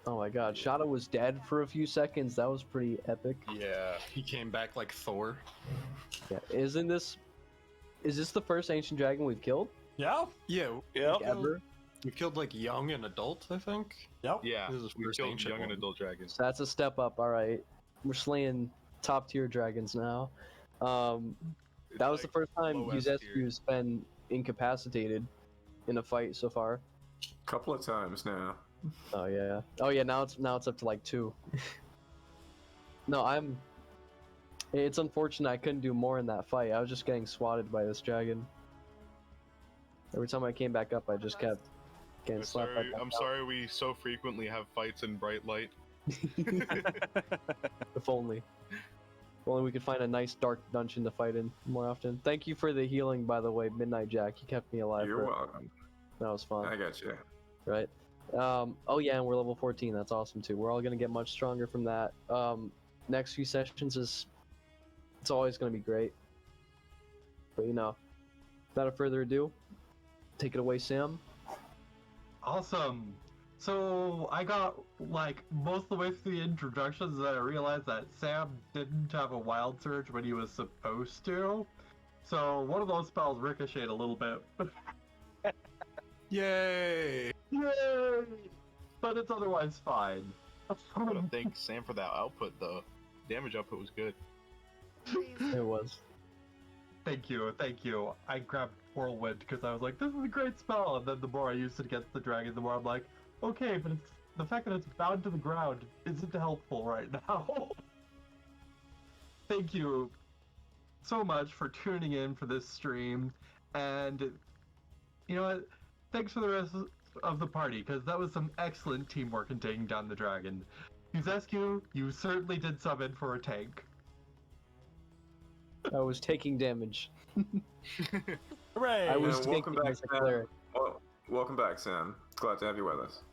Oh my god, Shadow was dead for a few seconds. That was pretty epic. Yeah. He came back like Thor. Yeah, isn't this Is this the first ancient dragon we've killed? Yeah. Yeah. Yep. Like, ever? We've killed like young and adult, I think. Yep. Yeah, This is the we first killed ancient young and one. adult dragons. So that's a step up. All right, we're slaying top tier dragons now. That was the first time low S tier. Yuzescu's been incapacitated in a fight so far. Couple of times now. Oh yeah. Oh yeah. Now it's up to like 2. No, It's unfortunate I couldn't do more in that fight. I was just getting swatted by this dragon. Every time I came back up, I just kept getting slapped. I'm sorry we so frequently have fights in bright light. If only. If only we could find a nice dark dungeon to fight in more often. Thank you for the healing, by the way, Midnight Jack. You kept me alive. You're welcome. That was fun. I got you. Right? Oh yeah, and we're level 14. That's awesome too. We're all gonna get much stronger from that. Next few sessions it's always gonna be great. But without further ado, take it away, Sam. Awesome. So I got like most of the way through the introductions and I realized that Sam didn't have a wild surge when he was supposed to. So one of those spells ricocheted a little bit. Yay! Yay! But it's otherwise fine. I gotta thank Sam for that output though. Damage output was good. It was. Thank you, thank you. I grabbed Whirlwind because I was like, this is a great spell, and then the more I used it against the dragon, the more I'm like, okay, but it's the fact that it's bound to the ground isn't helpful right now. Thank you so much for tuning in for this stream, and you know what? Thanks for the rest of the party, because that was some excellent teamwork in taking down the dragon. Yuzescu, you certainly did sub in for a tank. I was taking damage. Hooray! I was welcome taking back, as a Sam. cleric. Well, welcome back, Sam. Glad to have you with us.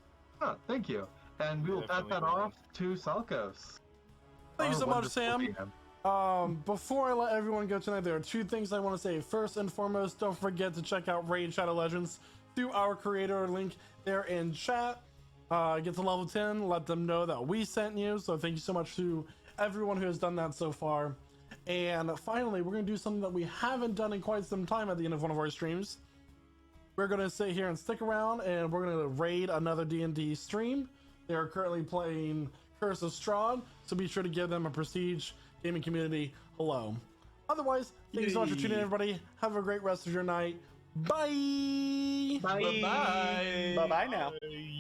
Ah, thank you. And we will pass Definitely that glad. off to Salkos. Thank you Our so much, wonderful Sam. DM. Before I let everyone go tonight, there are 2 things I want to say. First and foremost, don't forget to check out Raid Shadow Legends through our creator link there in chat. Get to level 10, let them know that we sent you. So thank you so much to everyone who has done that so far. And finally, we're going to do something that we haven't done in quite some time at the end of one of our streams. We're going to sit here and stick around, and we're going to raid another D&D stream. They are currently playing Curse of Strahd, so be sure to give them a Prestige Gaming Community hello. Otherwise, thank you so much for tuning in, everybody. Have a great rest of your night. Bye! Bye. Bye-bye now. Bye.